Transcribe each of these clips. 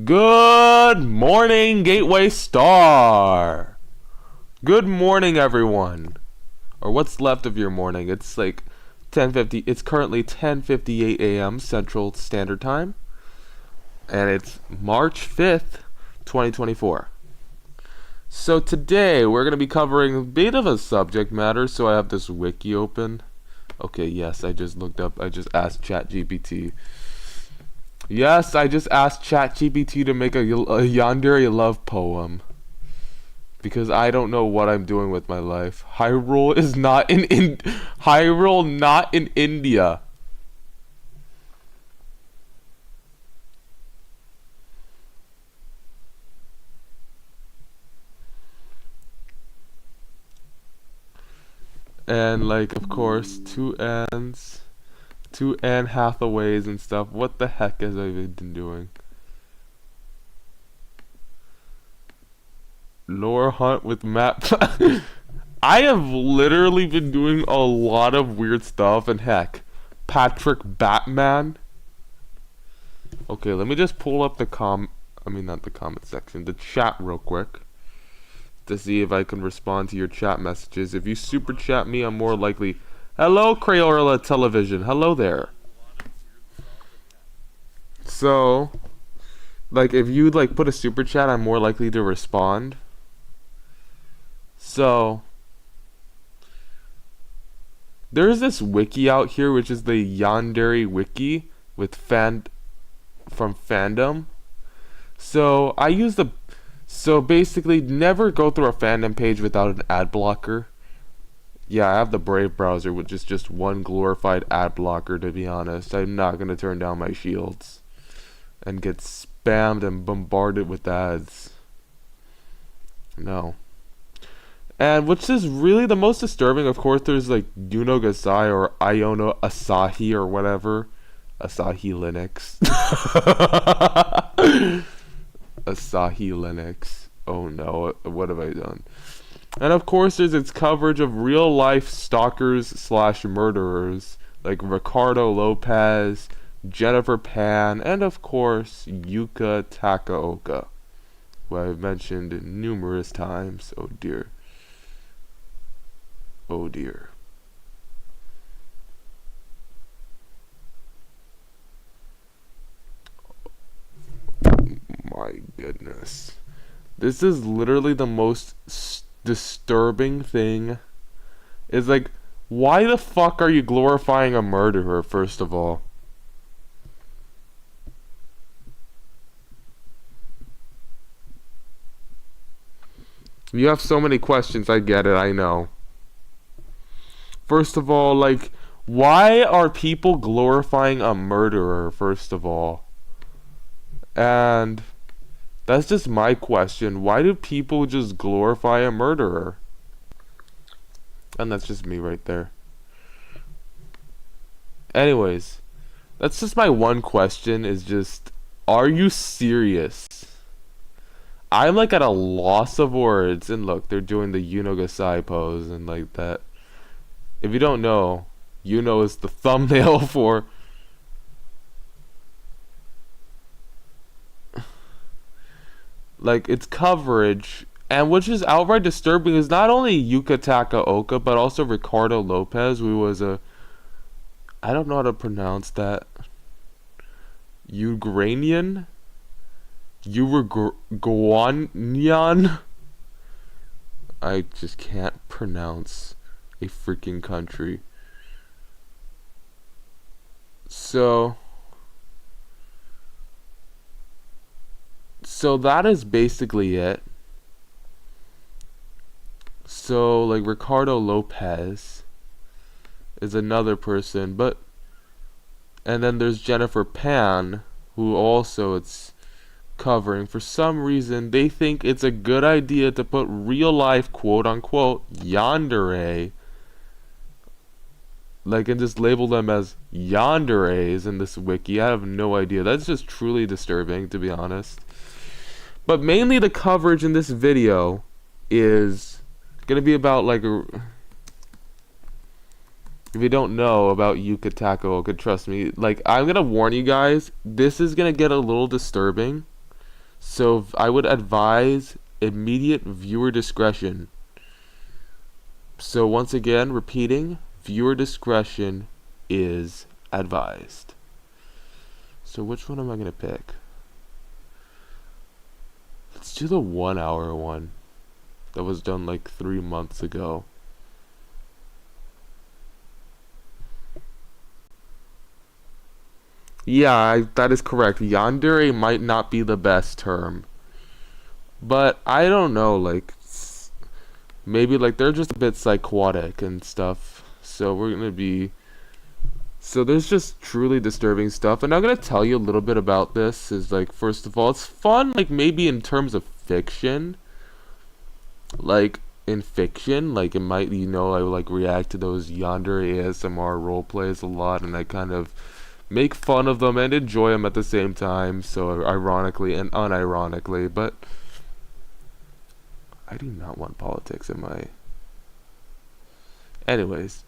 Good morning, Gateway Star. Good morning, everyone. Or what's left of your morning. It's like 10:50. It's currently 10:58 a.m. Central Standard Time. And it's March 5th, 2024. So today we're going to be covering a bit of a subject matter. So I have this wiki open. Okay, yes, I just asked ChatGPT. Yes, I just asked ChatGPT to make a Yandere love poem. Because I don't know what I'm doing with my life. Hyrule is not Hyrule not in India. And like, of course, two Anne Hathaways and stuff. What the heck has I been doing? Lore hunt with map. I have literally been doing a lot of weird stuff, and heck, Patrick Batman. Okay, let me just pull up the not the comment section, the chat real quick, to see if I can respond to your chat messages. If you super chat me, I'm more likely. Hello, Crayola Television. Hello there. So, like, if you like put a super chat, I'm more likely to respond. So, there's this wiki out here, which is the Yandere wiki with from fandom. So I use so basically never go through a fandom page without an ad blocker. Yeah, I have the Brave browser, which is just one glorified ad blocker, to be honest. I'm not going to turn down my shields and get spammed and bombarded with ads. No. And which is really the most disturbing, of course, there's like Unogasai or Iono Asahi or whatever. Asahi Linux. Asahi Linux. Oh no, what have I done? And of course there's its coverage of real life stalkers / murderers like Ricardo Lopez, Jennifer Pan, and of course Yuka Takaoka, who I've mentioned numerous times. Oh dear. Oh dear. My goodness. This is literally the most disturbing thing. Is like, why the fuck are you glorifying a murderer, first of all? You have so many questions, I get it, I know. First of all, like, why are people glorifying a murderer, first of all? And that's just my question. Why do people just glorify a murderer? And that's just me right there. Anyways, that's just my one question, is just, are you serious? I'm like at a loss of words. And look, they're doing the Unogasai pose and like that. If you don't know, Yuno is the thumbnail for like its coverage, and which is outright disturbing is not only Yuka Takaoka but also Ricardo Lopez, who was I don't know how to pronounce that. Uruguayan? I just can't pronounce a freaking country. So that is basically it. So like Ricardo Lopez is another person, and then there's Jennifer Pan, who also it's covering. For some reason they think it's a good idea to put real life quote unquote yandere, like, and just label them as yanderes in this wiki. I have no idea. That's just truly disturbing, to be honest. But mainly the coverage in this video is gonna be about like if you don't know about Yuka Takaoka, trust me, like, I'm gonna warn you guys, this is gonna get a little disturbing. So I would advise immediate viewer discretion. So once again, repeating, viewer discretion is advised. So which one am I going to pick? Let's do the 1 hour one that was done like 3 months ago. Yeah, that is correct. Yandere might not be the best term. But I don't know, like, maybe like they're just a bit psychotic and stuff. So we're going to be. So there's just truly disturbing stuff. And I'm going to tell you a little bit about this. Is like, first of all, it's fun, like maybe in terms of fiction. Like, in fiction, like it might, I like react to those Yandere ASMR role plays a lot, and I kind of make fun of them and enjoy them at the same time, so ironically and unironically. But I do not want politics in my. Anyways.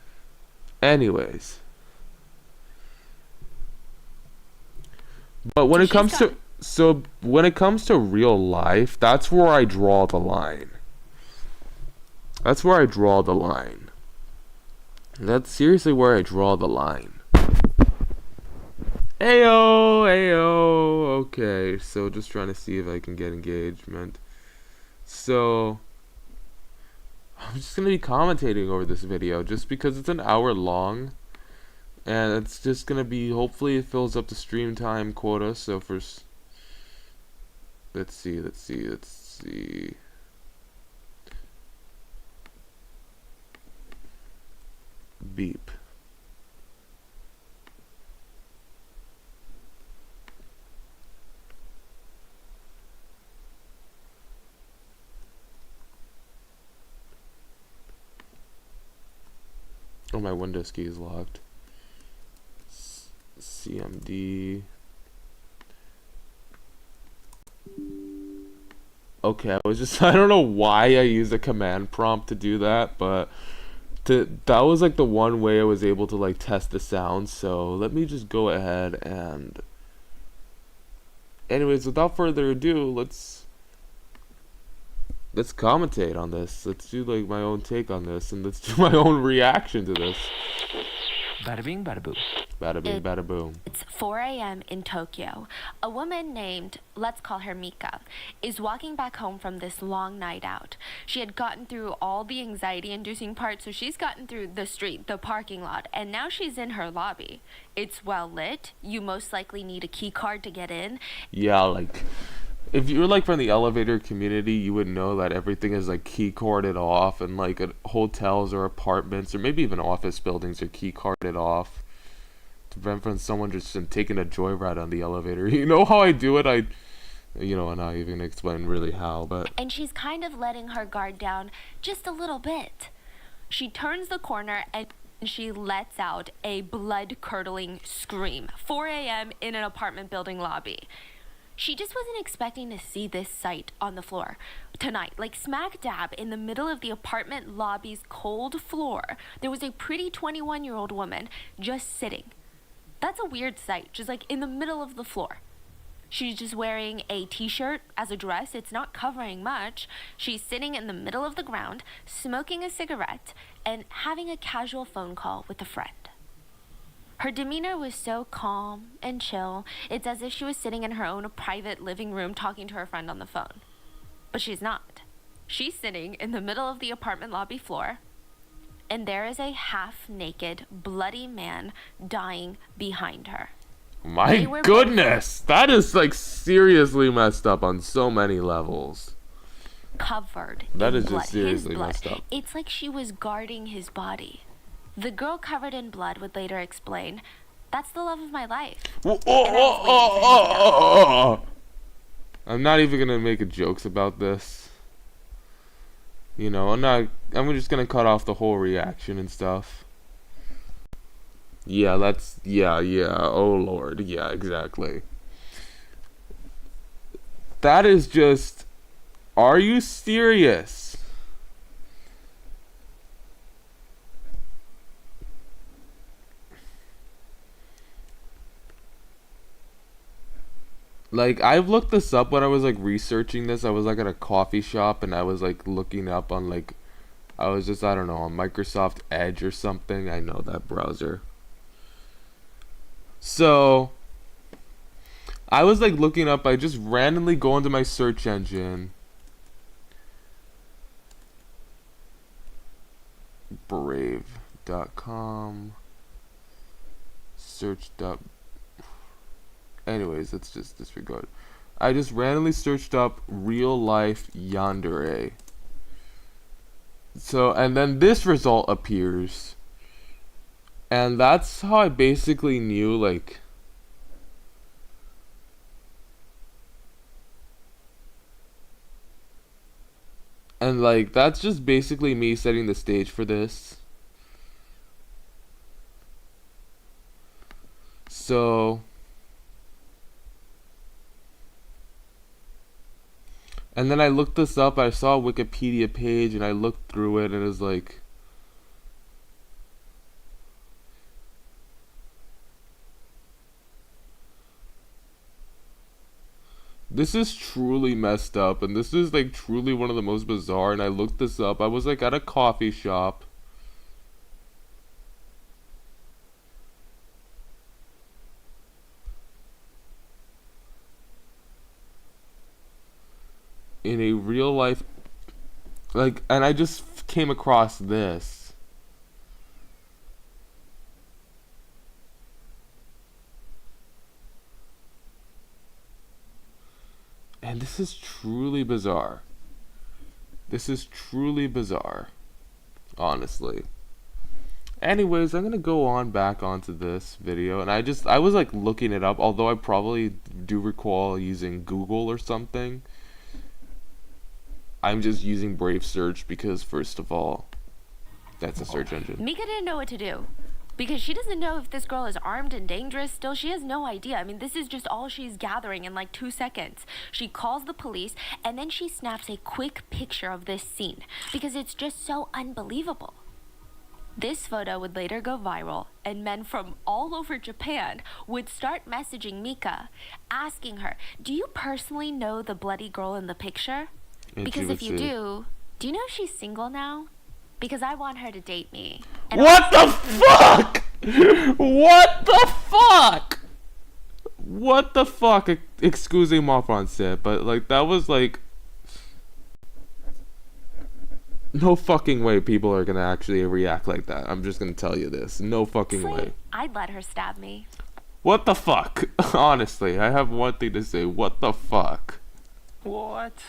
But when it comes to when it comes to real life, that's where I draw the line. That's where I draw the line. That's seriously where I draw the line. Ayo. Okay, so just trying to see if I can get engagement. So I'm just gonna be commentating over this video just because it's an hour long, and it's just gonna be, hopefully it fills up the stream time quota. So first, let's see. Beep. Oh, my Windows key is locked. CMD. Okay, I don't know why I used a command prompt to do that, but that was like the one way I was able to like test the sound. So let me just go ahead and, anyways, without further ado, let's commentate on this. Let's do like my own take on this, and let's do my own reaction to this. Bada bing, bada boom. Bada bing, bada boom. It's 4 a.m. in Tokyo. A woman named, let's call her Mika, is walking back home from this long night out. She had gotten through all the anxiety-inducing parts, so she's gotten through the street, the parking lot, and now she's in her lobby. It's well lit. You most likely need a key card to get in. Yeah, like, if you're like from the elevator community, you would know that everything is like key carded off, and like hotels or apartments or maybe even office buildings are key carded off to prevent from someone just taking a joyride on the elevator. You know how I do it? I'm not even explain really how, but. And she's kind of letting her guard down just a little bit. She turns the corner and she lets out a blood-curdling scream. 4 a.m. in an apartment building lobby. She just wasn't expecting to see this sight on the floor tonight. Like smack dab in the middle of the apartment lobby's cold floor, there was a pretty 21-year-old woman just sitting. That's a weird sight, just like in the middle of the floor. She's just wearing a t-shirt as a dress. It's not covering much. She's sitting in the middle of the ground, smoking a cigarette, and having a casual phone call with a friend. Her demeanor was so calm and chill. It's as if she was sitting in her own private living room talking to her friend on the phone. But she's not. She's sitting in the middle of the apartment lobby floor, and there is a half-naked, bloody man dying behind her. My goodness! That is like seriously messed up on so many levels. Covered That in is blood. just seriously His blood. messed up. It's like she was guarding his body. The girl covered in blood would later explain, "That's the love of my life." I'm not even gonna make jokes about this. I'm just gonna cut off the whole reaction and stuff. Yeah, oh lord, yeah, exactly. That is just, are you serious? Like, I've looked this up when I was like researching this. I was like at a coffee shop and I was like looking up on like, I was just, I don't know, on Microsoft Edge or something. I know that browser. So I was like looking up, I just randomly go into my search engine. Brave.com. Searched up. Anyways, let's just disregard. I just randomly searched up real life Yandere. So, and then this result appears. And that's how I basically knew, like, and like that's just basically me setting the stage for this. So, and then I looked this up. I saw a Wikipedia page and I looked through it and it was like, this is truly messed up and this is like truly one of the most bizarre. And I looked this up. I was like at a coffee shop. In a real life, like, and I just came across this. And this is truly bizarre. This is truly bizarre. Honestly. Anyways, I'm gonna go on back onto this video. And I was like looking it up. Although I probably do recall using Google or something. I'm just using Brave Search because, first of all, that's a search engine. Mika didn't know what to do. Because she doesn't know if this girl is armed and dangerous. Still, she has no idea. I mean, this is just all she's gathering in like 2 seconds. She calls the police, and then she snaps a quick picture of this scene. Because it's just so unbelievable. This photo would later go viral, and men from all over Japan would start messaging Mika, asking her, do you personally know the bloody girl in the picture? And Because if you do you know she's single now? Because I want her to date me. And What the fuck? What the fuck? What the fuck? Excusez-moi français, but like that was like, no fucking way people are gonna actually react like that. I'm just gonna tell you this. No fucking way. I'd let her stab me. What the fuck? Honestly, I have one thing to say. What the fuck? What?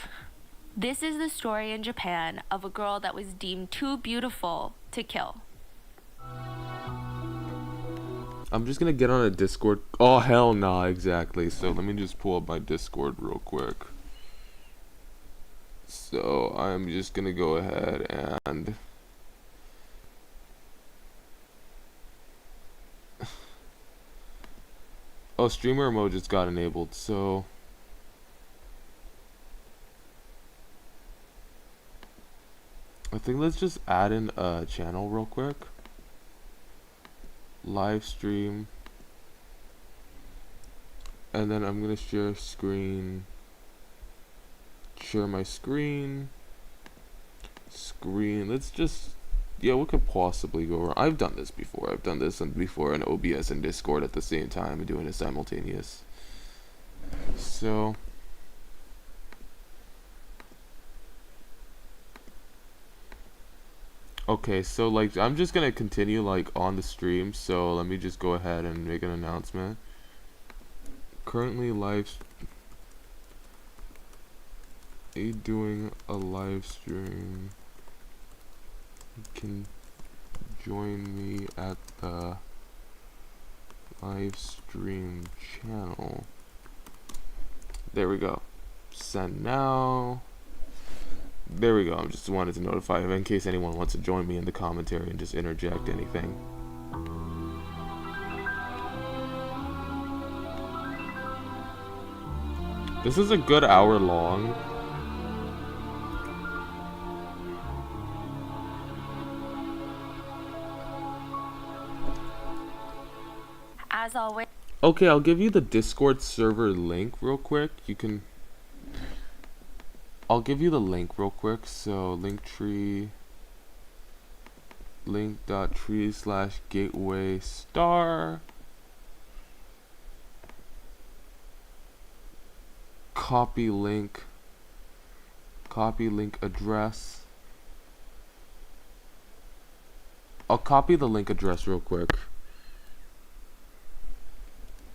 This is the story in Japan of a girl that was deemed too beautiful to kill. I'm just gonna get on a Discord. Oh hell nah, exactly. So let me just pull up my Discord real quick. So I'm just gonna go ahead and oh, streamer mode just got enabled, so I think let's just add in a channel real quick. Live stream. And then I'm gonna share screen. Share my screen. Let's just, yeah, what could possibly go wrong? I've done this before. I've done this before in OBS and Discord at the same time and doing it simultaneous. So okay, so like I'm just gonna continue like on the stream, so let me just go ahead and make an announcement. Currently doing a live stream. You can join me at the live stream channel. There we go. Send now. There we go. I just wanted to notify him in case anyone wants to join me in the commentary and just interject anything. This is a good hour long. As always, Okay, I'll give you the Discord server link real quick. I'll give you the link real quick. So Linktree, link.tree/gateway star. Copy link address. I'll copy the link address real quick.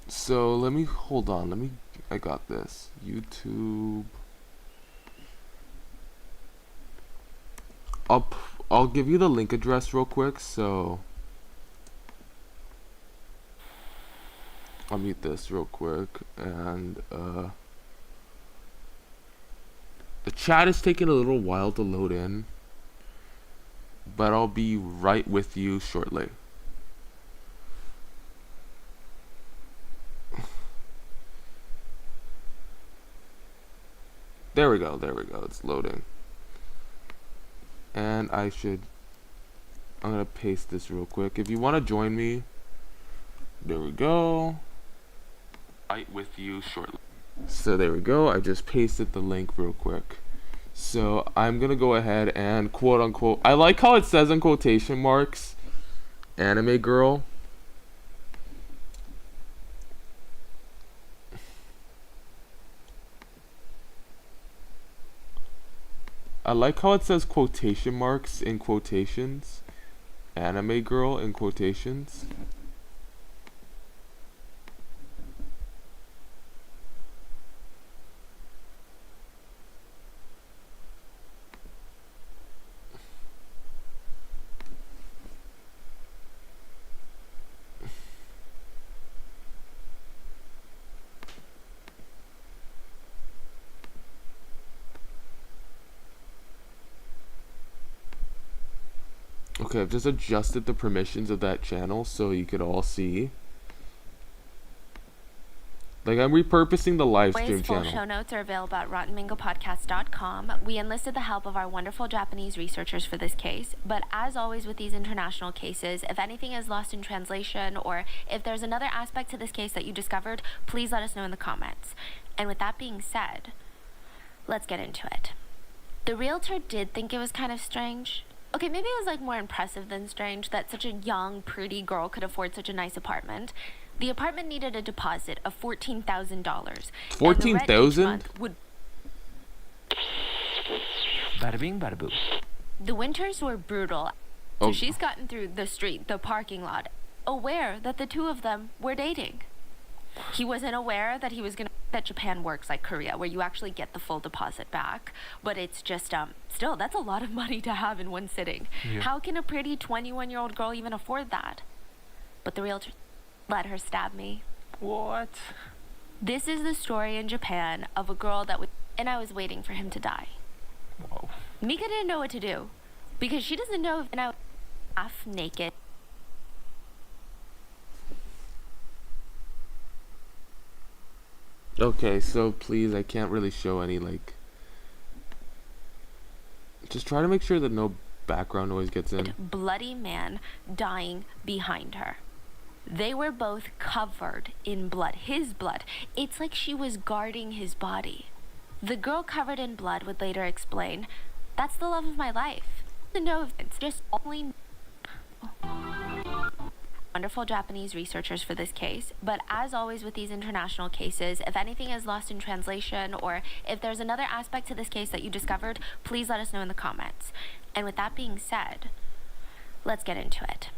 So hold on, I got this. YouTube. I'll give you the link address real quick, so I'll mute this real quick, and the chat is taking a little while to load in, but I'll be right with you shortly. There we go, it's loading. And I'm gonna paste this real quick. If you wanna join me, there we go. Right with you shortly. So there we go, I just pasted the link real quick. So I'm gonna go ahead and quote unquote, I like how it says in quotation marks, anime girl. I like how it says quotation marks in quotations, anime girl in quotations. Okay, I've just adjusted the permissions of that channel so you could all see. Like, I'm repurposing the live stream Full channel. show notes are available at rottenmangopodcast.com. We enlisted the help of our wonderful Japanese researchers for this case, but as always with these international cases, if anything is lost in translation or if there's another aspect to this case that you discovered, please let us know in the comments. And with that being said, let's get into it. The realtor did think it was kind of strange. Okay, maybe it was like more impressive than strange that such a young, pretty girl could afford such a nice apartment. The apartment needed a deposit of $14,000. $14,000? Bada bing, bada boo. The winters were brutal, so she's gotten through the street, the parking lot, aware that the two of them were dating. He wasn't aware that that Japan works like Korea, where you actually get the full deposit back. But it's just, still, that's a lot of money to have in one sitting. Yeah. How can a pretty 21-year-old girl even afford that? But the realtor let her stab me. What? This is the story in Japan of a girl and I was waiting for him to die. Whoa. Mika didn't know what to do, because she doesn't know if I was half naked. Okay, so please, I can't really show any, like... Just try to make sure that no background noise gets in. Bloody man dying behind her. They were both covered in blood, his blood. It's like she was guarding his body. The girl covered in blood would later explain, "That's the love of my life." To know if it's just only... Wonderful Japanese researchers for this case, but as always with these international cases, if anything is lost in translation or if there's another aspect to this case that you discovered, please let us know in the comments. And with that being said, let's get into it.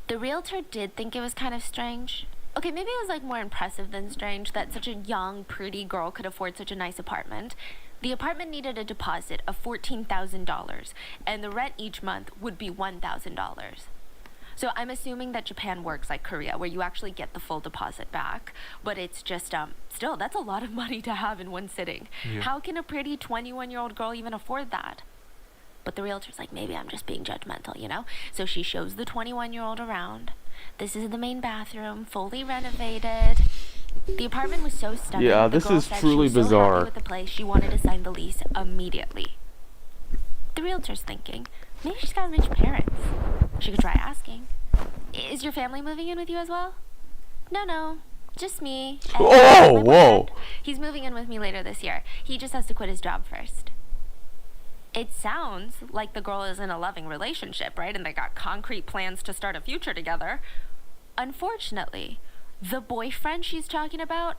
The realtor did think it was kind of strange. Okay, maybe it was like more impressive than strange that such a young, pretty girl could afford such a nice apartment. The apartment needed a deposit of $14,000, and the rent each month would be $1,000. So I'm assuming that Japan works like Korea, where you actually get the full deposit back. But it's just, still, that's a lot of money to have in one sitting. Yeah. How can a pretty 21-year-old girl even afford that? But the realtor's like, maybe I'm just being judgmental, you know? So she shows the 21-year-old around. This is the main bathroom, fully renovated. The apartment was so stunning. Yeah, this is truly bizarre. So happy with the place, she wanted to sign the lease immediately. The realtor's thinking, maybe she's got rich parents. She could try asking. Is your family moving in with you as well? No. Just me. Oh, my whoa. boyfriend. He's moving in with me later this year. He just has to quit his job first. It sounds like the girl is in a loving relationship, right? And they got concrete plans to start a future together. Unfortunately, the boyfriend she's talking about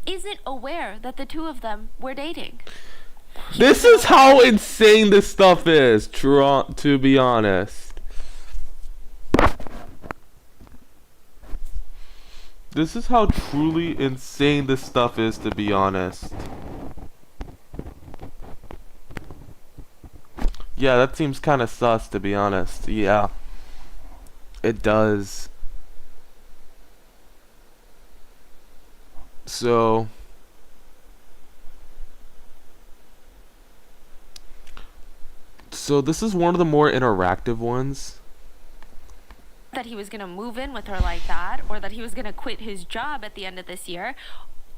isn't aware that the two of them were dating. This is how insane this stuff is, to be honest. This is how truly insane this stuff is, to be honest. Yeah, that seems kind of sus, to be honest. Yeah. It does. So this is one of the more interactive ones. That he was going to move in with her like that, or that he was going to quit his job at the end of this year.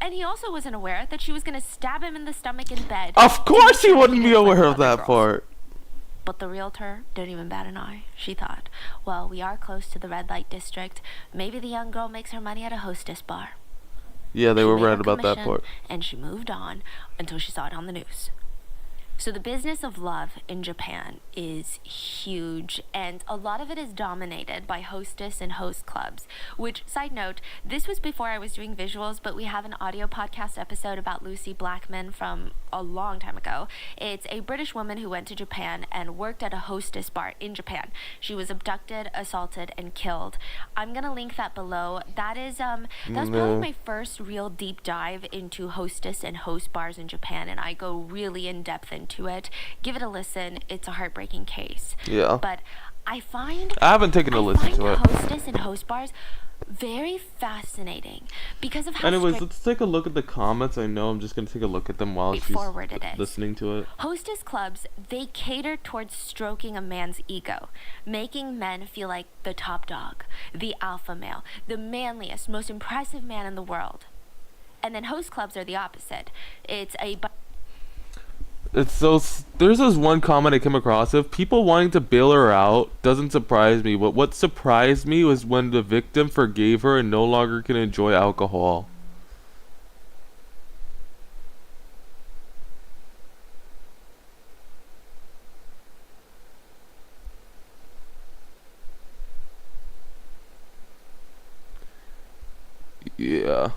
And he also wasn't aware that she was going to stab him in the stomach in bed. Of course he wouldn't be didn't aware sleep of with other that girls. part. But the realtor didn't even bat an eye. She thought, well, we are close to the red light district. Maybe the young girl makes her money at a hostess bar. Yeah, they She were made her right about that commission, part. And she moved on until she saw it on the news. So the business of love in Japan is huge, and a lot of it is dominated by hostess and host clubs, which, side note, this was before I was doing visuals, but we have an audio podcast episode about Lucy Blackman from a long time ago. It's a British woman who went to Japan and worked at a hostess bar in Japan. She was abducted, assaulted, and killed. I'm gonna link that below. That was probably my first real deep dive into hostess and host bars in Japan, and I go really in depth into it. Give it a listen. It's a heartbreaking case. Yeah. But I haven't taken a listen to it. hostess and host bars very fascinating because of how Anyways, let's take a look at the comments. I know I'm just gonna take a look at them while she's straightforward it is. listening to it. Hostess clubs, they cater towards stroking a man's ego, making men feel like the top dog, the alpha male, the manliest, most impressive man in the world. And then host clubs are the opposite. There's this one comment I came across of people wanting to bail her out doesn't surprise me. But what surprised me was when the victim forgave her and no longer can enjoy alcohol. Yeah.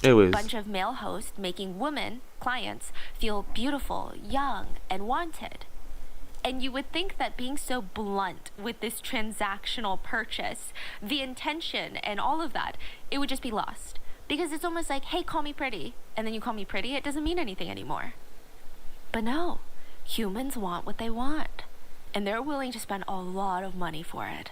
Anyways. Bunch of male hosts making women clients feel beautiful, young, and wanted. And you would think that being so blunt with this transactional purchase, the intention and all of that, it would just be lost. Because it's almost like, hey, call me pretty. And then you call me pretty, it doesn't mean anything anymore. But no, humans want what they want. And they're willing to spend a lot of money for it.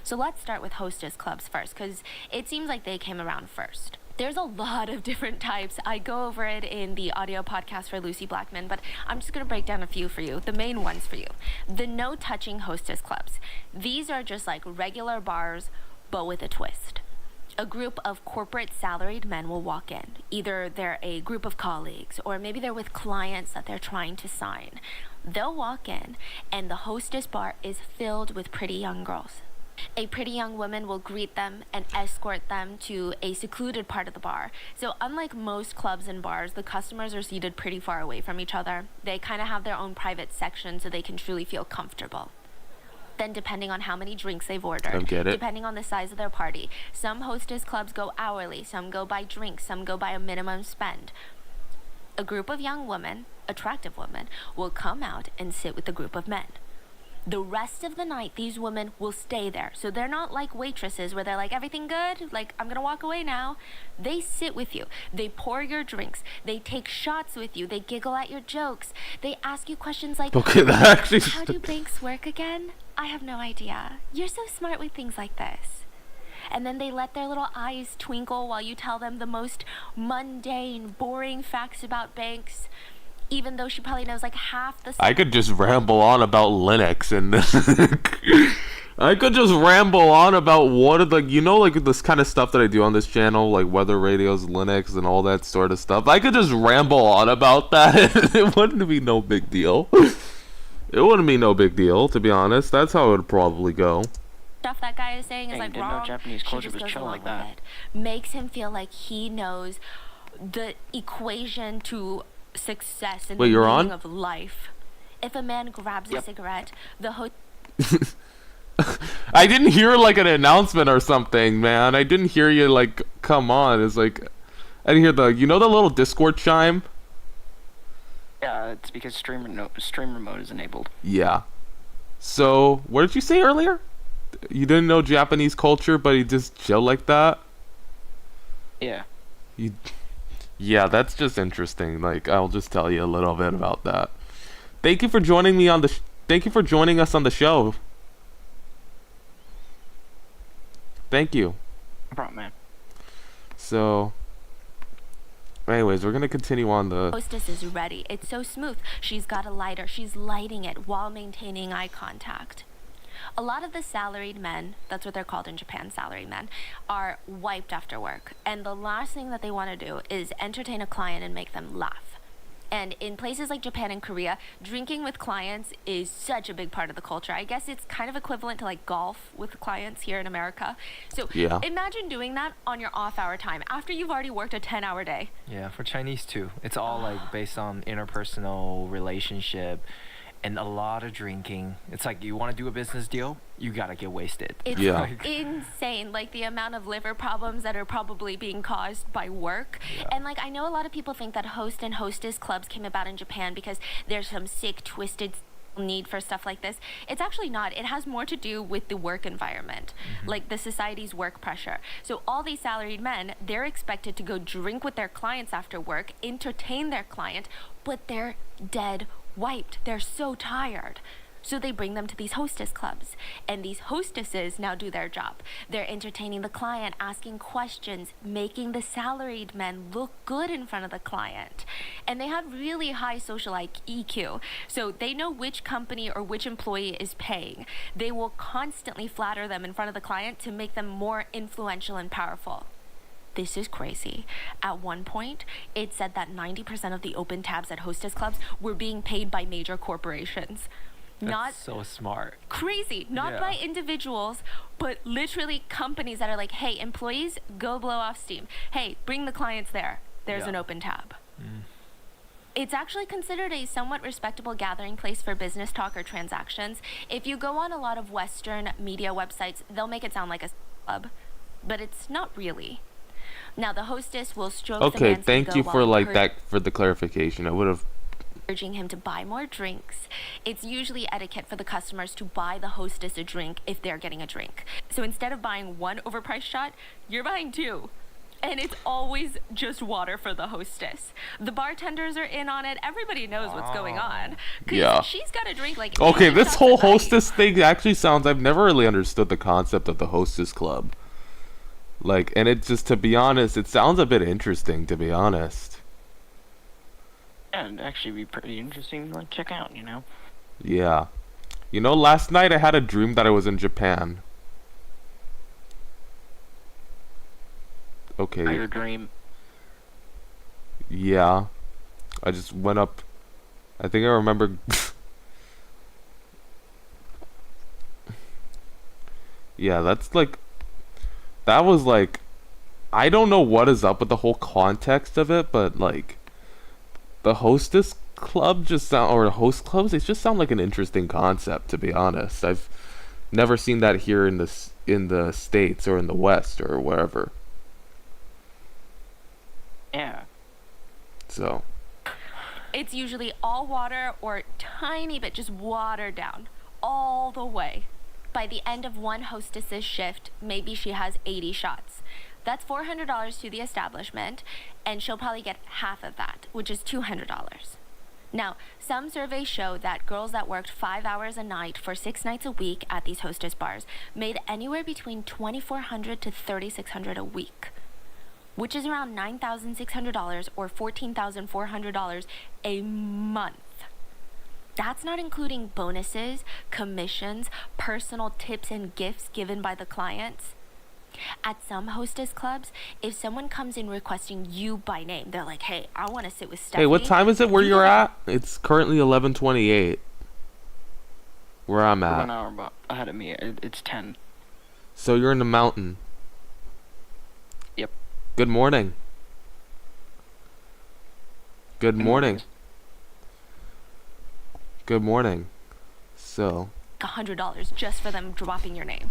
So let's start with hostess clubs first, because it seems like they came around first. There's a lot of different types. I go over it in the audio podcast for Lucy Blackman, but I'm just going to break down a few for you, the main ones for you. The no-touching hostess clubs. These are just like regular bars, but with a twist. A group of corporate salaried men will walk in. Either they're a group of colleagues, or maybe they're with clients that they're trying to sign. They'll walk in, and the hostess bar is filled with pretty young girls. A pretty young woman will greet them and escort them to a secluded part of the bar. So unlike most clubs and bars, the customers are seated pretty far away from each other. They kind of have their own private section so they can truly feel comfortable. Then depending on how many drinks they've ordered, depending on the size of their party, some hostess clubs go hourly, some go by drinks, some go by a minimum spend. A group of young women, attractive women, will come out and sit with a group of men. The rest of the night, these women will stay there. So they're not like waitresses where they're like, everything good? Like, I'm gonna walk away now. They sit with you. They pour your drinks. They take shots with you. They giggle at your jokes. They ask you questions like, Okay, that actually... how do banks work again? I have no idea. You're so smart with things like this. And then they let their little eyes twinkle while you tell them the most mundane, boring facts about banks. Even though she probably knows like half the... I could just ramble on about Linux and I could just ramble on about what of the, you know, like this kind of stuff that I do on this channel, like weather radios, Linux, and all that sort of stuff. I could just ramble on about that. It wouldn't be no big deal. It wouldn't be no big deal, to be honest. That's how it would probably go. stuff that guy is saying is Hey, like didn't know wrong. Japanese She culture just was goes chill along like with that. it. Makes him feel like he knows the equation to success and Wait, the you're meaning on? of life. If a man grabs a Yep. cigarette, the I didn't hear like an announcement or something, man. I didn't hear you like come on. It's like I didn't hear the the little Discord chime? Yeah, it's because streamer mode is enabled. Yeah. So, what did you say earlier? You didn't know Japanese culture, but he just chill like that? Yeah. You, yeah, that's just interesting. Like, I'll just tell you a little bit about that. Thank you for joining me on the. Thank you for joining us on the show. Thank you. No problem, man. So, anyways, we're gonna continue on the. hostess is ready. It's so smooth. She's got a lighter. She's lighting it while maintaining eye contact. A lot of the salaried men, that's what they're called in Japan, salaried men, are wiped after work. And the last thing that they want to do is entertain a client and make them laugh. And in places like Japan and Korea, drinking with clients is such a big part of the culture. I guess it's kind of equivalent to like golf with clients here in America. So Yeah. imagine doing that on your off-hour time after you've already worked a 10-hour day. Yeah, for Chinese too. It's all like based on interpersonal relationship and a lot of drinking. It's like you want to do a business deal, you gotta get wasted. It's Yeah. Like, insane, like the amount of liver problems that are probably being caused by work. Yeah. And like I know a lot of people think that host and hostess clubs came about in Japan because there's some sick, twisted need for stuff like this. It's actually not. It has more to do with the work environment, like the society's work pressure. So all these salaried men, they're expected to go drink with their clients after work, entertain their client, but they're dead wiped. They're so tired. So they bring them to these hostess clubs. And these hostesses now do their job. They're entertaining the client, asking questions, making the salaried men look good in front of the client. And they have really high social EQ. So they know which company or which employee is paying. They will constantly flatter them in front of the client to make them more influential and powerful. This is crazy. At one point, it said that 90% of the open tabs at hostess clubs were being paid by major corporations. Not that's so smart. crazy, not Yeah. by individuals, but literally companies that are like, hey, employees, go blow off steam. Hey, bring the clients there. There's Yeah. an open tab. It's actually considered a somewhat respectable gathering place for business talk or transactions. If you go on a lot of Western media websites, they'll make it sound like a club, but it's not really. Now, the hostess will stroke the Okay, man's thank ego you while for like that for the clarification. I would have. urging him to buy more drinks. It's usually etiquette for the customers to buy the hostess a drink if they're getting a drink. So instead of buying one overpriced shot, you're buying two. And it's always just water for the hostess. The bartenders are in on it. Everybody knows what's going on. 'Cause Yeah. she's got to drink like Okay, 8 this shots whole a night. hostess thing actually sounds. I've never really understood the concept of the hostess club. Like, and it just, to be honest, it sounds a bit interesting, to be honest. Yeah, it'd actually be pretty interesting to like check out, you know? Yeah. Last night I had a dream that I was in Japan. Okay. Your dream. Yeah. I just went up. I think I remember. Yeah, that's like. That was like. I don't know what is up with the whole context of it, but like. The hostess club just sound. Or host clubs, they just sound like an interesting concept, to be honest. I've never seen that here in the States or in the West or wherever. Yeah. So. It's usually all water or tiny bit just watered down all the way. By the end of one hostess's shift, maybe she has 80 shots. That's $400 to the establishment, and she'll probably get half of that, which is $200. Now, some surveys show that girls that worked 5 hours a night for 6 nights a week at these hostess bars made anywhere between $2,400 to $3,600 a week, which is around $9,600 or $14,400 a month. That's not including bonuses, commissions, personal tips and gifts given by the clients. At some hostess clubs, if someone comes in requesting you by name, they're like, hey, I want to sit with Stephanie. Hey, what time is it where You you're can- at? It's currently 11:28. Where I'm We're at. 1 hour ahead of me. It's 10. So you're in the mountain. Yep. Good morning. Good morning. Good morning. So, $100 just for them dropping your name.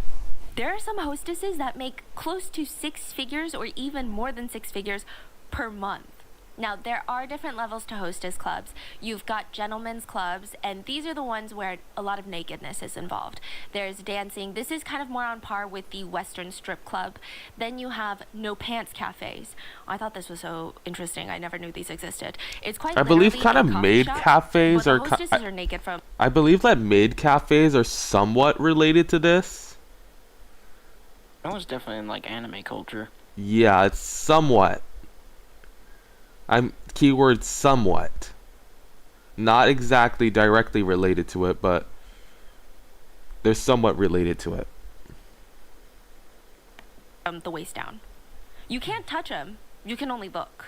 There are some hostesses that make close to 6 figures or even more than 6 figures per month. Now, there are different levels to hostess clubs. You've got gentlemen's clubs, and these are the ones where a lot of nakedness is involved. There's dancing. This is kind of more on par with the Western strip club. Then you have no pants cafes. I thought this was so interesting. I never knew these existed. It's quite I believe literally kind of a coffee maid shop, cafes but are the ki- hostesses are naked from. I believe that maid cafes are somewhat related to this. That was definitely in like anime culture. Yeah, it's somewhat. I'm keyword somewhat. Not exactly directly related to it, but they're somewhat related to it. From the waist down. You can't touch them. You can only look.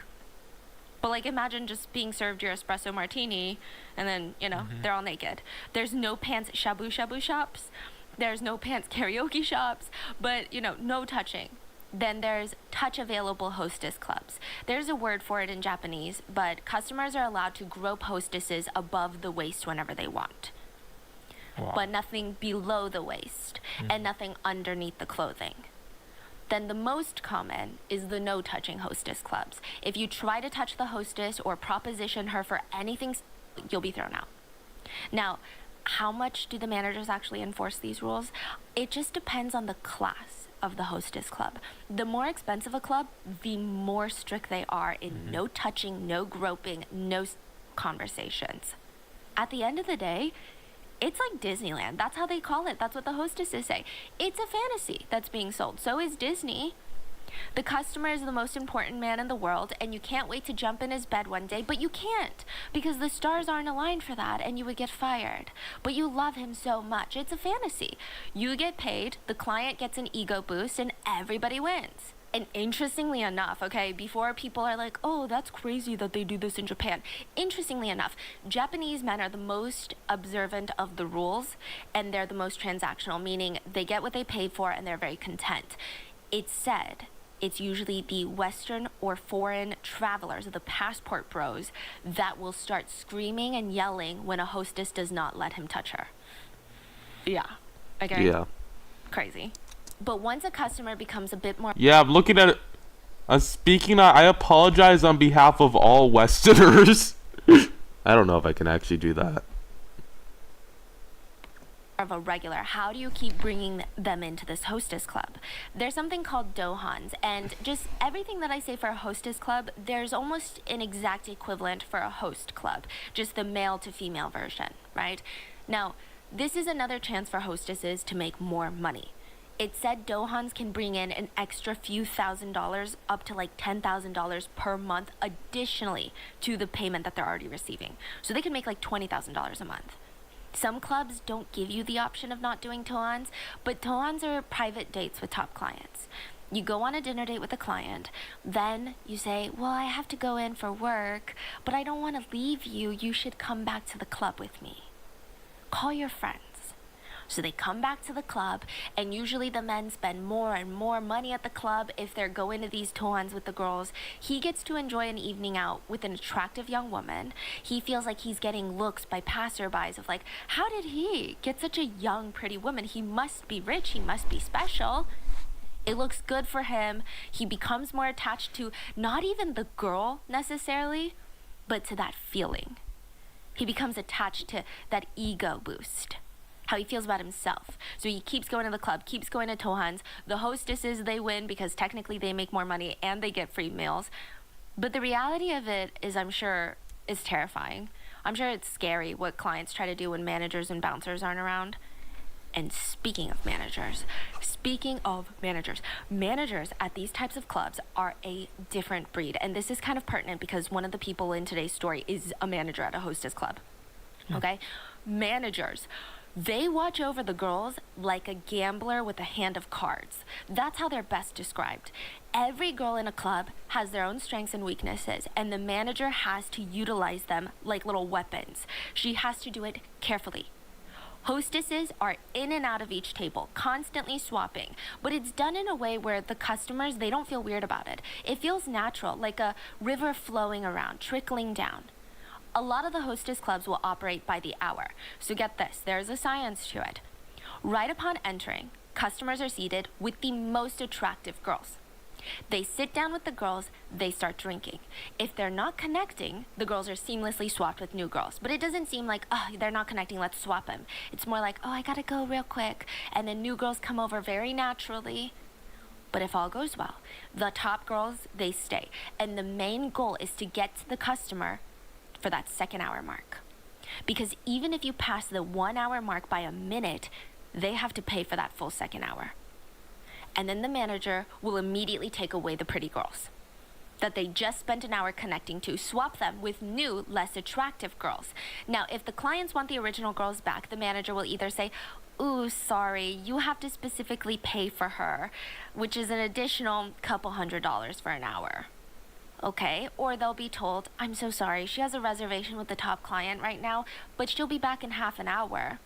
But like imagine just being served your espresso martini and then, they're all naked. There's no pants shabu shabu shops. There's no pants karaoke shops, but no touching. Then there's touch available hostess clubs. There's a word for it in Japanese, but customers are allowed to grope hostesses above the waist whenever they want. Wow. But nothing below the waist and nothing underneath the clothing. Then the most common is the no touching hostess clubs. If you try to touch the hostess or proposition her for anything, you'll be thrown out. Now, how much do the managers actually enforce these rules? It just depends on the class of the hostess club. The more expensive a club, the more strict they are in no touching, no groping, no conversations. At the end of the day, it's like Disneyland. That's how they call it. That's what the hostesses say. It's a fantasy that's being sold. So is Disney. The customer is the most important man in the world, and you can't wait to jump in his bed one day, but you can't because the stars aren't aligned for that and you would get fired. But you love him so much. It's a fantasy. You get paid, the client gets an ego boost, and everybody wins. And interestingly enough, okay, before people are like, oh, that's crazy that they do this in Japan. Interestingly enough, Japanese men are the most observant of the rules, and they're the most transactional, meaning they get what they pay for and they're very content. It's said it's usually the Western or foreign travelers, the passport bros, that will start screaming and yelling when a hostess does not let him touch her. Yeah. Okay? Yeah. Crazy. But once a customer becomes a bit more Yeah, I'm looking at it. I apologize on behalf of all Westerners. I don't know if I can actually do that. of a regular, how do you keep bringing them into this hostess club? There's something called dohans, and just everything that I say for a hostess club, there's almost an exact equivalent for a host club, just the male to female version, right? Now, this is another chance for hostesses to make more money. It said dohans can bring in an extra few $1,000s, up to like $10,000 per month additionally to the payment that they're already receiving. So they can make like $20,000 a month. Some clubs don't give you the option of not doing toans, but toans are private dates with top clients. You go on a dinner date with a client, then you say, well, I have to go in for work, but I don't want to leave you. You should come back to the club with me. Call your friends. So they come back to the club, and usually the men spend more and more money at the club if they're going to these toans with the girls. He gets to enjoy an evening out with an attractive young woman. He feels like he's getting looks by passerbys of like, how did he get such a young, pretty woman? He must be rich. He must be special. It looks good for him. He becomes more attached to not even the girl necessarily, but to that feeling. He becomes attached to that ego boost. How he feels about himself. So he keeps going to the club, keeps going to tohans. The hostesses, they win because technically they make more money and they get free meals. But the reality of it is, I'm sure, is terrifying. I'm sure it's scary what clients try to do when managers and bouncers aren't around. And speaking of managers at these types of clubs are a different breed. And this is kind of pertinent because one of the people in today's story is a manager at a hostess club. Okay? Managers. They watch over the girls like a gambler with a hand of cards. That's how they're best described. Every girl in a club has their own strengths and weaknesses, and the manager has to utilize them like little weapons. She has to do it carefully, Hostesses are in and out of each table, constantly swapping, but it's done in a way where the customers, they don't feel weird about it. It feels natural, like a river flowing around, trickling down. A lot of the hostess clubs will operate by the hour. So get this, there's a science to it. Right upon entering, customers are seated with the most attractive girls. They sit down with the girls, they start drinking. If they're not connecting, the girls are seamlessly swapped with new girls. But it doesn't seem like, oh, they're not connecting, let's swap them. It's more like, oh, I gotta go real quick. And then new girls come over very naturally. But if all goes well, the top girls, they stay. And the main goal is to get to the customer for that second hour mark. Because even if you pass the 1 hour mark by a minute, they have to pay for that full second hour. And then the manager will immediately take away the pretty girls that they just spent an hour connecting to, swap them with new, less attractive girls. Now, if the clients want the original girls back, the manager will either say, ooh, sorry, you have to specifically pay for her, which is an additional couple $100 for an hour. Okay, or they'll be told, I'm so sorry, she has a reservation with the top client right now, but she'll be back in half an hour.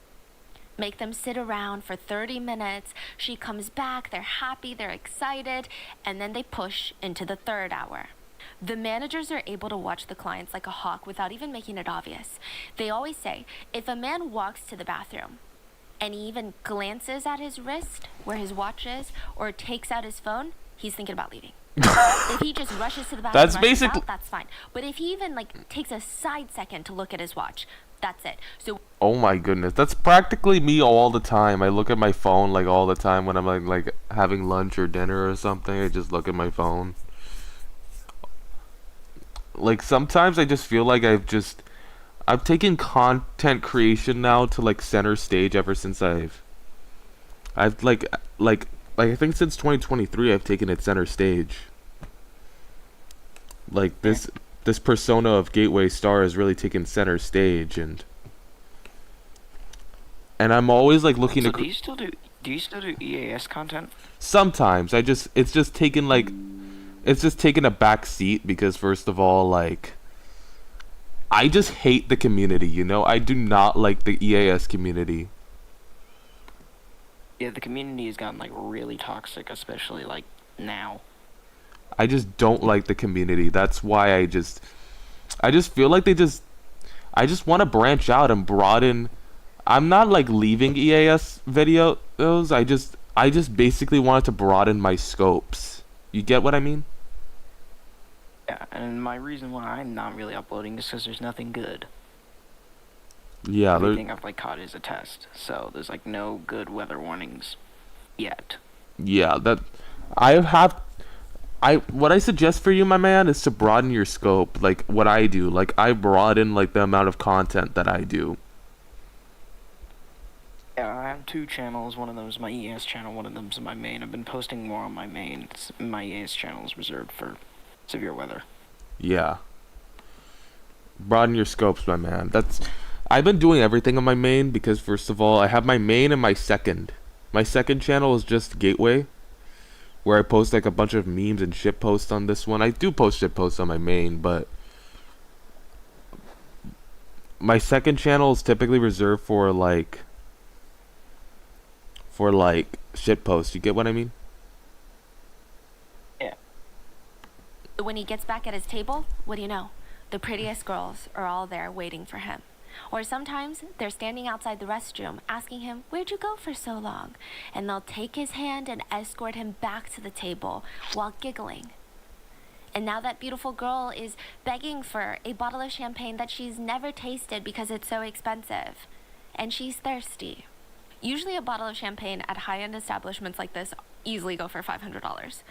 Make them sit around for 30 minutes. She comes back, they're happy, they're excited, and then they push into the third hour. The managers are able to watch the clients like a hawk without even making it obvious. They always say, if a man walks to the bathroom and he even glances at his wrist where his watch is or takes out his phone, he's thinking about leaving. If he just rushes to the bathroom, That's basically. out, that's fine. But if he even takes a side second to look at his watch, that's it. So Oh my goodness, that's practically me all the time. I look at my phone like all the time when I'm like having lunch or dinner or something. I just look at my phone. Like sometimes I just feel like I've taken content creation now to like center stage ever since I've like I think since 2023 I've taken it center stage. Like this persona of Gateway Star has really taken center stage, and I'm always like looking So to do you still do EAS content? sometimes it's just taken a back seat because first of all, like, I just hate the community, you know? I do not like the EAS community. Yeah, the community has gotten like really toxic, especially like now. I just don't like the community. That's why I just feel like I just want to branch out and broaden. I'm not like leaving EAS videos. I just basically wanted to broaden my scopes. You get what I mean? Yeah, and my reason why I'm not really uploading is because there's nothing good. Yeah, Everything I've like caught is a test, so there's like no good weather warnings yet. yeah, that what I suggest for you, my man, is to broaden your scope. Like what I do, like I broaden like the amount of content that I do. Yeah, I have two channels. One of them is my EAS channel, one of them is my main. I've been posting more on my main. My EAS channel is reserved for severe weather. Yeah. Broaden your scopes, my man. I've been doing everything on my main because first of all, I have my main and my second. My second channel is just Gateway, where I post like a bunch of memes and shit posts on this one. I do post shit posts on my main, but my second channel is typically reserved for like shit posts. You get what I mean? Yeah. when he gets back at his table, what do you know? The prettiest girls are all there waiting for him. Or sometimes they're standing outside the restroom asking him, where'd you go for so long? And they'll take his hand and escort him back to the table while giggling. And now that beautiful girl is begging for a bottle of champagne that she's never tasted because it's so expensive. And she's thirsty. Usually a bottle of champagne at high-end establishments like this easily go for $500.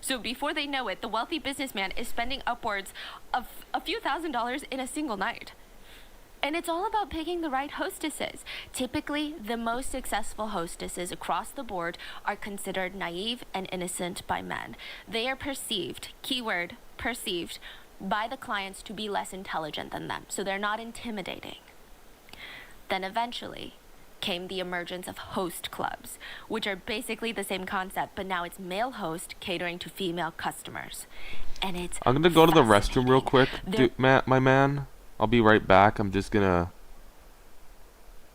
So before they know it, the wealthy businessman is spending upwards of a few $1,000s in a single night. And it's all about picking the right hostesses. Typically, the most successful hostesses across the board are considered naive and innocent by men. They are perceived, keyword, perceived, by the clients to be less intelligent than them, so they're not intimidating. Then eventually came the emergence of host clubs, which are basically the same concept, but now it's male host catering to female customers. And it's I'm gonna go to the restroom real fascinating. quick, my man. I'll be right back. I'm just gonna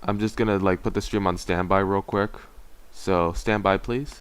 I'm just gonna like put the stream on standby real quick. So standby, please.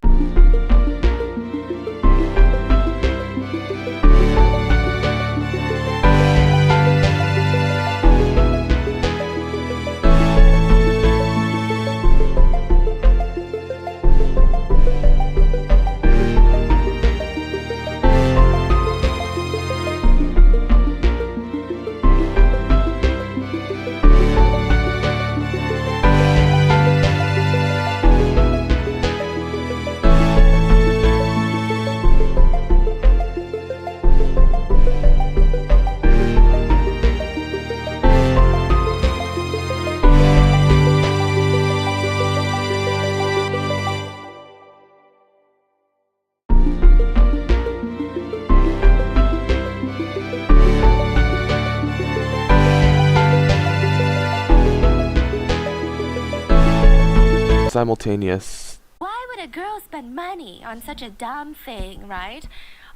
Simultaneous. Why would a girl spend money on such a dumb thing, right?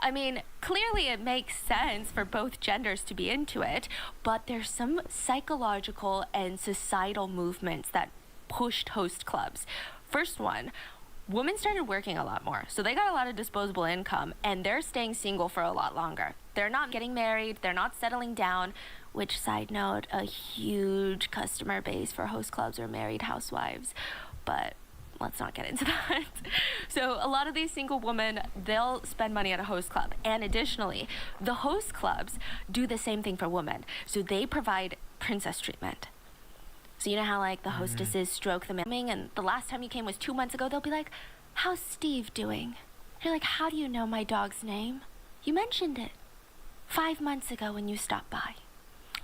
I mean, clearly it makes sense for both genders to be into it, but there's some psychological and societal movements that pushed host clubs. First one, women started working a lot more, so they got a lot of disposable income, and they're staying single for a lot longer. They're not getting married, they're not settling down, which, side note, a huge customer base for host clubs are married housewives. But let's not get into that. So a lot of these single women, they'll spend money at a host club. And additionally, the host clubs do the same thing for women. So they provide princess treatment. So you know how like the hostesses stroke the man, and the last time you came was 2 months ago, they'll be like, how's Steve doing? You're like, how do you know my dog's name? You mentioned it 5 months ago when you stopped by.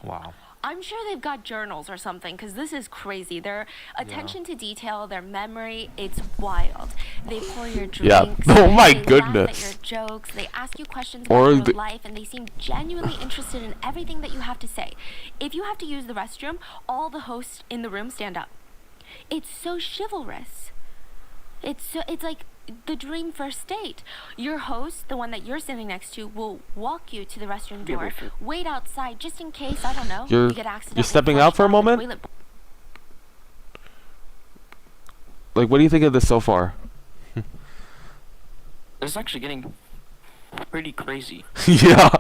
Wow. I'm sure they've got journals or something, because this is crazy. Their attention to detail, their memory, it's wild. They pour your drinks. Yeah. Oh my they goodness. laugh at your jokes. They ask you questions Or about the- your life, and they seem genuinely interested in everything that you have to say. If you have to use the restroom, all the hosts in the room stand up. It's so chivalrous. It's like the dream first date. Your host, the one that you're sitting next to, will walk you to the restroom door, wait outside just in case, I don't know, you get accidentally You're stepping flushed out for a down the moment? toilet. Like, what do you think of this so far? It's actually getting pretty crazy. yeah,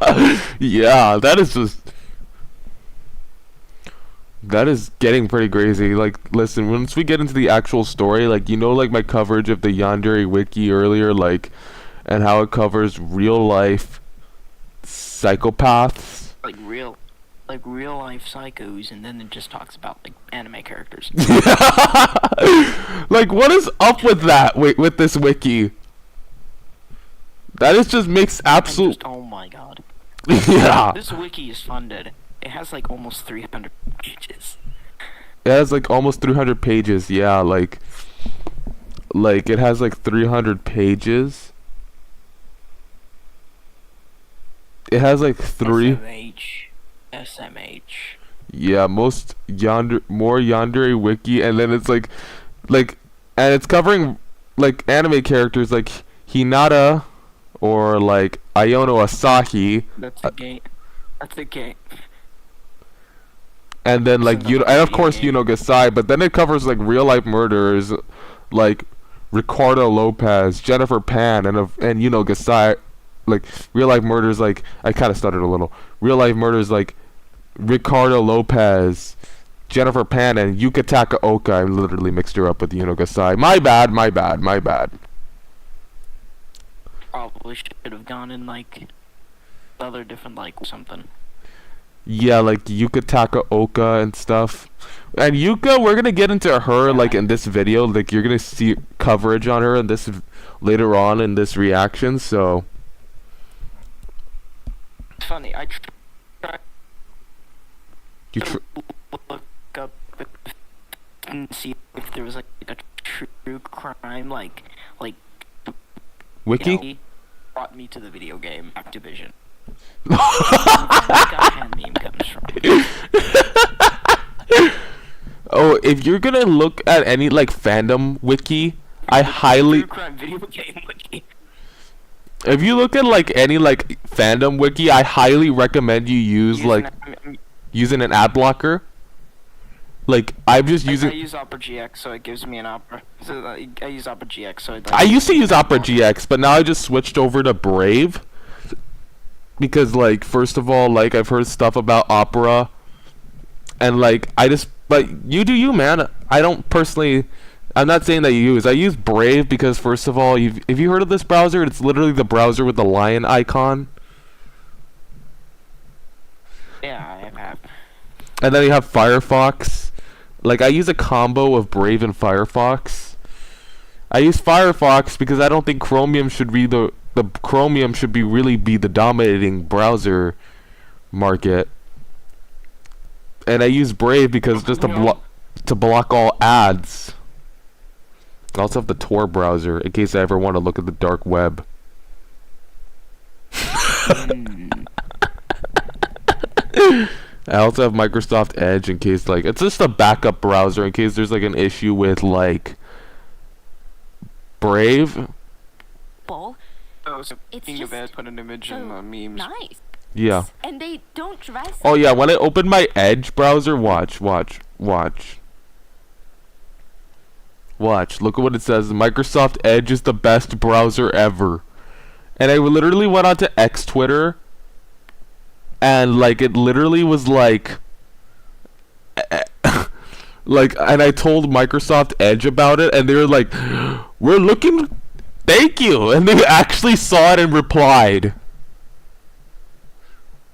that is getting pretty crazy. Like, listen, once we get into the actual story, like, you know, like my coverage of the Yandere wiki earlier, like, and how it covers real life psychopaths. Like real life psychos, and then it just talks about like anime characters. Like, what is up with that? With this wiki? That is just makes absolute. Oh my god. Yeah. This wiki is funded. It has like almost 300 pages. It has like almost 300 pages. Yeah, like it has like 300 pages. It has like SMH. Yeah, more Yandere wiki, and then it's like, and it's covering like anime characters like Hinata or like Iono Asahi. That's a game. That's a game. And then like and of course Gasai, but then it covers like real life murderers like Ricardo Lopez, Jennifer Pan, and Gasai, like real life murders like I kind of stuttered a little. Real life murders like Ricardo Lopez, Jennifer Pan, and Yuka Takaoka. I literally mixed her up with Gasai. My bad. Probably should have gone in like other different like something. Yeah, like Yuka Takaoka and stuff. And Yuka, we're gonna get into her like in this video. Like you're gonna see coverage on her in this later on in this reaction. So it's funny. I tried you to look up and see if there was like a true crime like wiki. He brought me to the video game Activision. Where that hand meme comes from. Oh, if you're gonna look at any like fandom wiki, I highly. True crime video game wiki. If you look at like any like fandom wiki, I highly recommend you use like using an ad blocker. Like I'm just I using. use Opera GX, so it gives me an Opera. So I use Opera GX, so it. I used to use Opera GX, but now I just switched over to Brave. Because like first of all, like I've heard stuff about Opera, and like but you do you, man. I don't personally. I'm not saying that you use. I use Brave because first of all, have you heard of this browser? It's literally the browser with the lion icon. Yeah, I have. And then you have Firefox. Like I use a combo of Brave and Firefox. I use Firefox because I don't think Chromium should be the Chromium should be really be the dominating browser market. And I use Brave because just to block all ads. I also have the Tor browser in case I ever want to look at the dark web. I also have Microsoft Edge in case like it's just a backup browser in case there's like an issue with like Brave. Bowl. Oh, so It's speaking of just Ed, put an image so in the memes. nice. Yeah. And they don't dress. Oh yeah, when I open my Edge browser, watch. Look at what it says. Microsoft Edge is the best browser ever. And I literally went onto X Twitter, and like it literally was like like, and I told Microsoft Edge about it, and they were like, "We're looking, thank you," and they actually saw it and replied.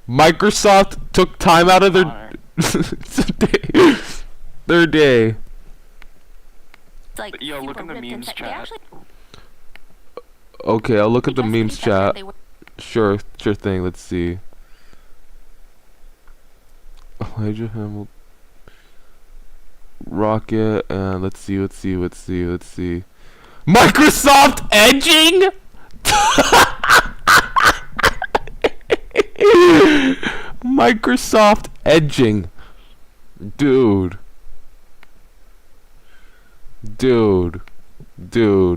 Microsoft took time out of their day. It's like Yo, look super in the ripped memes inside. They chat. actually- Okay, I'll look at the I guess memes they said chat. they were- Sure thing. Let's see. Elijah Hamilton, Rocket, and let's see. Microsoft edging. Microsoft edging, dude,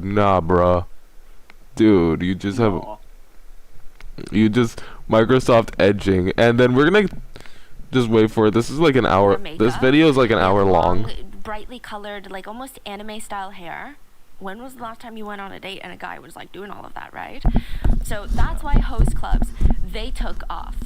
nah, bruh, dude, you just have. Microsoft edging, and then we're gonna just wait for it. This is like an hour. This video is like an hour long. Brightly colored, like almost anime style hair. When was the last time you went on a date and a guy was like doing all of that, right? So that's why host clubs, they took off.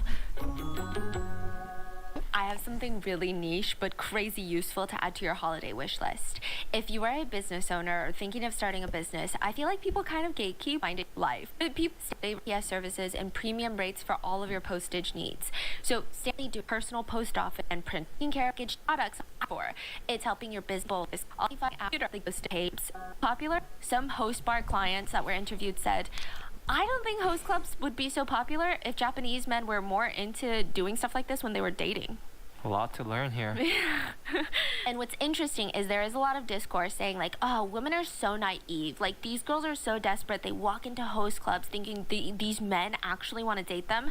I have something really niche but crazy useful to add to your holiday wish list. If you are a business owner or thinking of starting a business, I feel like people kind of gatekeep finding life. People stay PS services and premium rates for all of your postage needs. So Stanley do personal post office and printing package products for. It's helping your business all tapes. Popular. Some host bar clients that were interviewed said, I don't think host clubs would be so popular if Japanese men were more into doing stuff like this when they were dating. A lot to learn here. And what's interesting is there is a lot of discourse saying like, oh, women are so naive. Like these girls are so desperate. They walk into host clubs thinking these men actually want to date them.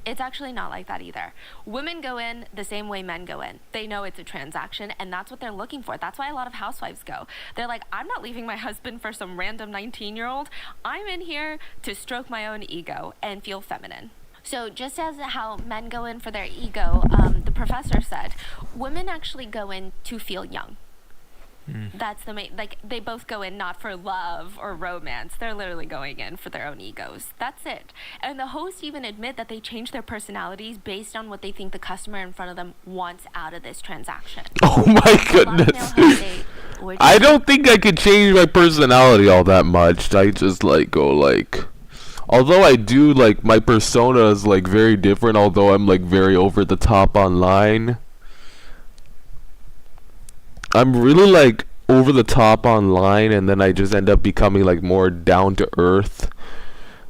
It's actually not like that either. Women go in the same way men go in. They know it's a transaction, and that's what they're looking for. That's why a lot of housewives go. They're like, I'm not leaving my husband for some random 19-year-old. I'm in here to stroke my own ego and feel feminine. So just as how men go in for their ego, the professor said, women actually go in to feel young. That's the main, like they both go in not for love or romance. They're literally going in for their own egos. That's it. And the hosts even admit that they change their personalities based on what they think the customer in front of them wants out of this transaction. Oh my goodness. I don't think I could change my personality all that much. I just like go like, although I do like my persona is like very different, although I'm like very over the top online. I'm really like over the top online, and then I just end up becoming like more down to earth.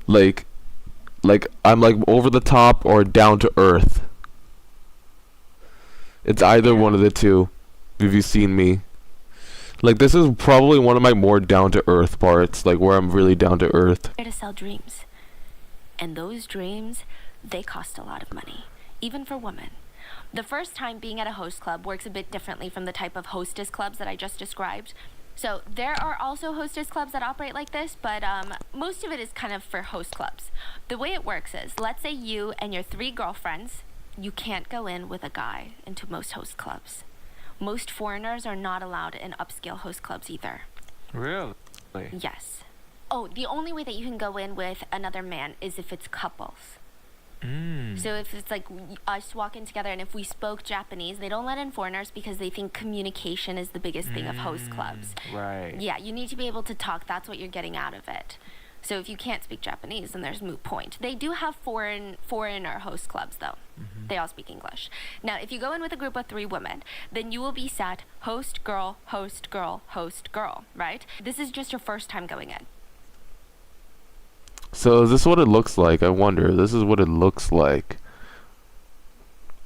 Like I'm like over the top or down to earth. It's either one of the two. If you've seen me, like this is probably one of my more down to earth parts, like where I'm really down to earth. To sell dreams, and those dreams, they cost a lot of money, even for women. The first time being at a host club works a bit differently from the type of hostess clubs that I just described. So there are also hostess clubs that operate like this, but most of it is kind of for host clubs. The way it works is, let's say you and your 3 girlfriends, you can't go in with a guy into most host clubs. Most foreigners are not allowed in upscale host clubs either. Really? Yes. Oh, the only way that you can go in with another man is if it's couples. So if it's like us walking together, and if we spoke Japanese, they don't let in foreigners because they think communication is the biggest thing of host clubs. Right. Yeah, you need to be able to talk. That's what you're getting out of it. So if you can't speak Japanese, then there's moot point. They do have foreigner host clubs, though. They all speak English. Now, if you go in with a group of 3 women, then you will be sat host, girl, host, girl, host, girl, right? This is just your first time going in. So is this what it looks like? I wonder. This is what it looks like.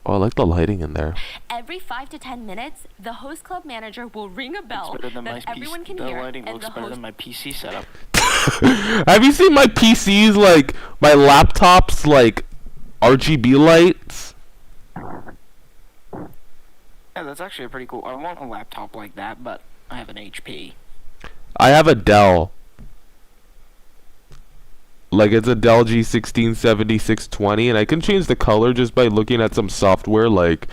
Oh, I like the lighting in there. Every 5 to 10 minutes, the host club manager will ring a bell It's better than my that everyone can The hear, lighting and looks the better host than my PC setup. Have you seen my PC's, like, my laptop's, like, RGB lights? Yeah, that's actually pretty cool. I want a laptop like that, but I have an HP. I have a Dell. Like, it's a Dell G1670-620, and I can change the color just by looking at some software. Like,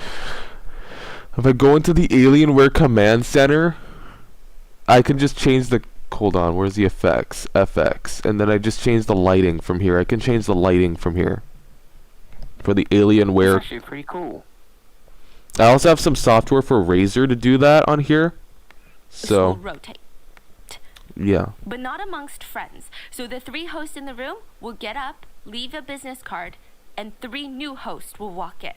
if I go into the Alienware Command Center, I can just change the... Hold on, where's the effects? FX. And then I just change the lighting from here. I can change the lighting from here. For the Alienware. That's actually pretty cool. I also have some software for Razer to do that on here. will So, rotate. yeah. But not amongst friends. So the 3 hosts in the room will get up, leave a business card, and 3 new hosts will walk in.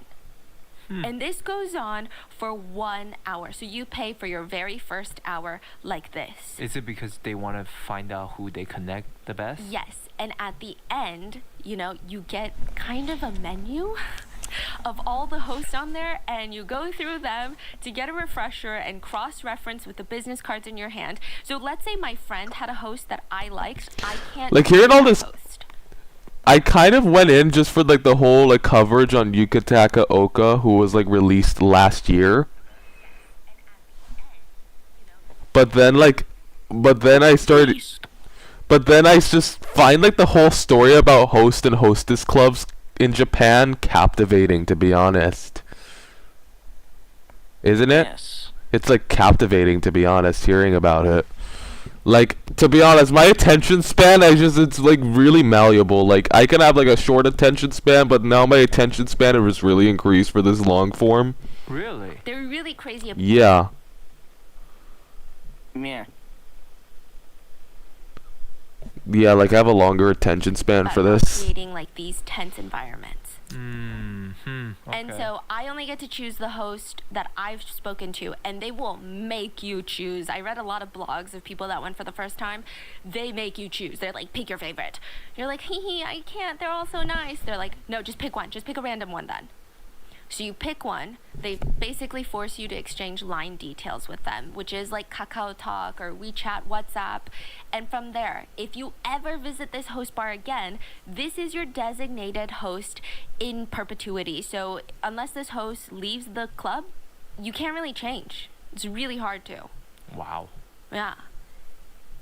And this goes on for 1 hour. So you pay for your very first hour like this. Is it because they want to find out who they connect the best? Yes. And at the end, you know, you get kind of a menu of all the hosts on there, and you go through them to get a refresher and cross-reference with the business cards in your hand. So let's say my friend had a host that I liked. I can't Like, hearing all that this- host. I kind of went in just for, like, the whole, like, coverage on Yukataka Oka, who was, like, released last year. But then, like... But then I started... Beast. But then I just find, like, the whole story about host and hostess clubs in Japan captivating, to be honest. Isn't it? Yes. It's, like, captivating, to be honest, hearing about it. Like, to be honest, my attention span, it's, like, really malleable. Like, I can have, like, a short attention span, but now my attention span has really increased for this long form. Really? They're really crazy about Yeah. Yeah. Yeah, like, I have a longer attention span for this. creating like these tense environments. Okay. And so I only get to choose the host that I've spoken to, and they will make you choose. I read a lot of blogs of people that went for the first time. They make you choose. They're like, pick your favorite. You're like, hee hee, I can't. They're all so nice. They're like, no, just pick one. Just pick a random one then. So you pick one. They basically force you to exchange line details with them, which is like Kakao Talk or WeChat, WhatsApp. And from there, if you ever visit this host bar again, this is your designated host in perpetuity. So unless this host leaves the club, you can't really change. It's really hard to. Wow. Yeah.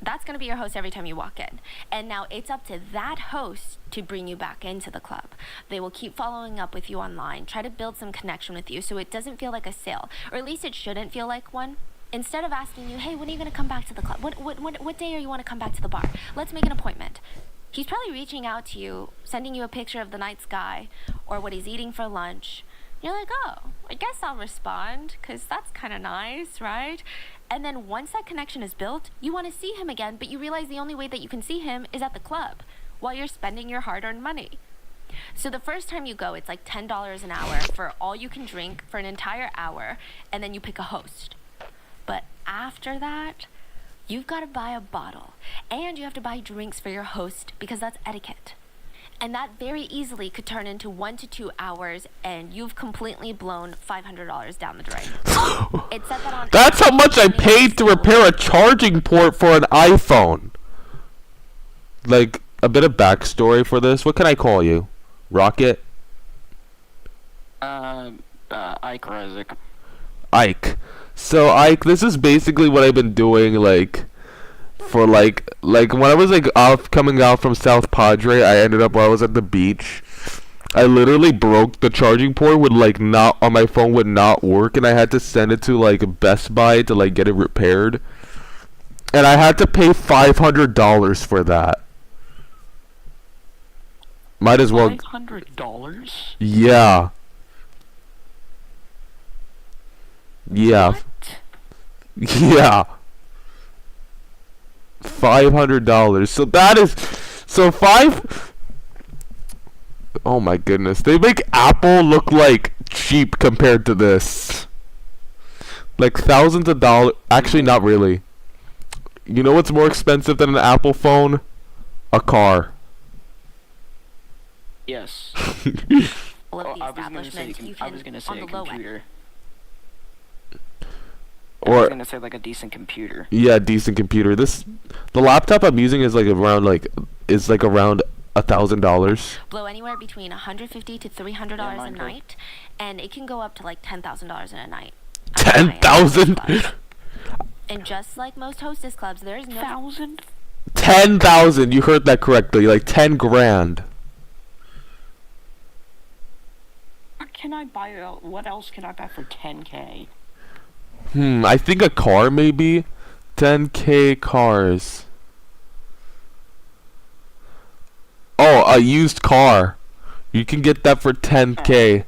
That's going to be your host every time you walk in. And now it's up to that host to bring you back into the club. They will keep following up with you online, try to build some connection with you so it doesn't feel like a sale, or at least it shouldn't feel like one. Instead of asking you, hey, when are you going to come back to the club? What day are you want to come back to the bar? Let's make an appointment. He's probably reaching out to you, sending you a picture of the night sky or what he's eating for lunch. You're like, oh, I guess I'll respond because that's kind of nice, right? And then once that connection is built, you want to see him again, but you realize the only way that you can see him is at the club while you're spending your hard-earned money. So the first time you go, it's like $10 an hour for all you can drink for an entire hour, and then you pick a host. But after that, you've got to buy a bottle, and you have to buy drinks for your host because that's etiquette. And that very easily could turn into 1 to 2 hours, and you've completely blown $500 down the drain. It said that on That's how much I paid to repair a charging port for an iPhone. Like, a bit of backstory for this. What can I call you? Rocket? Ike Isaac. Ike. So, Ike, this is basically what I've been doing, like... For like when I was like coming out from South Padre, I ended up while I was at the beach. I literally broke the charging port would like not on my phone would not work, and I had to send it to like Best Buy to like get it repaired, and I had to pay $500 for that. Might as well. $500? Yeah. Yeah. What? Yeah. $500. So that is so five. Oh my goodness. They make Apple look like cheap compared to this. Like thousands of dollars. Actually, not really. You know what's more expensive than an Apple phone? A car. Yes. All of the I was gonna say, establishments you I was can gonna say on a the low end. computer. I Or was gonna say like a decent computer. yeah, decent computer. The laptop I'm using is like around $1,000. Blow anywhere between $150 to $300 Yeah, a mine too. night, and it can go up to like $10,000 in a night. 10,000. And just like most hostess clubs, there's no 1,000? 10,000. You heard that correctly. Like 10 grand. What can I buy? What else can I buy for 10K? I think a car maybe. 10K cars. Oh, a used car. You can get that for 10K.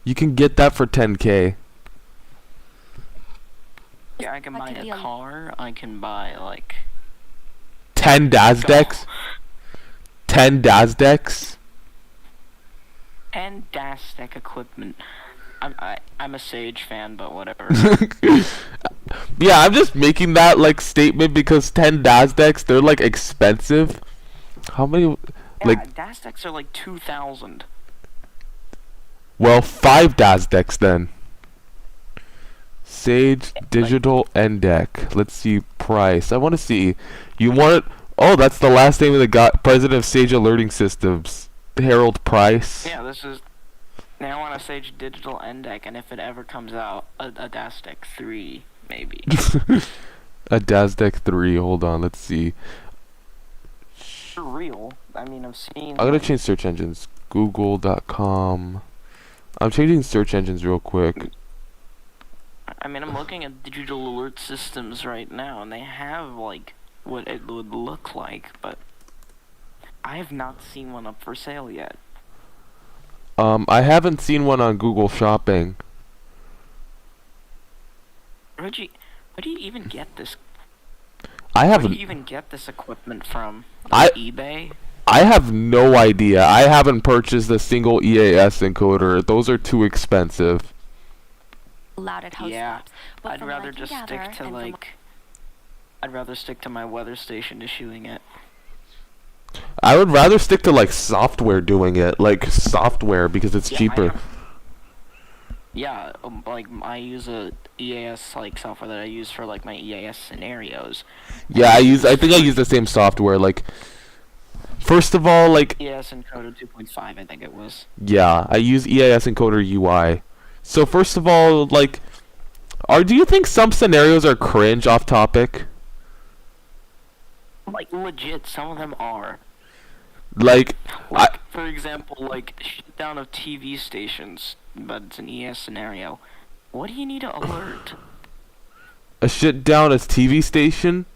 You can get that for 10K. Yeah, I can That buy could be a a- car. I can buy like 10 Dazdeks. 10 Dazdeks. 10 Dastec equipment. I'm a Sage fan, but whatever. Yeah, I'm just making that like statement because 10 Dazdeks, they're like expensive. How many? Like, Yeah, Dastecs are like 2,000. well, 5 Dazdeks then. Sage Digital NDEC. Let's see price. I want to see. You want it? Oh, that's the last name of the guy, president of Sage Alerting Systems, Harold Price. Yeah, this is. Now I want a Sage Digital NDEC, and if it ever comes out, a Dastec 3 maybe. A Dazdek 3. Hold on. Let's see. For real. I mean, I've seen. I'm gonna change search engines. Google.com. I'm changing search engines real quick. I mean, I'm looking at digital alert systems right now, and they have like what it would look like, but I have not seen one up for sale yet. I haven't seen one on Google Shopping. Where do you even get this? I Where do haven't. you even get this equipment from? I- Like eBay? I have no idea. I haven't purchased a single EAS encoder. Those are too expensive. allowed at host Yeah, clubs. But I'd from what I rather can just gather, stick to and from like. I'd rather stick to my weather station issuing it. I would rather stick to like software doing it, like software because it's Yeah, cheaper. Yeah, like I use a EAS like software that I use for like my EAS scenarios. Yeah, I think I use the same software. Like, first of all, like, EAS encoder 2.5, I think it was. yeah, I use EAS encoder UI. So first of all, like, do you think some scenarios are cringe off topic? Like legit, some of them are. Like, Like for example, like shutdown of TV stations, but it's an EAS scenario. What do you need to alert? a shit down as TV station?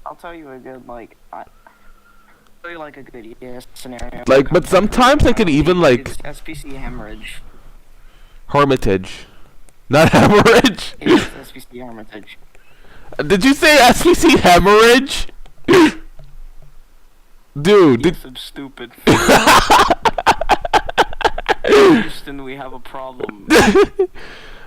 I'll tell you a good I'll tell you like a good EAS scenario. Like, but sometimes I can even like It's SPC hemorrhage. Hermitage, not hemorrhage. It's SPC Hermitage. Did you say SPC hemorrhage? Dude, Yes, I'm stupid. Houston, we have a problem.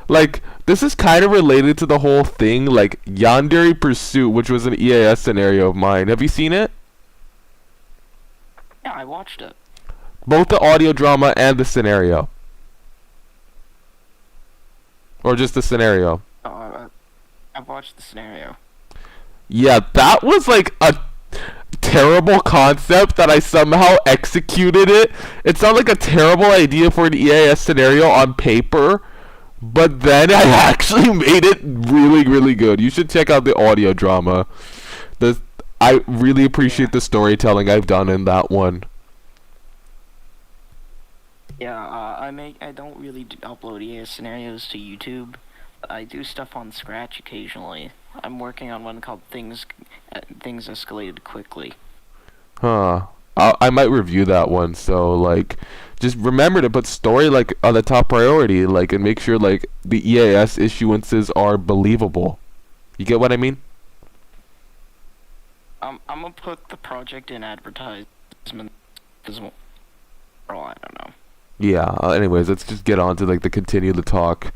like, this is kind of related to the whole thing, like Yandere Pursuit, which was an EAS scenario of mine. Have you seen it? Yeah, I watched it. Both the audio drama and the scenario. Or just the scenario? I've watched the scenario. Yeah, that was like a terrible concept that I somehow executed it. It sounded like a terrible idea for an EAS scenario on paper, but then I actually made it really, really good. You should check out the audio drama. I really appreciate the storytelling I've done in that one. Yeah, I don't really upload EA scenarios to YouTube. I do stuff on Scratch occasionally. I'm working on one called Things Escalated Quickly. Huh. I might review that one. So like, just remember to put story like on the top priority, like, and make sure like the EAS issuances are believable. You get what I mean? I'm gonna put the project in advertisement as well. Oh, I don't know. Yeah. Anyways, let's just get on to like the continue the talk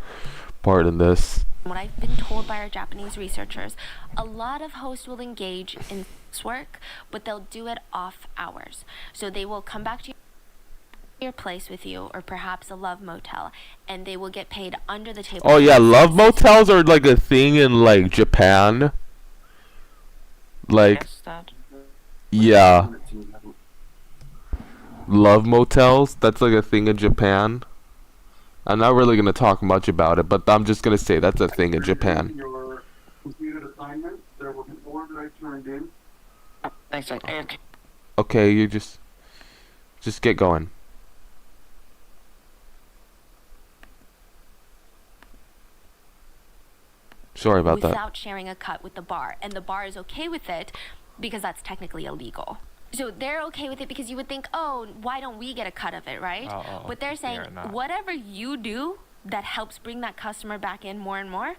part in this. What I've been told by our Japanese researchers, a lot of hosts will engage in sex work, but they'll do it off hours. So they will come back to your place with you, or perhaps a love motel, and they will get paid under the table. Oh yeah, love motels are like a thing in like Japan. Like, Yes, that. yeah. Love motels, that's like a thing in Japan. I'm not really gonna talk much about it, but I'm just gonna say that's a thing in Japan. Your completed assignment. There were 4 that I turned in. Thanks, okay. Okay, you just get going. Sorry about that. without sharing a cut with the bar, and the bar is okay with it because that's technically illegal. So they're okay with it because you would think, oh, why don't we get a cut of it, right? But they're saying, they're not. whatever you do that helps bring that customer back in more and more,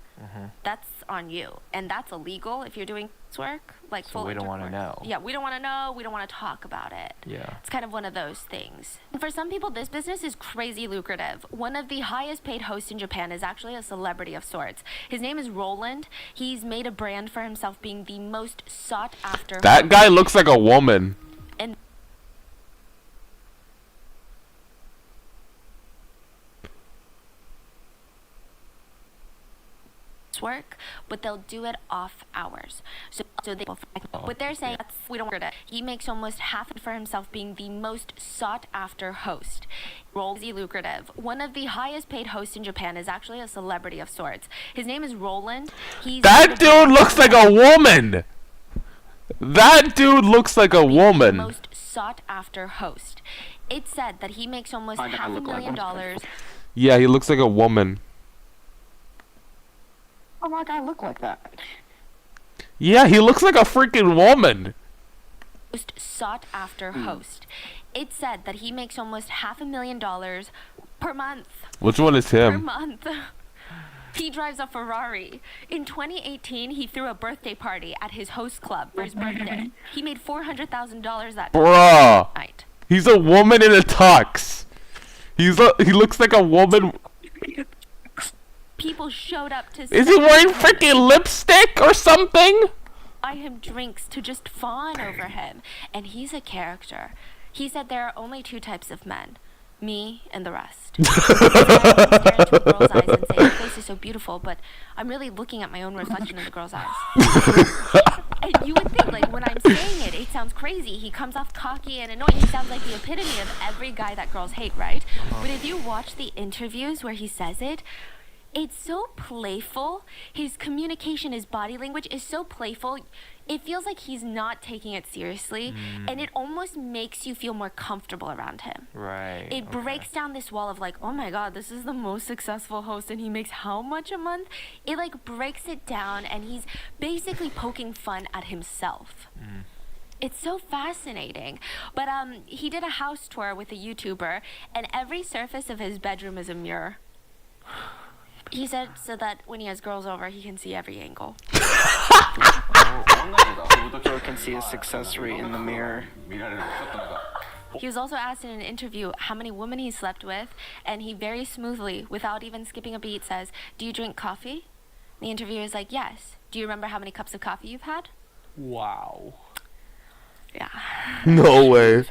that's on you. And that's illegal if you're doing sex work, like So full we don't wanna intercourse. know. Yeah, we don't want to know. We don't want to talk about it. Yeah. It's kind of one of those things. And for some people, this business is crazy lucrative. One of the highest paid hosts in Japan is actually a celebrity of sorts. His name is Roland. He's made a brand for himself being the most sought after. That guy looks like a woman. And work, but they'll do it off hours. So they, but they're saying that's, we don't work it. He makes almost half for himself being the most sought after host. Roles lucrative. One of the highest paid hosts in Japan is actually a celebrity of sorts. His name is Roland. That dude looks like a woman. That dude looks like a woman. Most sought after host. It said that he makes almost I $500,000. look like one. Yeah, he looks like a woman. Oh my god, I look like that. Yeah, he looks like a freaking woman. Most sought after host. It said that he makes almost $500,000 per month. Which one is Per him? month. He drives a Ferrari. In 2018, he threw a birthday party at his host club for his birthday. He made $400,000 that Bruh. night. He's a woman in a tux. He looks like a woman. People showed up to Is he wearing freaking lipstick or something? buy him drinks to just fawn over him. And he's a character. He said there are only 2 types of men. Me and the rest. I stare into a girl's eyes and say, your face is so beautiful, but I'm really looking at my own reflection in the girl's eyes. And you would think, like, when I'm saying it, it sounds crazy. He comes off cocky and annoying. He sounds like the epitome of every guy that girls hate, right? But if you watch the interviews where he says it, it's so playful. His communication, his body language is so playful. It feels like he's not taking it seriously, and it almost makes you feel more comfortable around him. Right. It breaks down this wall of like, oh my god, this is the most successful host and he makes how much a month? It like breaks it down, and he's basically poking fun at himself. It's so fascinating. But he did a house tour with a YouTuber, and every surface of his bedroom is a mirror. He said so that when he has girls over, he can see every angle. So can see a success rate in the mirror. He was also asked in an interview how many women he slept with, and he very smoothly, without even skipping a beat, says, "Do you drink coffee?" The interviewer is like, "Yes." "Do you remember how many cups of coffee you've had?" Wow. Yeah. No way.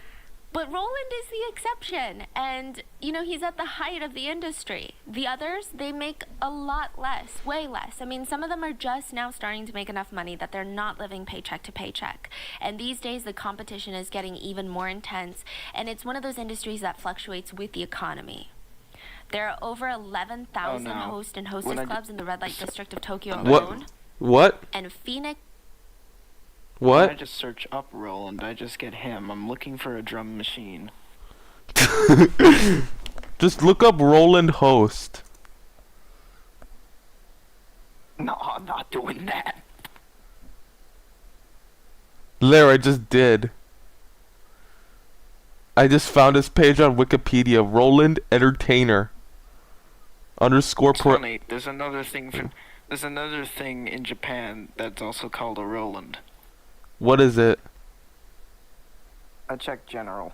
But Roland is the exception, and, you know, he's at the height of the industry. The others, they make a lot less, way less. I mean, some of them are just now starting to make enough money that they're not living paycheck to paycheck. And these days, the competition is getting even more intense, and it's one of those industries that fluctuates with the economy. There are over 11,000 Oh, no. host and When hostess I clubs in the red light district of Tokyo What? alone, What? and Phoenix When I What? just search up Roland, I just get him. I'm looking for a drum machine. Just look up Roland Host. No, I'm not doing that. There, I just did. I just found his page on Wikipedia. Roland Entertainer. Underscore It's funny. There's another thing in Japan that's also called a Roland. What is it? I checked general.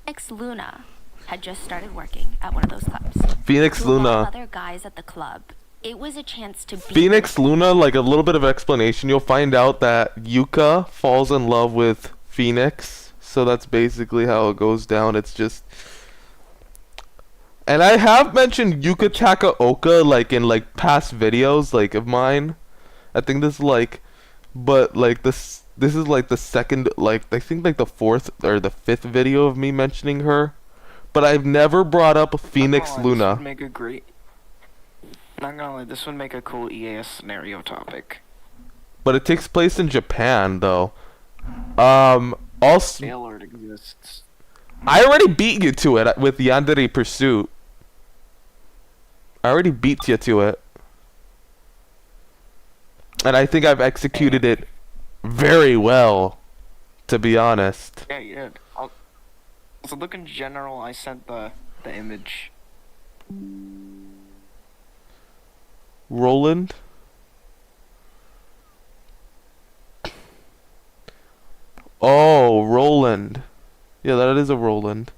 Phoenix Luna had just started working at one of those clubs. Phoenix To a lot of Luna. other guys at the club, it was a chance to be Phoenix Luna, like a little bit of explanation, you'll find out that Yuka falls in love with Phoenix. So that's basically how it goes down. It's just... And I have mentioned Yuka Takaoka, like, in, like, past videos, like, of mine. I think this is, like... But, like, this is, like, the second, like, I think, like, the fourth or the fifth video of me mentioning her. But I've never brought up Phoenix This would Luna. make a great. Not gonna lie, this would make a cool EAS scenario topic. But it takes place in Japan, though. Also... Alert exists. I already beat you to it with Yandere Pursuit. I already beat you to it. And I think I've executed it very well, to be honest. Yeah, you did. So look in general, I sent the image. Roland? Oh, Roland. Yeah, that is a Roland.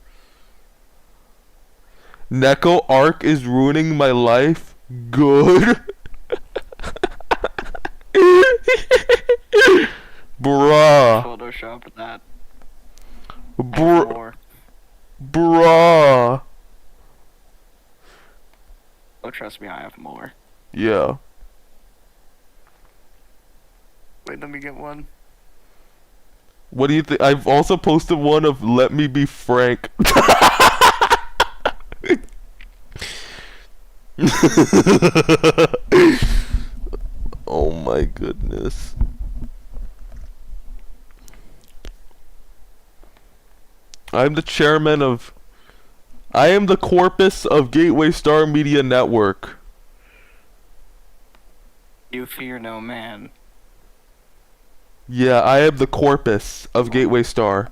Neko Arc is ruining my life. Good. Bruh. Photoshop that. Bruh. More. Bruh. Oh, trust me, I have more. Yeah. Wait, let me get one. What do you think? I've also posted one of Let Me Be Frank. Oh my goodness. I'm the chairman of... I am the corpus of Gateway Star Media Network. You fear no man. Yeah, I am the corpus of Gateway Star.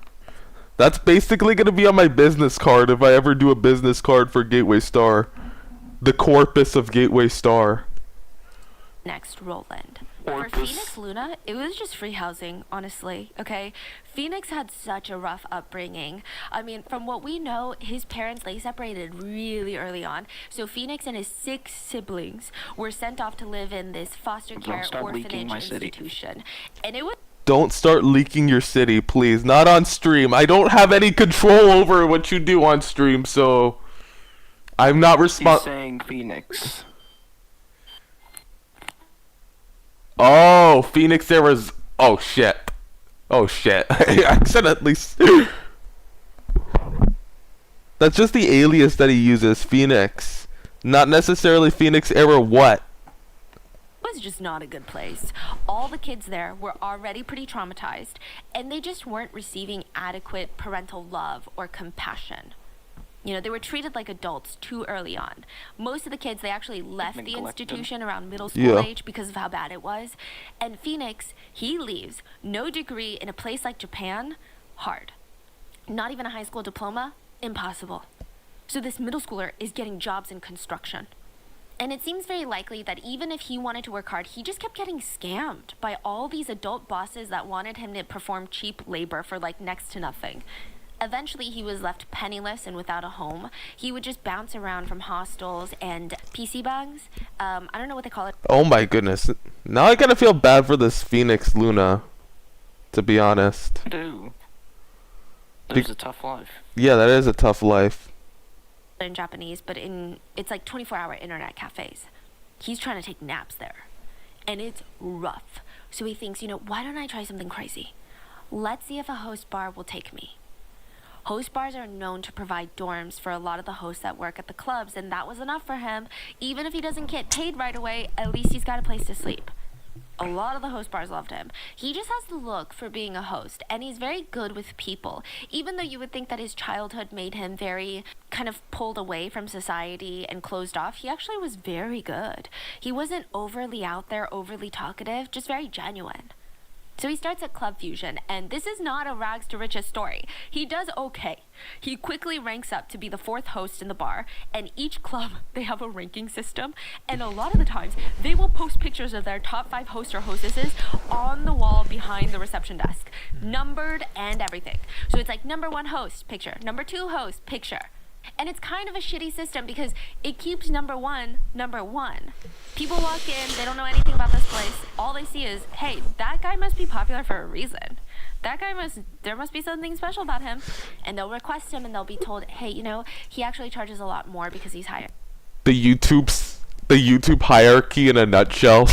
That's basically gonna be on my business card if I ever do a business card for Gateway Star. The corpus of Gateway Star. next Roland. Or For this- Phoenix Luna, it was just free housing, honestly, okay? Phoenix had such a rough upbringing. I mean, from what we know, his parents, they separated really early on. So Phoenix and his 6 siblings were sent off to live in this foster care start leaking orphanage my city. institution. And it was Don't start leaking your city, please. Not on stream. I don't have any control over what you do on stream, so... I'm not He's responsible. saying Phoenix. Oh, Phoenix, Arizona. Oh, shit. Oh, shit. I accidentally... That's just the alias that he uses, Phoenix. Not necessarily Phoenix Era what? was just not a good place. All the kids there were already pretty traumatized, and they just weren't receiving adequate parental love or compassion. You know, they were treated like adults too early on. Most of the kids, they actually left the Neglected. institution around middle school Yeah. age because of how bad it was. And Phoenix, he leaves, no degree in a place like Japan, hard. Not even a high school diploma, impossible. So this middle schooler is getting jobs in construction. And it seems very likely that even if he wanted to work hard, he just kept getting scammed by all these adult bosses that wanted him to perform cheap labor for like next to nothing. Eventually, he was left penniless and without a home. He would just bounce around from hostels and PC bangs. I don't know what they call it. Oh my goodness. Now I kind of feel bad for this Phoenix Luna, to be honest. I do. There's a tough life. Yeah, that is a tough life. In Japanese, but it's like 24-hour internet cafes. He's trying to take naps there, and it's rough. So he thinks, you know, why don't I try something crazy? Let's see if a host bar will take me. Host bars are known to provide dorms for a lot of the hosts that work at the clubs, and that was enough for him. Even if he doesn't get paid right away, at least he's got a place to sleep. A lot of the host bars loved him. He just has the look for being a host, and he's very good with people. Even though you would think that his childhood made him very kind of pulled away from society and closed off, he actually was very good. He wasn't overly out there, overly talkative, just very genuine. So he starts at Club Fusion, and this is not a rags to riches story. He does okay. He quickly ranks up to be the 4th host in the bar, and each club, they have a ranking system, and a lot of the times, they will post pictures of their top 5 hosts or hostesses on the wall behind the reception desk, numbered and everything. So it's like number 1 host, picture, number 2 host, picture. And it's kind of a shitty system because it keeps number one. People walk in, they don't know anything about this place. All they see is, hey, that guy must be popular for a reason. There must be something special about him. And they'll request him and they'll be told, hey, he actually charges a lot more because he's higher. The YouTube hierarchy in a nutshell.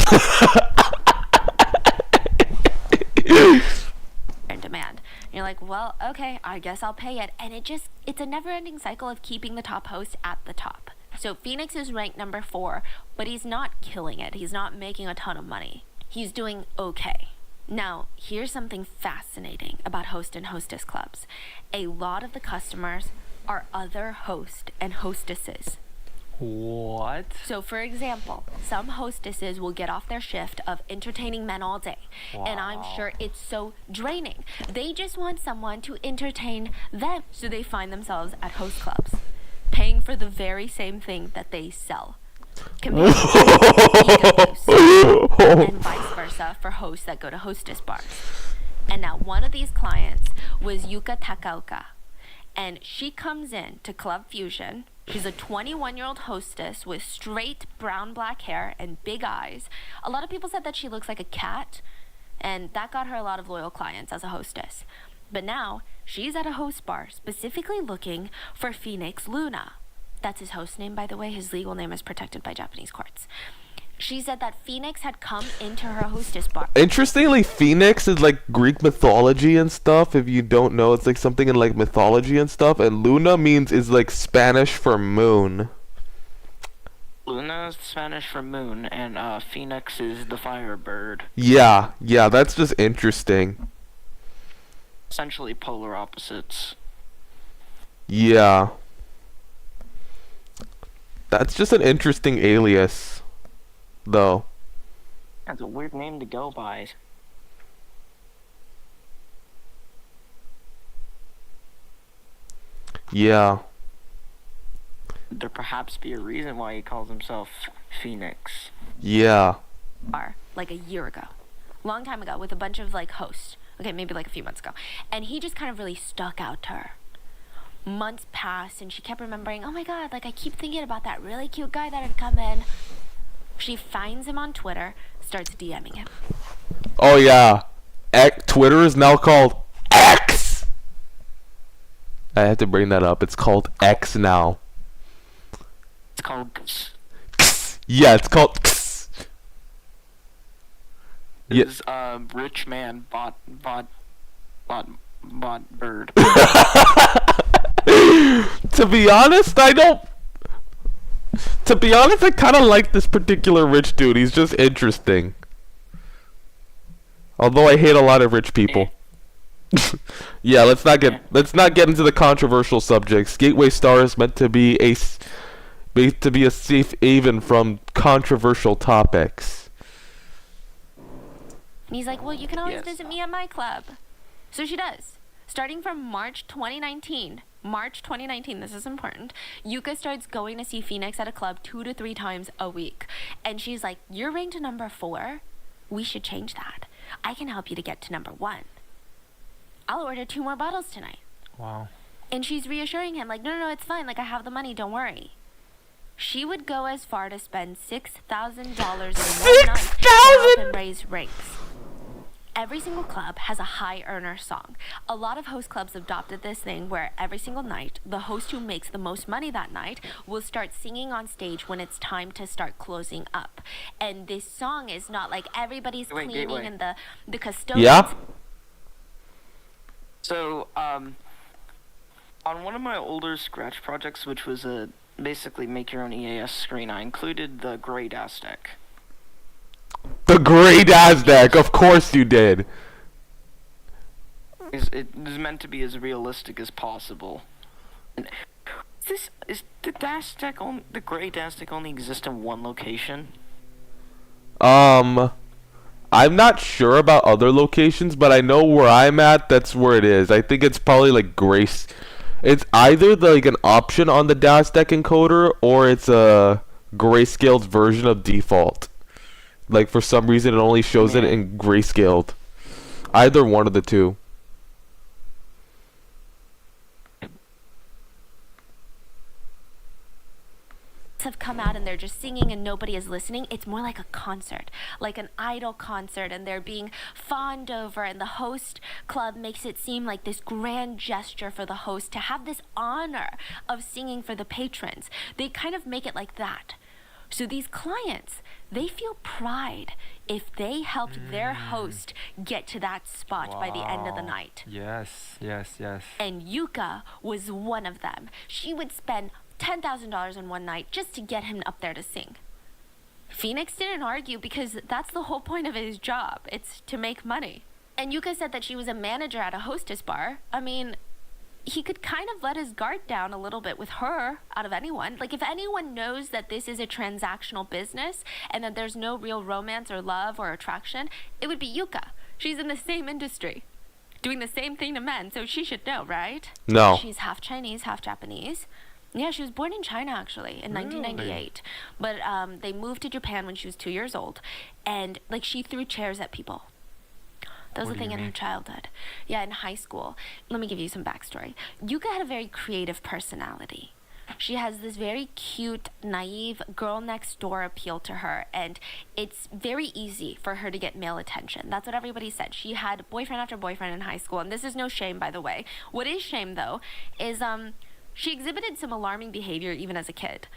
In demand. You're like, well, okay, I guess I'll pay it. And it's a never-ending cycle of keeping the top host at the top. So Phoenix is ranked number 4, but he's not killing it. He's not making a ton of money. He's doing okay. Now, here's something fascinating about host and hostess clubs. A lot of the customers are other hosts and hostesses. What? So, for example, some hostesses will get off their shift of entertaining men all day. Wow. And I'm sure it's so draining. They just want someone to entertain them. So they find themselves at host clubs, paying for the very same thing that they sell. Compared to and vice versa for hosts that go to hostess bars. And now one of these clients was Yuka Takaoka. And she comes in to Club Fusion. She's a 21-year-old hostess with straight brown-black hair and big eyes. A lot of people said that she looks like a cat, and that got her a lot of loyal clients as a hostess. But now, she's at a host bar specifically looking for Phoenix Luna. That's his host name, by the way. His legal name is protected by Japanese courts. She said that Phoenix had come into her hostess bar. Interestingly, Phoenix is like Greek mythology and stuff. If you don't know, it's like something in like mythology and stuff. And Luna is like Spanish for moon. Luna is Spanish for moon, and Phoenix is the firebird. Yeah, that's just interesting. Essentially polar opposites. Yeah. That's just an interesting alias, though. That's a weird name to go by. Yeah. Could there perhaps be a reason why he calls himself Phoenix? Yeah. Bar, like a year ago. Long time ago, with a bunch of like hosts. Okay, maybe like a few months ago. And he just kind of really stuck out to her. Months passed and she kept remembering, oh my god, like I keep thinking about that really cute guy that had come in. She finds him on Twitter, starts DMing him. Oh yeah. Twitter is now called X! I had to bring that up. It's called X now. It's called Yeah, it's called X. This rich man bought bird. To be honest, I kind of like this particular rich dude. He's just interesting. Although I hate a lot of rich people. Yeah, let's not get into the controversial subjects. Gateway Star is meant to be a safe haven from controversial topics. And he's like, well, you can always Yes. visit me at my club. So she does. Starting from March 2019, this is important, Yuka starts going to see Phoenix at a club 2 to 3 times a week. And she's like, you're ranked number 4. We should change that. I can help you to get to number 1. I'll order 2 more bottles tonight. Wow. And she's reassuring him, like, no, it's fine. Like, I have the money. Don't worry. She would go as far to spend $6,000 in one night to help him raise ranks. Every single club has a high earner song. A lot of host clubs adopted this thing where every single night, the host who makes the most money that night will start singing on stage when it's time to start closing up. And this song is not like everybody's cleaning and the custodians. Yeah. So, on one of my older Scratch projects, which was basically make your own EAS screen, I included the grade Aztec. The Great Aztec, of course you did. It is meant to be as realistic as possible. And is the Aztec on the Great Aztec only exist in one location? I'm not sure about other locations, but I know where I'm at, that's where it is. I think it's probably like Grace. It's either like an option on the Aztec encoder, or it's a grayscaled version of default. Like for some reason it only shows it in grayscaled. Either one of the two. Have come out and they're just singing and nobody is listening. It's more like a concert, like an idol concert, and they're being fawned over, and the host club makes it seem like this grand gesture for the host to have this honor of singing for the patrons. They kind of make it like that. So these clients, they feel pride if they helped their host get to that spot by the end of the night. Yes. And Yuka was one of them. She would spend $10,000 in one night just to get him up there to sing. Phoenix didn't argue because that's the whole point of his job. It's to make money. And Yuka said that she was a manager at a hostess bar. I mean, he could kind of let his guard down a little bit with her out of anyone. Like, if anyone knows that this is a transactional business and that there's no real romance or love or attraction, it would be Yuka. She's in the same industry, doing the same thing to men, so she should know, right? No. She's half Chinese, half Japanese. Yeah, she was born in China, actually, in 1998. But they moved to Japan when she was 2 years old. And, like, she threw chairs at people. That was a thing in her childhood. Yeah, in high school. Let me give you some backstory. Yuka had a very creative personality. She has this very cute, naive, girl next door appeal to her, and it's very easy for her to get male attention. That's what everybody said. She had boyfriend after boyfriend in high school, and this is no shame, by the way. What is shame, though, is she exhibited some alarming behavior even as a kid.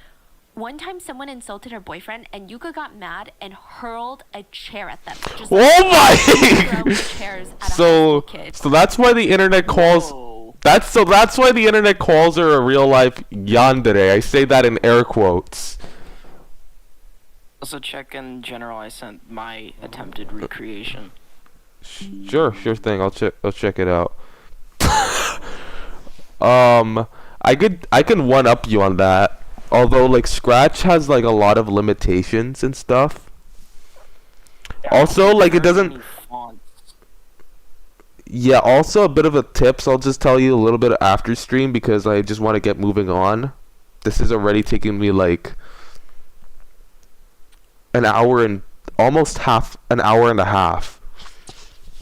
One time someone insulted her boyfriend and Yuka got mad and hurled a chair at them. Just my! So that's why the internet calls that's why the internet calls her a real life yandere. I say that in air quotes. Also, check in general. I sent my attempted recreation. Sure thing. I'll check it out. I can one up you on that. Although like Scratch has like a lot of limitations and stuff. Also, like it doesn't. Yeah. Also, a bit of a tips. I'll just tell you a little bit after stream because I just want to get moving on. This is already taking me like an hour and almost an hour and a half.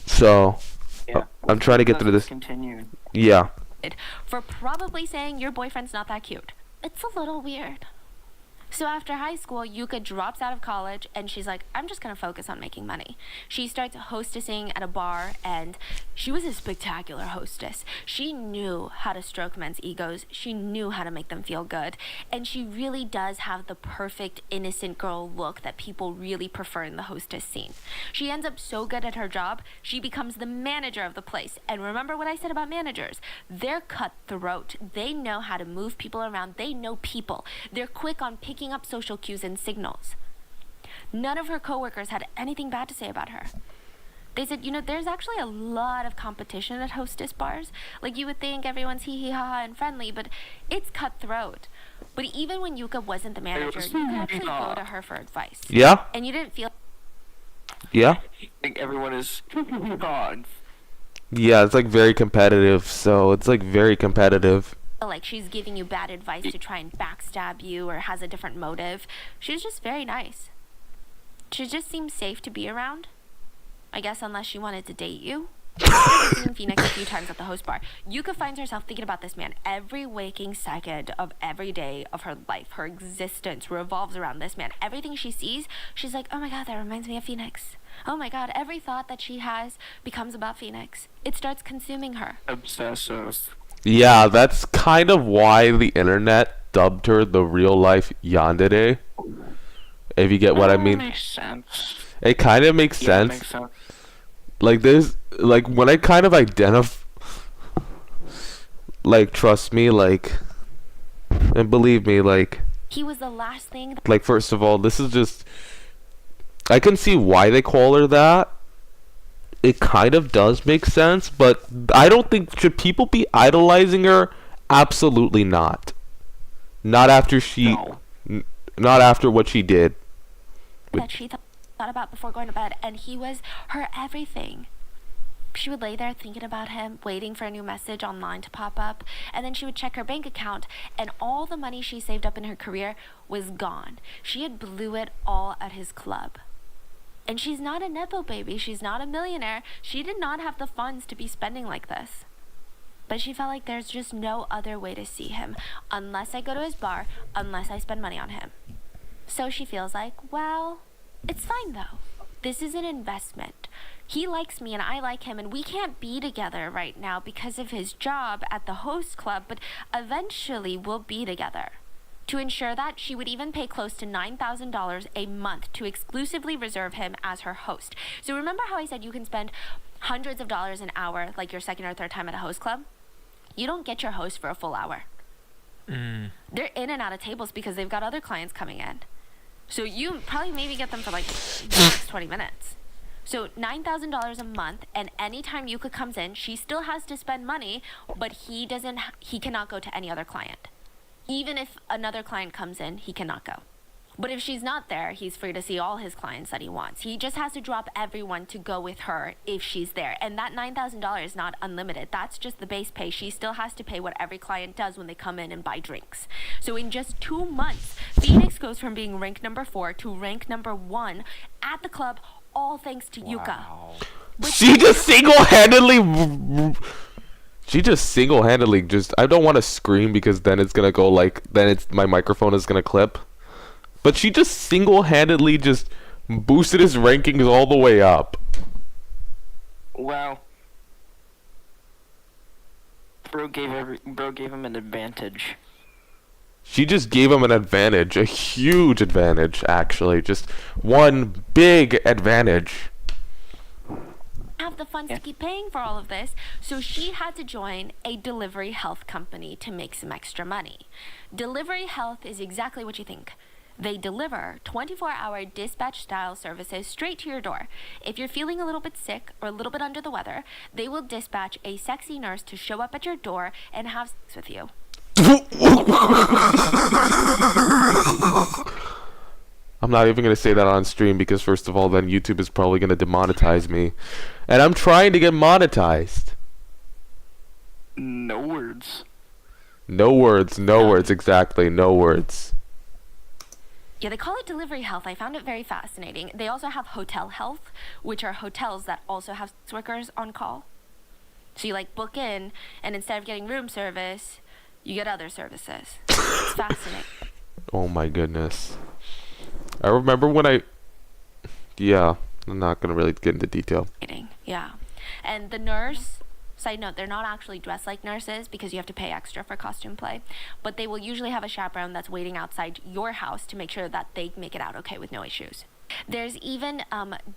So Yeah, I'm trying to get through this. Continue. Yeah. For probably saying your boyfriend's not that cute. It's a little weird. So after high school, Yuka drops out of college and she's like, I'm just gonna focus on making money. She starts hostessing at a bar and she was a spectacular hostess. She knew how to stroke men's egos. She knew how to make them feel good. And she really does have the perfect innocent girl look that people really prefer in the hostess scene. She ends up so good at her job, she becomes the manager of the place. And remember what I said about managers. They're cutthroat. They know how to move people around. They know people. They're quick on picking up social cues and signals. None of her coworkers had anything bad to say about her. They said, there's actually a lot of competition at hostess bars. Like, you would think everyone's hee-hee-ha-ha and friendly, but it's cutthroat. But even when Yuka wasn't the manager, you could actually go to her for advice. Yeah? And you didn't feel... Yeah? I think everyone is gone. Yeah, it's like very competitive, so it's like very competitive. like she's giving you bad advice to try and backstab you or has a different motive. She was just very nice. She just seemed safe to be around. I guess unless she wanted to date you. I've seen Phoenix a few times at the host bar. Yuka finds herself thinking about this man every waking second of every day of her life. Her existence revolves around this man. Everything she sees, she's like, oh my god, that reminds me of Phoenix. Oh my god, every thought that she has becomes about Phoenix. It starts consuming her. Obsessive. Yeah, that's kind of why the internet dubbed her the real life Yandere. If you get what I mean. Makes sense. It kind of makes Yeah, sense. makes sense. Like there's like when I kind of identify, like trust me, like, and believe me, like He was the last thing first of all, this is just I can see why they call her that. It kind of does make sense, but I don't think, should people be idolizing her? Absolutely not. Not after she, No. not after what she did. that she thought about before going to bed, and he was her everything. She would lay there thinking about him, waiting for a new message online to pop up, and then she would check her bank account, and all the money she saved up in her career was gone. She had blew it all at his club. And she's not a Nepo baby. She's not a millionaire. She did not have the funds to be spending like this. But she felt like there's just no other way to see him, unless I go to his bar, unless I spend money on him. So she feels like, well, it's fine though. This is an investment. He likes me and I like him, and we can't be together right now because of his job at the host club, but eventually we'll be together. To ensure that, she would even pay close to $9,000 a month to exclusively reserve him as her host. So remember how I said you can spend hundreds of dollars an hour, like your second or third time at a host club? You don't get your host for a full hour. They're in and out of tables because they've got other clients coming in. So you probably maybe get them for like the next 20 minutes. So $9,000 a month, and anytime Yuka comes in, she still has to spend money, but he cannot go to any other client. Even if another client comes in, he cannot go. But if she's not there, he's free to see all his clients that he wants. He just has to drop everyone to go with her if she's there. And that $9,000 is not unlimited. That's just the base pay. She still has to pay what every client does when they come in and buy drinks. So in just 2 months, Phoenix goes from being ranked number 4 to rank number 1 at the club, all thanks to Yuka. But She just single-handedly just, I don't want to scream because then it's gonna go like, then it's, my microphone is gonna clip. But she just single-handedly just boosted his rankings all the way up. Well, bro gave him an advantage. She just gave him an advantage, a huge advantage, actually. Just one big advantage. have the funds to keep paying for all of this, so she had to join a delivery health company to make some extra money. Delivery health is exactly what you think. They deliver 24-hour dispatch-style services straight to your door. If you're feeling a little bit sick or a little bit under the weather, they will dispatch a sexy nurse to show up at your door and have sex with you. I'm not even going to say that on stream because, first of all, then YouTube is probably going to demonetize me. And I'm trying to get monetized. No words. No words, exactly, no words. Yeah, they call it delivery health. I found it very fascinating. They also have hotel health, which are hotels that also have sex workers on call. So you like book in, and instead of getting room service, you get other services. It's fascinating. Oh my goodness. I remember when I'm not going to really get into detail. Yeah. And the nurse, side note, they're not actually dressed like nurses because you have to pay extra for costume play, but they will usually have a chaperone that's waiting outside your house to make sure that they make it out okay with no issues. There's even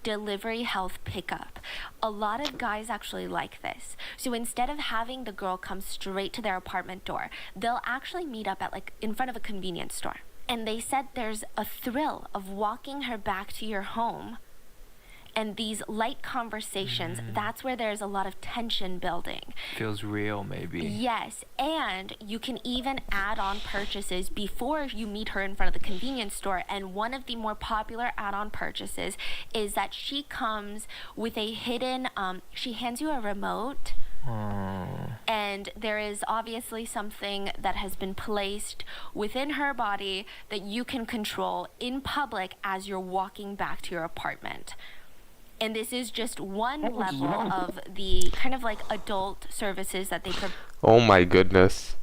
delivery health pickup. A lot of guys actually like this. So instead of having the girl come straight to their apartment door, they'll actually meet up at in front of a convenience store. And they said there's a thrill of walking her back to your home. And these light conversations, that's where there's a lot of tension building. Feels real, maybe. Yes, and you can even add on purchases before you meet her in front of the convenience store. And one of the more popular add-on purchases is that she comes with a hidden, she hands you a remote. And there is obviously something that has been placed within her body that you can control in public as you're walking back to your apartment. And this is just one level of the kind of like adult services that they provide. Oh my goodness.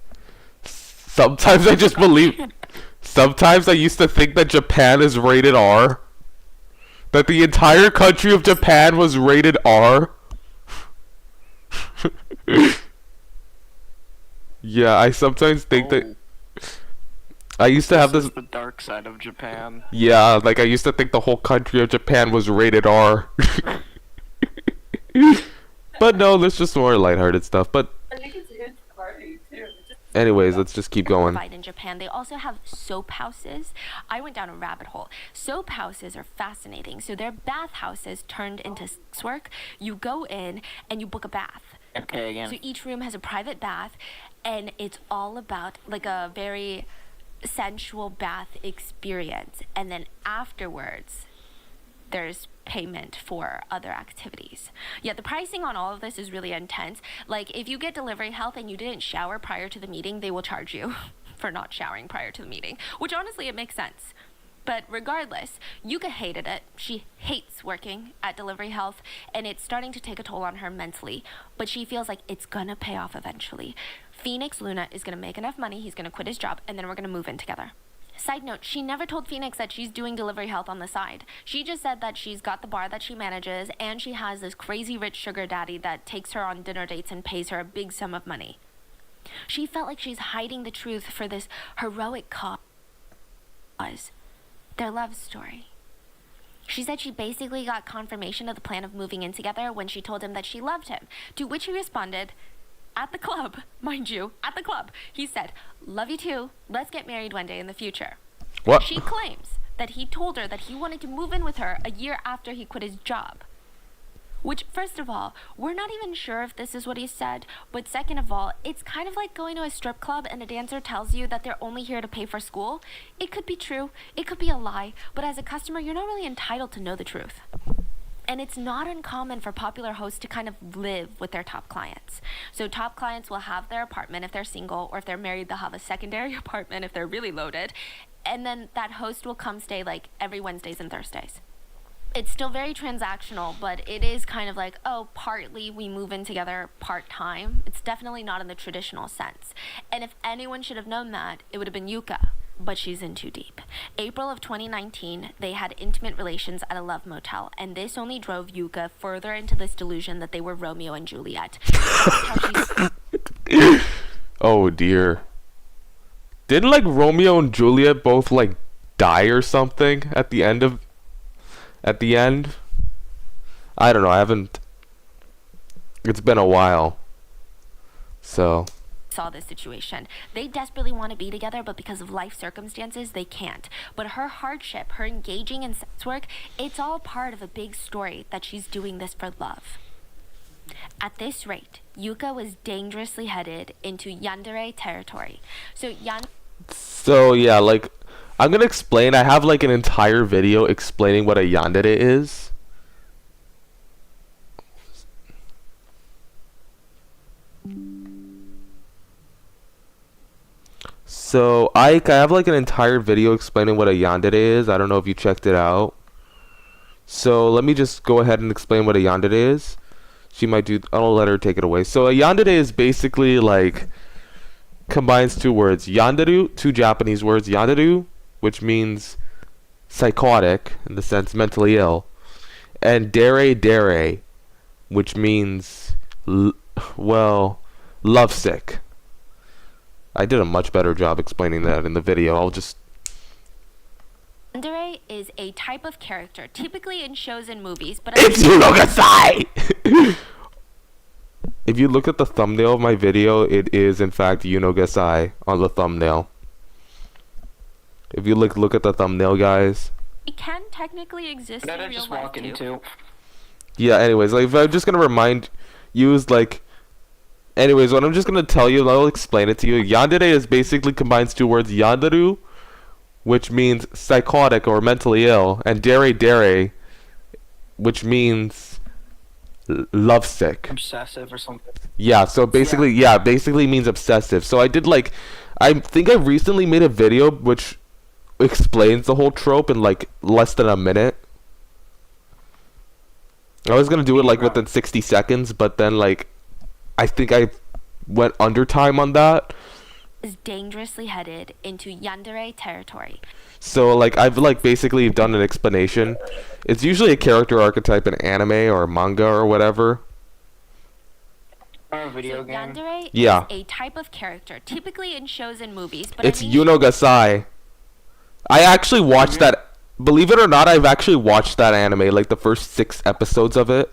Sometimes I just believe. Sometimes I used to think that Japan is rated R. That the entire country of Japan was rated R. Yeah, I sometimes think that. I used to have this. The dark side of Japan. Yeah, like I used to think the whole country of Japan was rated R. But no, there's just more lighthearted stuff. But I think it's his party too. Anyways, let's just keep going. provide in Japan. They also have soap houses. I went down a rabbit hole. Soap houses are fascinating. So they're bath houses turned into sex work. You go in and you book a bath. Okay, again. So each room has a private bath, and it's all about like a very sensual bath experience. And then afterwards, there's payment for other activities. Yet the pricing on all of this is really intense. Like if you get delivery health and you didn't shower prior to the meeting, they will charge you for not showering prior to the meeting, which honestly, it makes sense. But regardless, Yuka hated it. She hates working at Delivery Health, and it's starting to take a toll on her mentally. But she feels like it's gonna pay off eventually. Phoenix Luna is gonna make enough money, he's gonna quit his job, and then we're gonna move in together. Side note, she never told Phoenix that she's doing Delivery Health on the side. She just said that she's got the bar that she manages, and she has this crazy rich sugar daddy that takes her on dinner dates and pays her a big sum of money. She felt like she's hiding the truth for this heroic cause. Their love story. She said she basically got confirmation of the plan of moving in together when she told him that she loved him, to which he responded, at the club, mind you, at the club, he said, "Love you too, let's get married one day in the future." What? She claims that he told her that he wanted to move in with her a year after he quit his job. Which, first of all, we're not even sure if this is what he said, but second of all, it's kind of like going to a strip club and a dancer tells you that they're only here to pay for school. It could be true, it could be a lie, but as a customer, you're not really entitled to know the truth. And it's not uncommon for popular hosts to kind of live with their top clients. So top clients will have their apartment if they're single, or if they're married, they'll have a secondary apartment if they're really loaded. And then that host will come stay like every Wednesdays and Thursdays. It's still very transactional, but it is kind of like, oh, partly we move in together part-time. It's definitely not in the traditional sense. And if anyone should have known that, it would have been Yuka. But she's in too deep. April of 2019, they had intimate relations at a love motel, and this only drove Yuka further into this delusion that they were Romeo and Juliet. Oh dear. Didn't like Romeo and Juliet both like die or something at the end of I don't know, I haven't, it's been a while. So saw this situation. They desperately want to be together, but because of life circumstances, they can't. But her hardship, her engaging in sex work, it's all part of a big story that she's doing this for love. At this rate, Yuka was dangerously headed into Yandere territory. So yeah, like I'm gonna explain. I have like an entire video explaining what a yandere is. So I have like an entire video explaining what a yandere is. I don't know if you checked it out. So let me just go ahead and explain what a yandere is. She might do. I'll let her take it away. So a yandere is basically like combines two words. Yanderu, two Japanese words. Yanderu, which means psychotic in the sense mentally ill, and dere, which means lovesick. I did a much better job explaining that in the video. I'll just. Yandere is a type of character, typically in shows and movies, but It's Yunogasai! If you look at the thumbnail of my video, it is in fact Yunogasai on the thumbnail. If you look at the thumbnail, guys. it can technically exist That in I real just life walk too. into. Yeah, anyways, like if I'm just gonna remind you is like anyways, what I'm just gonna tell you, I'll explain it to you. Yandere is basically combines two words, yanderu, which means psychotic or mentally ill, and dere, which means lovesick. Obsessive or something. Yeah, so basically, basically means obsessive. So I think I recently made a video which explains the whole trope in like less than a minute. I was gonna do it like within 60 seconds, but then like I think I went under time on that. Is dangerously headed into Yandere territory. So like I've like basically done an explanation. It's usually a character archetype in anime or manga or whatever. Or a video So game. Yandere Yeah. is a type of character, typically in shows and movies, but It's I mean, Yunogasai. I actually watched that. Believe it or not, I've actually watched that anime, like the first 6 episodes of it.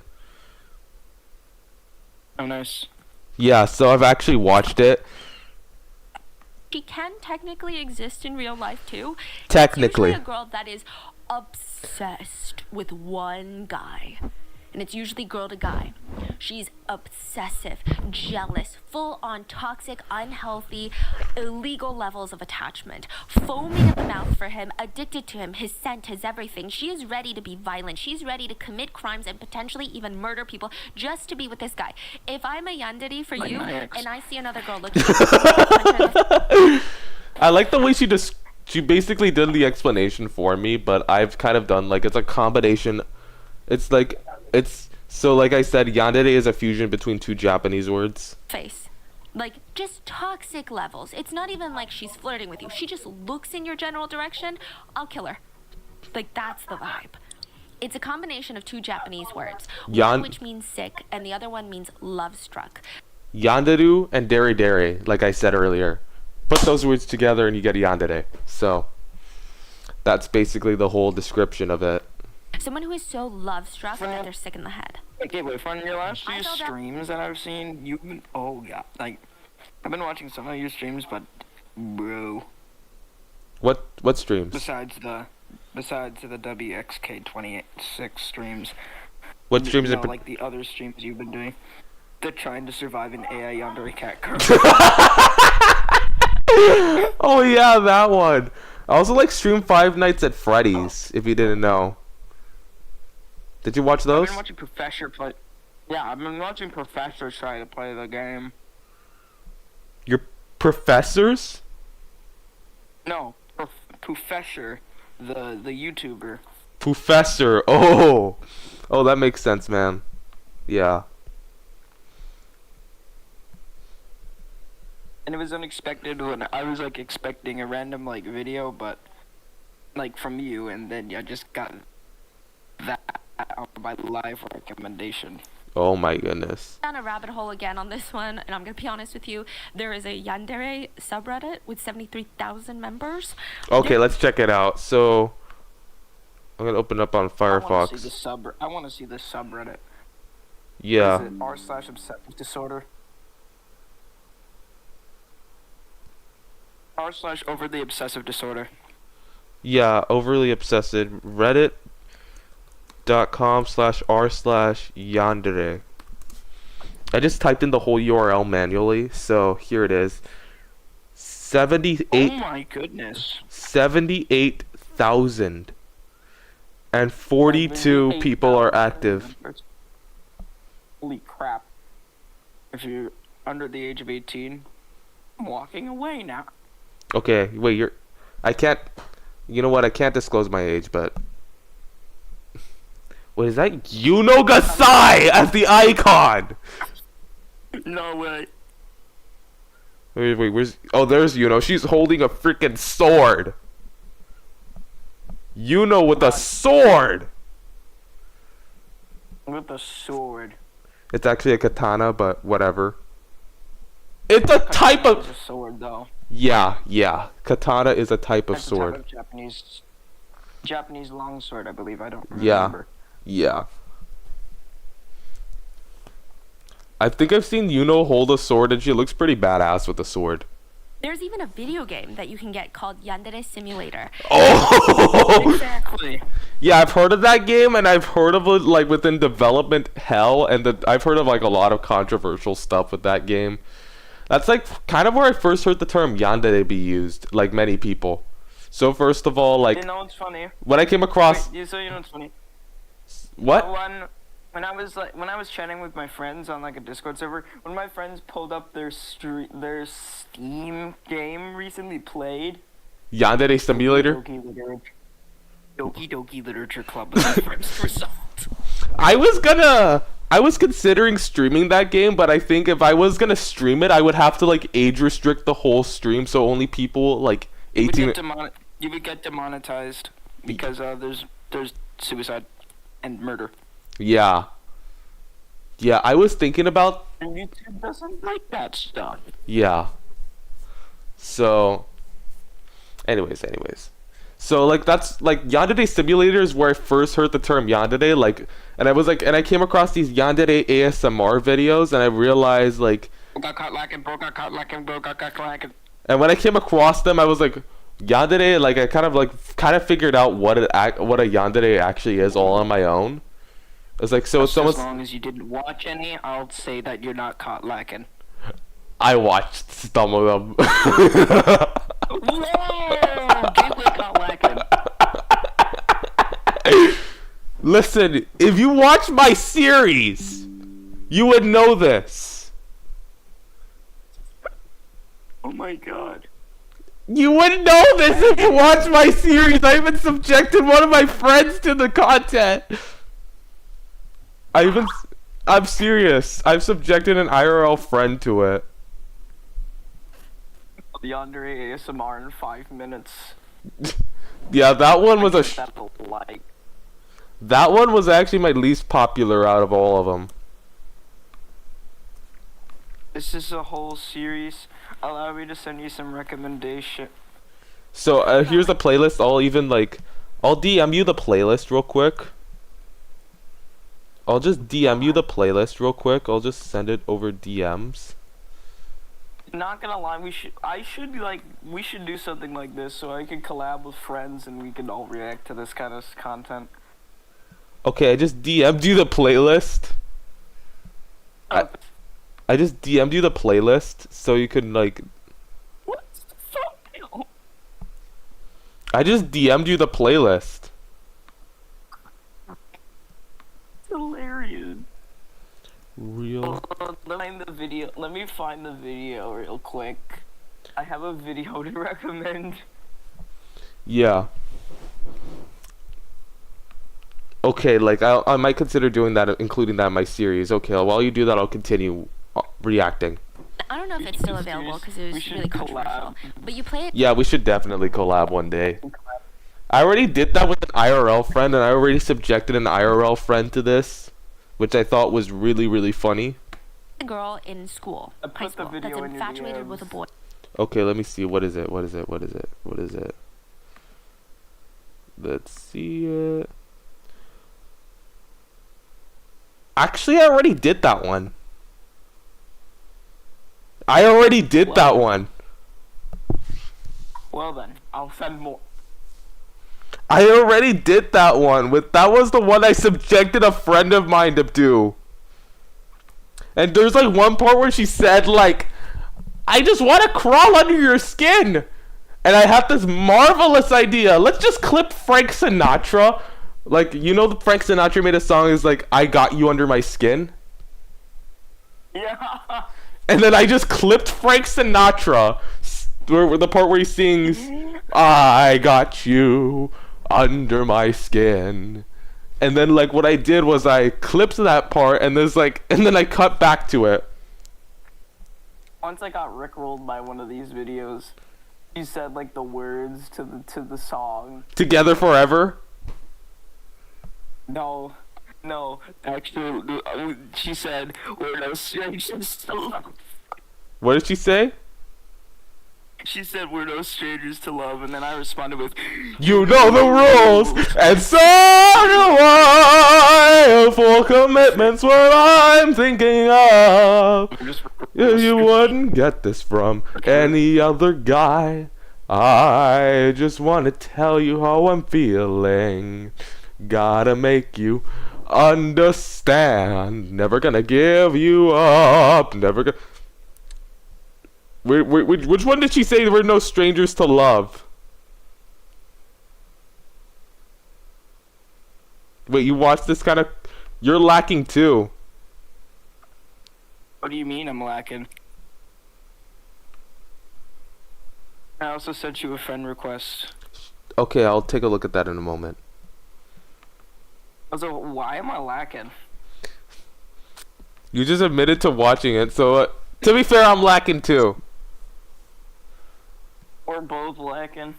Oh, nice. Yeah, so I've actually watched it. She can technically exist in real life too. Technically. It's usually a girl that is obsessed with one guy. And it's usually girl to guy. She's obsessive, jealous, full on toxic, unhealthy, illegal levels of attachment. Foaming at the mouth for him, addicted to him, his scent, his everything. She is ready to be violent. She's ready to commit crimes and potentially even murder people just to be with this guy. If I'm a yandere for you and I see another girl looking I like the way she basically did the explanation for me, but I've kind of done like it's a combination. It's like so like I said, yandere is a fusion between two Japanese words. face. Like, just toxic levels. It's not even like she's flirting with you. She just looks in your general direction. I'll kill her. Like, that's the vibe. It's a combination of two Japanese words. One which means sick, and the other one means love struck. Yanderu and dere, like I said earlier. Put those words together and you get yandere. So, that's basically the whole description of it. Someone who is so love struck that they're sick in the head. Okay, but from your last I few thought that- streams that I've seen, you've been, oh yeah, like, I've been watching some of your streams, but, bro, What streams? besides the WXK26 streams, What streams you in know, like the other streams you've been doing, they're trying to survive an AI Yandere cat girl. Oh yeah, that one. I also like stream Five Nights at Freddy's, if you didn't know. Did you watch I've those? been watching Professor play. Yeah, I've been watching Professor try to play the game. Your professors? No, Professor, the YouTuber. Professor. Oh, that makes sense, man. Yeah. And it was unexpected when I was like expecting a random like video, but like from you, and then I just got that on my live recommendation. Oh my goodness. Down a rabbit hole again on this one, and I'm gonna be honest with you. There is a Yandere subreddit with 73,000 members. Okay, let's check it out. So, I'm gonna open up on I want Firefox. to see the subreddit. Yeah. Is it r/obsessive disorder? r/overly obsessive disorder. Yeah, overly obsessive. Reddit.com/r/yandere. I just typed in the whole URL manually, so here it is. 78 Oh my goodness. 78,000 and 42 people are active. Holy crap. If you're under the age of 18, I'm walking away now. Okay, wait, I can't, you know what, I can't disclose my age, but what is that? Yuno Gasai as the icon! No way. Wait, where's, oh, there's Yuno, she's holding a freaking sword! Yuno with a sword! With a sword. It's actually a katana, but whatever. It's a type It's of, a sword though. yeah, katana is a type of That's a type sword. of Japanese longsword, I believe. I don't Yeah. remember. Yeah. I think I've seen Yuno hold a sword and she looks pretty badass with a sword. There's even a video game that you can get called Yandere Simulator. Oh! Exactly. Yeah, I've heard of that game and I've heard of it like within development hell and I've heard of like a lot of controversial stuff with that game. That's like kind of where I first heard the term yandere be used, like many people. So first of all, like You know what's funny? when I came across So you know what's funny? what? When I was chatting with my friends on like a Discord server, when my friends pulled up their Steam game recently played, Yandere Simulator? Doki Doki Literature Club was my first result. I was considering streaming that game, but I think if I was gonna stream it, I would have to like age restrict the whole stream, so only people like 18. You would get demonetized because there's suicide and murder. Yeah, I was thinking about And YouTube doesn't like that stuff. yeah. So, anyways. So like that's like Yandere Simulator is where I first heard the term Yandere, like, and I came across these Yandere ASMR videos, and I realized like Got caught lacking, bro got caught lacking, bro got caught lacking. And when I came across them, I was like, Yandere. Like I kind of figured out what a Yandere actually is all on my own. It's like so. It's Just as almost. long as you didn't watch any, I'll say that you're not caught lacking. I watched some of them. Whoa! Gateway caught lacking. Listen, if you watch my series, you would know this. Oh my god. You wouldn't know this if you watch my series. I even subjected one of my friends to the content. I'm serious. I've subjected an IRL friend to it. Yandere ASMR in 5 minutes. Yeah, that one was That's a like. that one was actually my least popular out of all of them. This is a whole series. Allow me to send you some recommendation. So here's the playlist. I'll DM you the playlist real quick. I'll just DM you the playlist real quick. I'll just send it over DMs. Not gonna lie, we should do something like this so I can collab with friends and we can all react to this kind of content. Okay, I just DM'd you the playlist. I just DM'd you the playlist so you can like. What's the thumbnail? I just DM'd you the playlist. Hilarious. Real. Let me find the video real quick. I have a video to recommend. Yeah. Okay, like I might consider doing that, including that in my series. Okay, while you do that, I'll continue reacting. I don't know if it's still available because it We was should really collab. controversial. But you play it. Yeah, we should definitely collab one day. I already did that with an IRL friend, and I already subjected an IRL friend to this, which I thought was really, really funny. A girl in school, I high put the school, video that's in your infatuated with a DMs. boy. Okay, let me see. What is it? What is it? What is it? What is it? Let's see it. Actually, I already did that one. I already did that one. Well then, I'll send more. I already did that one. That was the one I subjected a friend of mine to do. And there's like one part where she said like, I just want to crawl under your skin. And I have this marvelous idea. Let's just clip Frank Sinatra. Like, you know, Frank Sinatra made a song is like, I got you under my skin. Yeah. And then I just clipped Frank Sinatra, the part where he sings, I got you under my skin. And then like what I did was I clipped that part and then I cut back to it. Once I got rickrolled by one of these videos, he said like the words to the song. Together forever. No, actually, she said we're no strangers to love. What did she say? She said we're no strangers to love, and then I responded with, You know the rules, and so do I. Full commitment's what I'm thinking of. You wouldn't get this from any other guy. I just want to tell you how I'm feeling. Gotta make you understand. Never gonna give you up. Never gonna. Which one did she say we're no strangers to love? Wait, you watched this kind of. You're lacking too. What do you mean I'm lacking? I also sent you a friend request. Okay, I'll take a look at that in a moment. Also, why am I lacking? You just admitted to watching it, so to be fair, I'm lacking too. We're both lacking.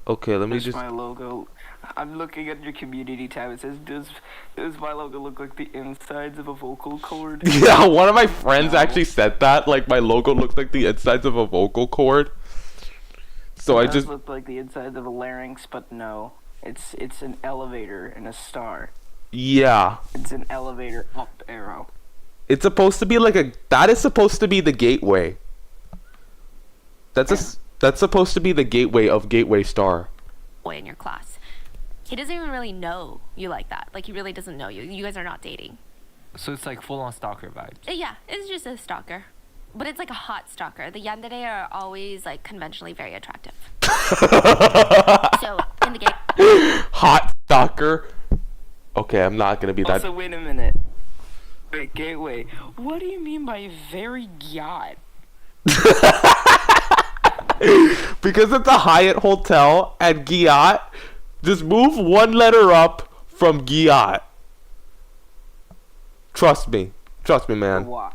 Okay, let me There's just. my logo. I'm looking at your community tab. It says, does my logo look like the insides of a vocal cord? Yeah, one of my friends No. actually said that. Like my logo looks like the insides of a vocal cord. So It I does just. look like the insides of a larynx, but no. It's an elevator and a star. Yeah. It's an elevator up arrow. It's supposed to be like a. That is supposed to be the gateway. That's supposed to be the gateway of Gateway Star. Boy in your class. He doesn't even really know you like that. Like, he really doesn't know you. You guys are not dating. So it's like full on stalker vibes. Yeah, it's just a stalker. But it's like a hot stalker. The Yandere are always like conventionally very attractive. So, in the game. Hot stalker. Okay, I'm not gonna be that. Also, wait a minute. Wait, Gateway. What do you mean by very yacht? Because it's a Hyatt hotel at Giat. Just move one letter up from Giat. Trust me, man. What?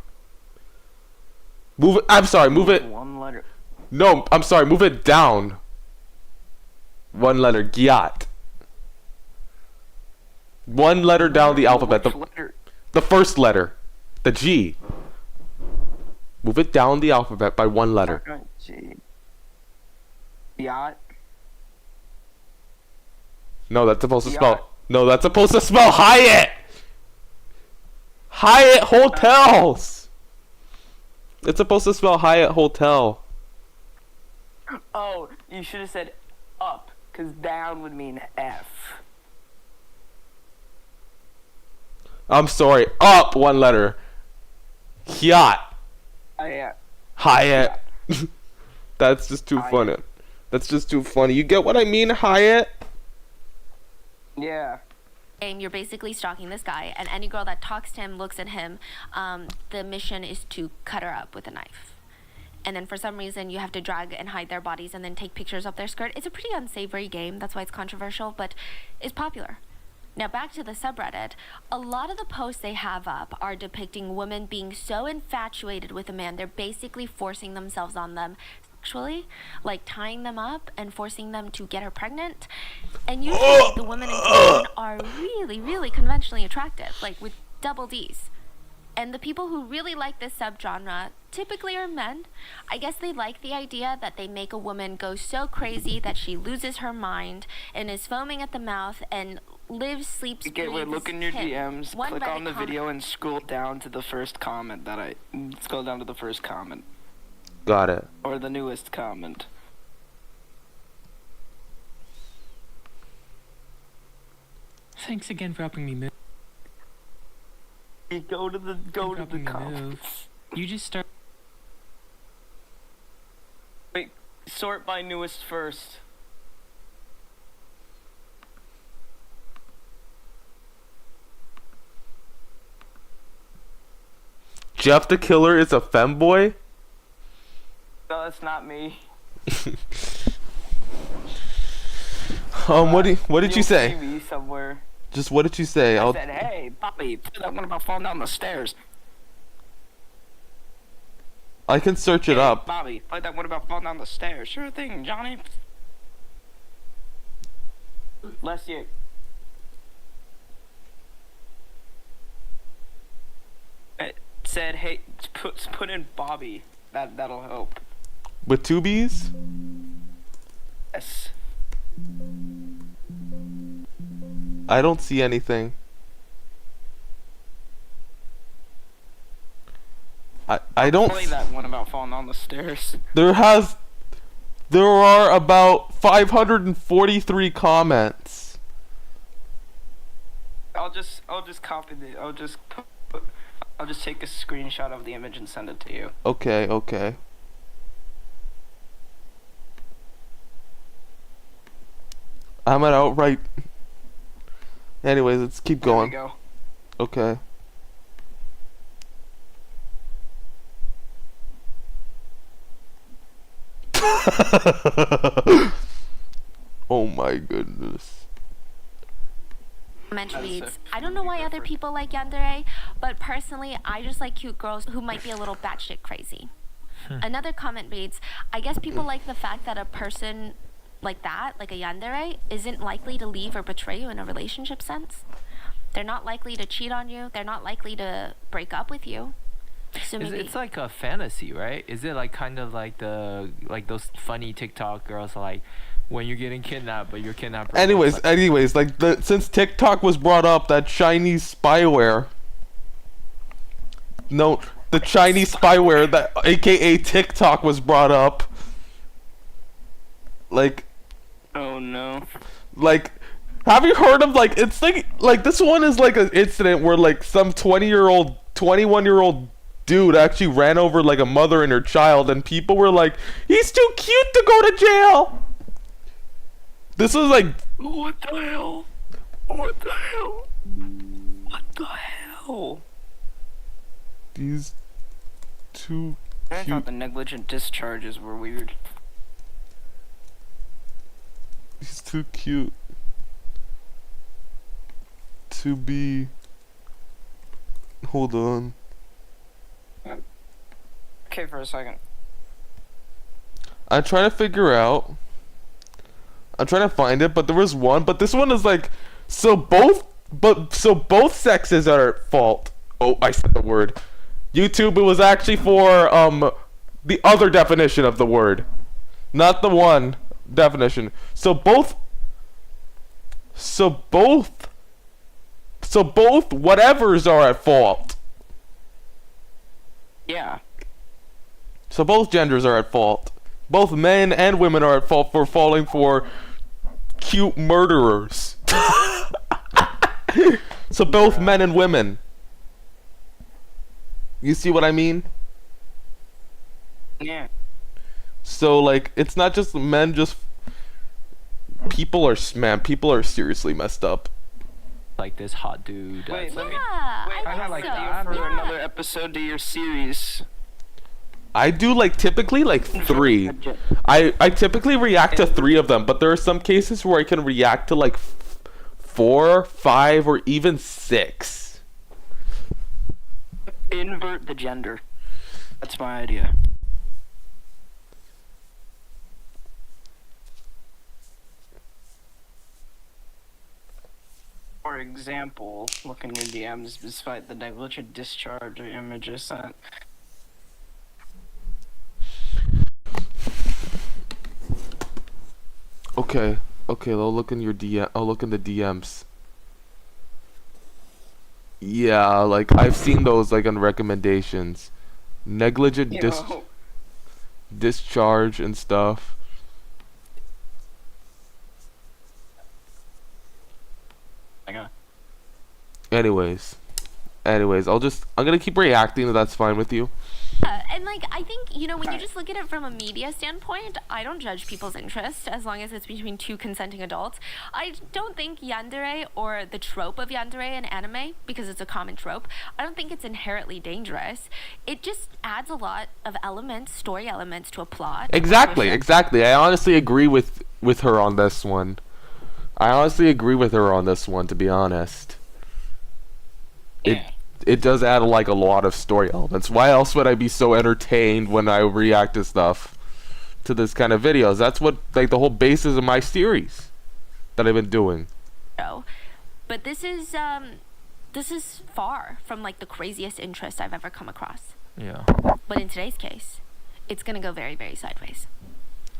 Move it. I'm sorry. Move it. One letter. No, I'm sorry. Move it down. One letter. Giat. One letter down the alphabet. Which letter? The first letter. The G. Move it down the alphabet by one letter. G. Yacht. No, that's supposed to Yacht. spell. No, that's supposed to spell Hyatt. Hyatt Hotels. It's supposed to spell Hyatt Hotel. Oh, you should have said up, because down would mean F. I'm sorry. Up one letter. Yacht. Yeah. Hyatt. That's just too Hyatt. funny. That's just too funny. You get what I mean, Hyatt? Yeah. You're basically stalking this guy, and any girl that talks to him, looks at him, the mission is to cut her up with a knife. And then for some reason, you have to drag and hide their bodies and then take pictures of their skirt. It's a pretty unsavory game. That's why it's controversial, but it's popular. Now back to the subreddit. A lot of the posts they have up are depicting women being so infatuated with a man, they're basically forcing themselves on them sexually, like tying them up and forcing them to get her pregnant. And usually the women in question are really, really conventionally attractive, like with double D's. And the people who really like this subgenre typically are men. I guess they like the idea that they make a woman go so crazy that she loses her mind and is foaming at the mouth and lives, sleeps, Gateway, breathes look in your him. DMs, One click Reddit on the comment- video and scroll down to the first comment scroll down to the first comment. Got it. Or the newest comment. Thanks again for helping me move. You go to the Helping me comments. move. You just start. Wait, sort by newest first. Jeff the Killer is a femboy? No, that's not me. What did you You'll say? see me somewhere. Just what did you say? I said, hey, Bobby, play that one about falling down the stairs. I can search it Hey, up. Bobby, play that one about falling down the stairs. Sure thing, Johnny. Bless you. It said, hey, put in Bobby. That'll help. With two B's? Yes. I don't see anything. I don't. Play that one about falling down the stairs. There are about 543 comments. I'll just copy I'll just take a screenshot of the image and send it to you. Okay. I'm at outright. Anyways, let's keep There we going. go. Okay. Oh my goodness. Comment That's reads, it. I don't know why other people like Yandere, but personally, I just like cute girls who might be a little batshit crazy. Another comment reads, I guess people like the fact that a person like that, like a Yandere, isn't likely to leave or betray you in a relationship sense. They're not likely to cheat on you. They're not likely to break up with you. So maybe It's like a fantasy, right? Is it like kind of like those funny TikTok girls like when you're getting kidnapped, but your kidnapper. Anyways, like since TikTok was brought up, that Chinese spyware. No, the Chinese spyware that, aka TikTok, was brought up. Like, Oh no. like, have you heard of like? It's like this one is like an incident where like some 20-year-old, 21-year-old dude actually ran over like a mother and her child, and people were like, "He's too cute to go to jail." This was like, What the hell? What the hell? What the hell? he's too I thought cute. the negligent discharges were weird. He's too cute to be. Hold on. Okay, for a second. I'm trying to figure out. I'm trying to find it, but there was one. But this one is like, so both sexes are at fault. Oh, I said the word. YouTube. It was actually for the other definition of the word, not the one definition. So both whatevers are at fault. Yeah. So both genders are at fault. Both men and women are at fault for falling for cute murderers. So both men and women. You see what I mean? Yeah. So like, it's not just men. Just people are seriously messed up. Like this hot dude. Wait, let me. Yeah, Wait, I I think like so. that for Yeah. another episode to your series. I do like typically like 3. I typically react to 3 of them, but there are some cases where I can react to like 4, 5, or even 6. Invert the gender. That's my idea. For example, look in your DMs despite the negligent discharge images sent. Okay, I'll look in your DM. I'll look in the DMs. Yeah, like I've seen those like on recommendations. Negligent Yo, discharge and stuff. my God. Anyways, I'm gonna keep reacting if that's fine with you. And like, I think, you know, when you just look at it from a media standpoint, I don't judge people's interest as long as it's between 2 consenting adults. I don't think yandere, or the trope of yandere in anime, because it's a common trope, I don't think it's inherently dangerous. It just adds a lot of elements, story elements to a plot. Exactly. I honestly agree with her on this one. To be honest. Yeah. It does add like a lot of story elements. Why else would I be so entertained when I react to stuff, to this kind of videos? That's what like the whole basis of my series that I've been doing. Show. But this is far from like the craziest interest I've ever come across. Yeah. But in today's case, it's gonna go very, very sideways.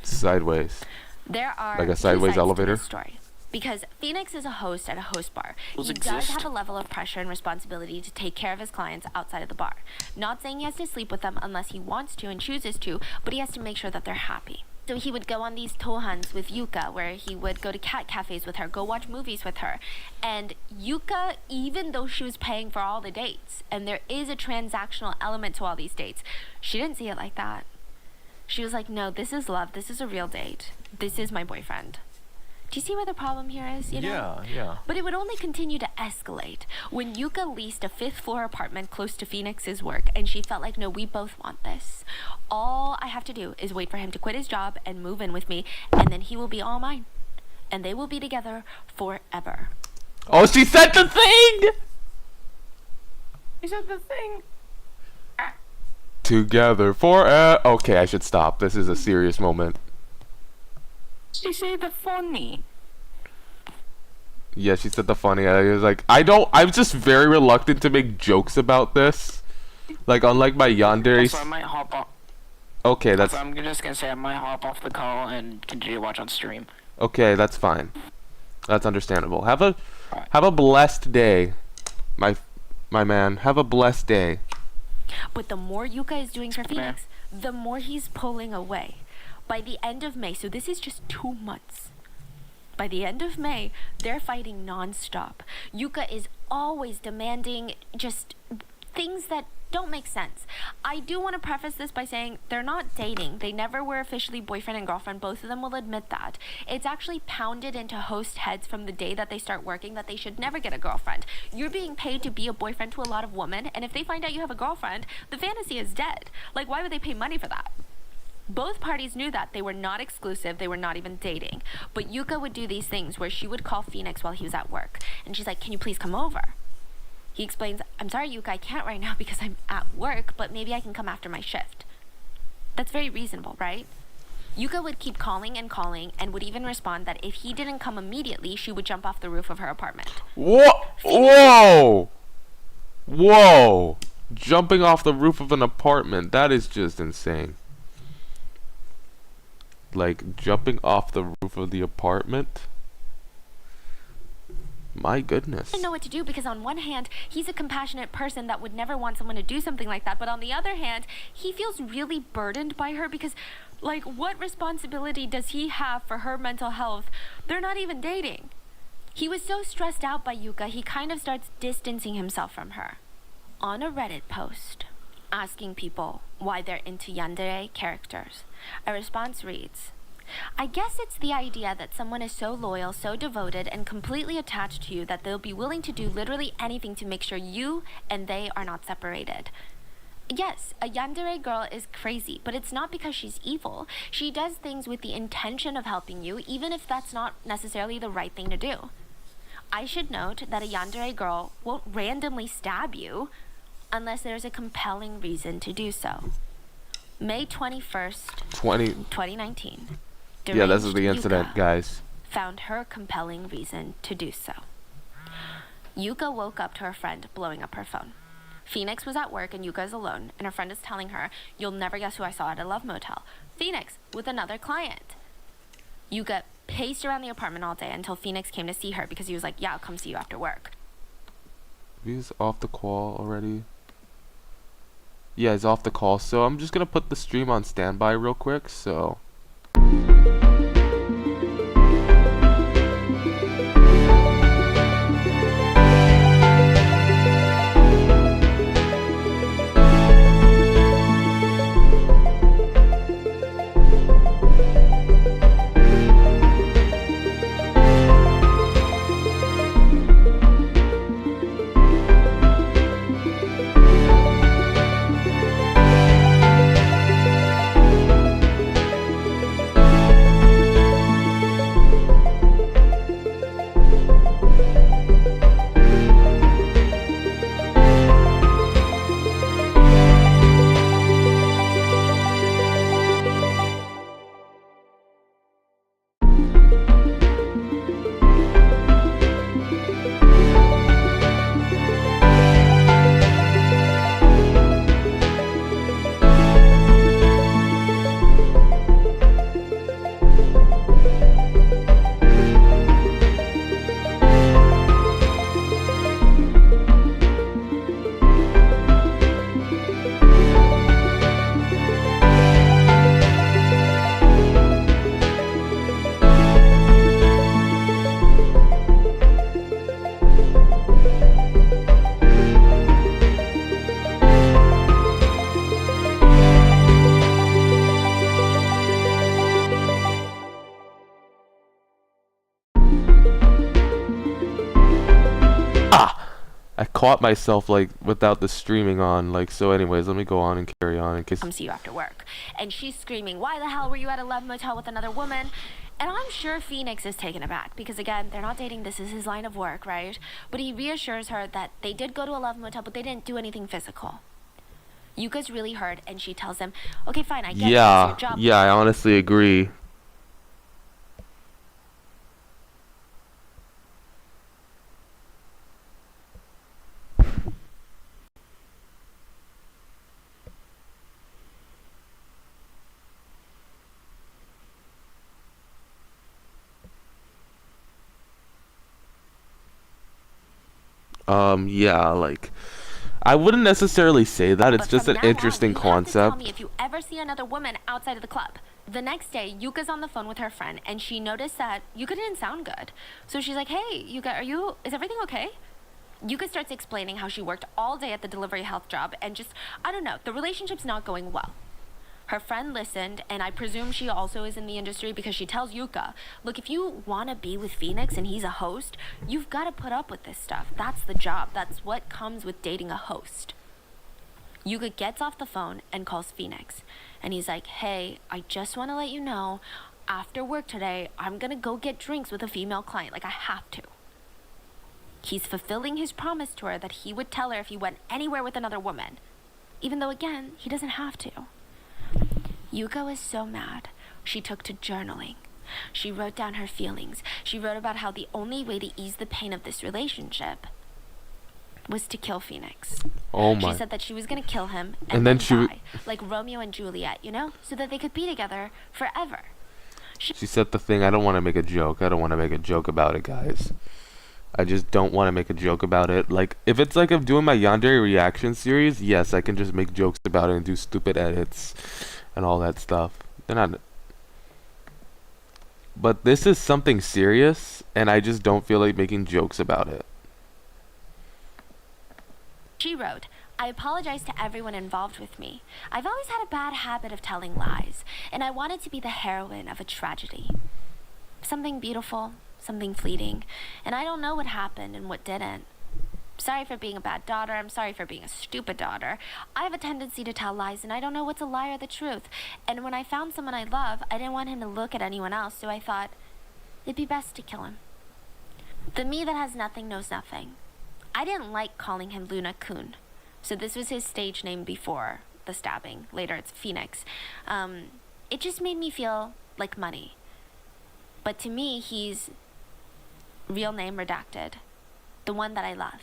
Sideways. There are Like a two sideways sides to elevator? this story. Because Phoenix is a host at a host bar. Those He does exist. have a level of pressure and responsibility to take care of his clients outside of the bar. Not saying he has to sleep with them unless he wants to and chooses to, but he has to make sure that they're happy. So he would go on these tohans with Yuka, where he would go to cat cafes with her, go watch movies with her. And Yuka, even though she was paying for all the dates, and there is a transactional element to all these dates, she didn't see it like that. She was like, no, this is love. This is a real date. This is my boyfriend. Do you see where the problem here is, you know? Yeah. But it would only continue to escalate when Yuka leased a 5th floor apartment close to Phoenix's work, and she felt like, no, we both want this. All I have to do is wait for him to quit his job and move in with me, and then he will be all mine. And they will be together forever. Oh, she said the thing! Is that the thing? Together for okay, I should stop. This is a serious moment. She said the funny. Yeah, she said the funny. I was like, I'm just very reluctant to make jokes about this. Like, unlike my Yandere. So I might hop off. Okay, that's So I'm just gonna say I might hop off the call and continue to watch on stream. okay. That's fine. That's understandable. Have a blessed day, my man. Have a blessed day. But the more Yuka is doing for Phoenix, the more he's pulling away. By the end of May, so this is just 2 months. By the end of May, they're fighting nonstop. Yuka is always demanding just things that don't make sense. I do want to preface this by saying they're not dating. They never were officially boyfriend and girlfriend. Both of them will admit that. It's actually pounded into host heads from the day that they start working that they should never get a girlfriend. You're being paid to be a boyfriend to a lot of women, and if they find out you have a girlfriend, the fantasy is dead. Like, why would they pay money for that? Both parties knew that. They were not exclusive. They were not even dating. But Yuka would do these things where she would call Phoenix while he was at work. And she's like, can you please come over? He explains, I'm sorry, Yuka, I can't right now because I'm at work, but maybe I can come after my shift. That's very reasonable, right? Yuka would keep calling and would even respond that if he didn't come immediately, she would jump off the roof of her apartment. Whoa! Whoa! Jumping off the roof of an apartment. That is just insane. Like, jumping off the roof of the apartment? My goodness. I didn't know what to do because on one hand, he's a compassionate person that would never want someone to do something like that. But on the other hand, he feels really burdened by her because, like, what responsibility does he have for her mental health? They're not even dating. He was so stressed out by Yuka, he kind of starts distancing himself from her. On a Reddit post, asking people why they're into Yandere characters, a response reads, I guess it's the idea that someone is so loyal, so devoted, and completely attached to you that they'll be willing to do literally anything to make sure you and they are not separated. Yes, a Yandere girl is crazy, but it's not because she's evil. She does things with the intention of helping you, even if that's not necessarily the right thing to do. I should note that a Yandere girl won't randomly stab you unless there's a compelling reason to do so. May 21st, 2019. Yeah, this is the incident, Yuka guys. found her compelling reason to do so. Yuka woke up to her friend blowing up her phone. Phoenix was at work and Yuka is alone, and her friend is telling her, you'll never guess who I saw at a love motel. Phoenix with another client. Yuka paced around the apartment all day until Phoenix came to see her because he was like, yeah, I'll come see you after work. He's off the call already. Yeah, he's off the call, so I'm just gonna put the stream on standby real quick, so... I caught myself, like, without the streaming on, like, so anyways, let me go on and carry on in case... Come see you after work. And she's screaming, why the hell were you at a love motel with another woman? And I'm sure Phoenix is taken aback because, again, they're not dating. This is his line of work, right? But he reassures her that they did go to a love motel, but they didn't do anything physical. Yuka's really hurt, and she tells him, okay, fine, I get it, it's your job. Yeah, I honestly agree. Yeah, like, I wouldn't necessarily say that. It's But just from an now on, interesting you have to tell concept. me if you ever see another woman outside of the club. The next day, Yuka's on the phone with her friend, and she noticed that Yuka didn't sound good. So she's like, "Hey, Yuka, is everything okay?" Yuka starts explaining how she worked all day at the delivery health job, and just, I don't know, the relationship's not going well. Her friend listened, and I presume she also is in the industry because she tells Yuka, "Look, if you want to be with Phoenix and he's a host, you've got to put up with this stuff. That's the job. That's what comes with dating a host." Yuka gets off the phone and calls Phoenix. And he's like, "Hey, I just want to let you know, after work today, I'm going to go get drinks with a female client. Like, I have to." He's fulfilling his promise to her that he would tell her if he went anywhere with another woman. Even though, again, he doesn't have to. Yuka was so mad, she took to journaling. She wrote down her feelings. She wrote about how the only way to ease the pain of this relationship was to kill Phoenix. Oh my. She said that she was going to kill him And then then she die, like Romeo and Juliet, so that they could be together forever. She said the thing, I don't want to make a joke. I don't want to make a joke about it, guys. I just don't want to make a joke about it. Like, if it's like I'm doing my Yandere reaction series, yes, I can just make jokes about it and do stupid edits and all that stuff. They're not... But this is something serious, and I just don't feel like making jokes about it. She wrote, "I apologize to everyone involved with me. I've always had a bad habit of telling lies, and I wanted to be the heroine of a tragedy. Something beautiful, something fleeting, and I don't know what happened and what didn't. Sorry for being a bad daughter. I'm sorry for being a stupid daughter. I have a tendency to tell lies, and I don't know what's a lie or the truth. And when I found someone I love, I didn't want him to look at anyone else, so I thought it'd be best to kill him. The me that has nothing knows nothing. I didn't like calling him Luna Kun, so this was his stage name before the stabbing. Later it's Phoenix. It just made me feel like money. But to me, he's real name redacted. The one that I love.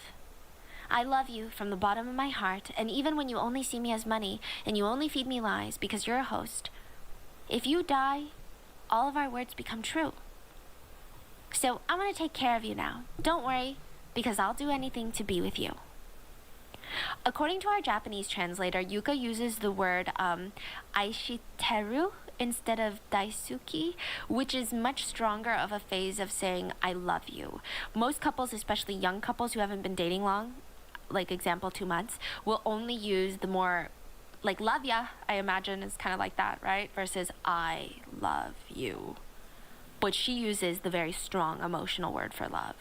I love you from the bottom of my heart, and even when you only see me as money and you only feed me lies because you're a host, if you die, all of our words become true. So I'm gonna take care of you now. Don't worry, because I'll do anything to be with you." According to our Japanese translator, Yuka uses the word aishiteru instead of daisuki, which is much stronger of a phase of saying I love you. Most couples, especially young couples who haven't been dating long, like example 2 months, will only use the more like love ya, I imagine is kind of like that, right? Versus I love you. But she uses the very strong emotional word for love.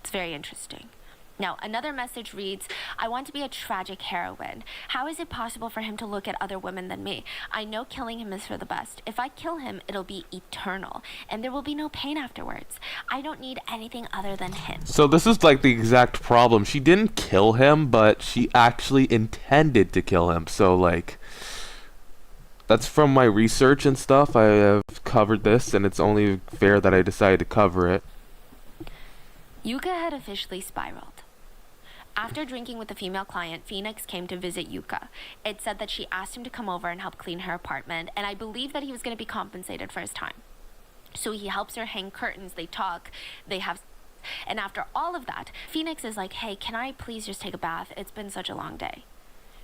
It's very interesting. Now, another message reads, "I want to be a tragic heroine. How is it possible for him to look at other women than me? I know killing him is for the best. If I kill him, it'll be eternal, and there will be no pain afterwards. I don't need anything other than him." So this is like the exact problem. She didn't kill him, but she actually intended to kill him. So like, that's from my research and stuff. I have covered this, and it's only fair that I decided to cover it. Yuka had officially spiraled. After drinking with the female client, Phoenix came to visit Yuka. It said that she asked him to come over and help clean her apartment, and I believe that he was going to be compensated for his time. So he helps her hang curtains, they talk, they have... And after all of that, Phoenix is like, "Hey, can I please just take a bath? It's been such a long day."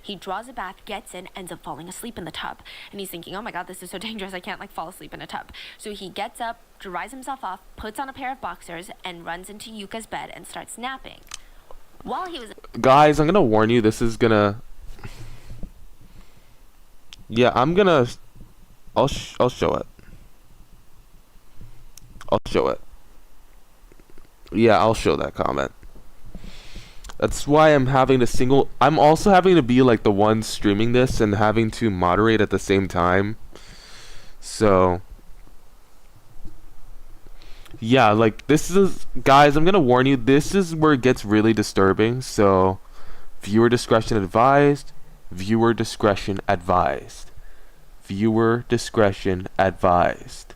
He draws a bath, gets in, ends up falling asleep in the tub. And he's thinking, "Oh my god, this is so dangerous, I can't fall asleep in a tub." So he gets up, dries himself off, puts on a pair of boxers, and runs into Yuka's bed and starts napping. While he was... Guys, I'm gonna warn you, this is gonna... Yeah, I'm gonna... I'll show it. I'll show it. Yeah, I'll show that comment. That's why I'm having to I'm also having to be like the one streaming this and having to moderate at the same time. So... Yeah, like, this is... Guys, I'm gonna warn you, this is where it gets really disturbing, so... Viewer discretion advised. Viewer discretion advised. Viewer discretion advised.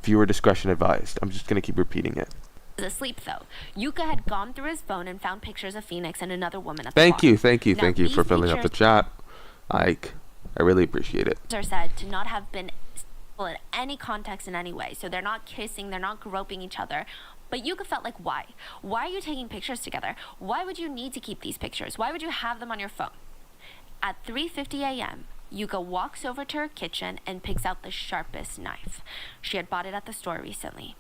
Viewer discretion advised. I'm just gonna keep repeating it. Asleep, though. Yuka had gone through his phone and found pictures of Phoenix and another woman at the Thank bar. you Now, for these filling up the pictures chat. Ike, I really appreciate it. are said to not have been in any context in any way. So they're not kissing, they're not groping each other. But Yuka felt like, why? Why are you taking pictures together? Why would you need to keep these pictures? Why would you have them on your phone? At 3:50 a.m., Yuka walks over to her kitchen and picks out the sharpest knife. She had bought it at the store recently.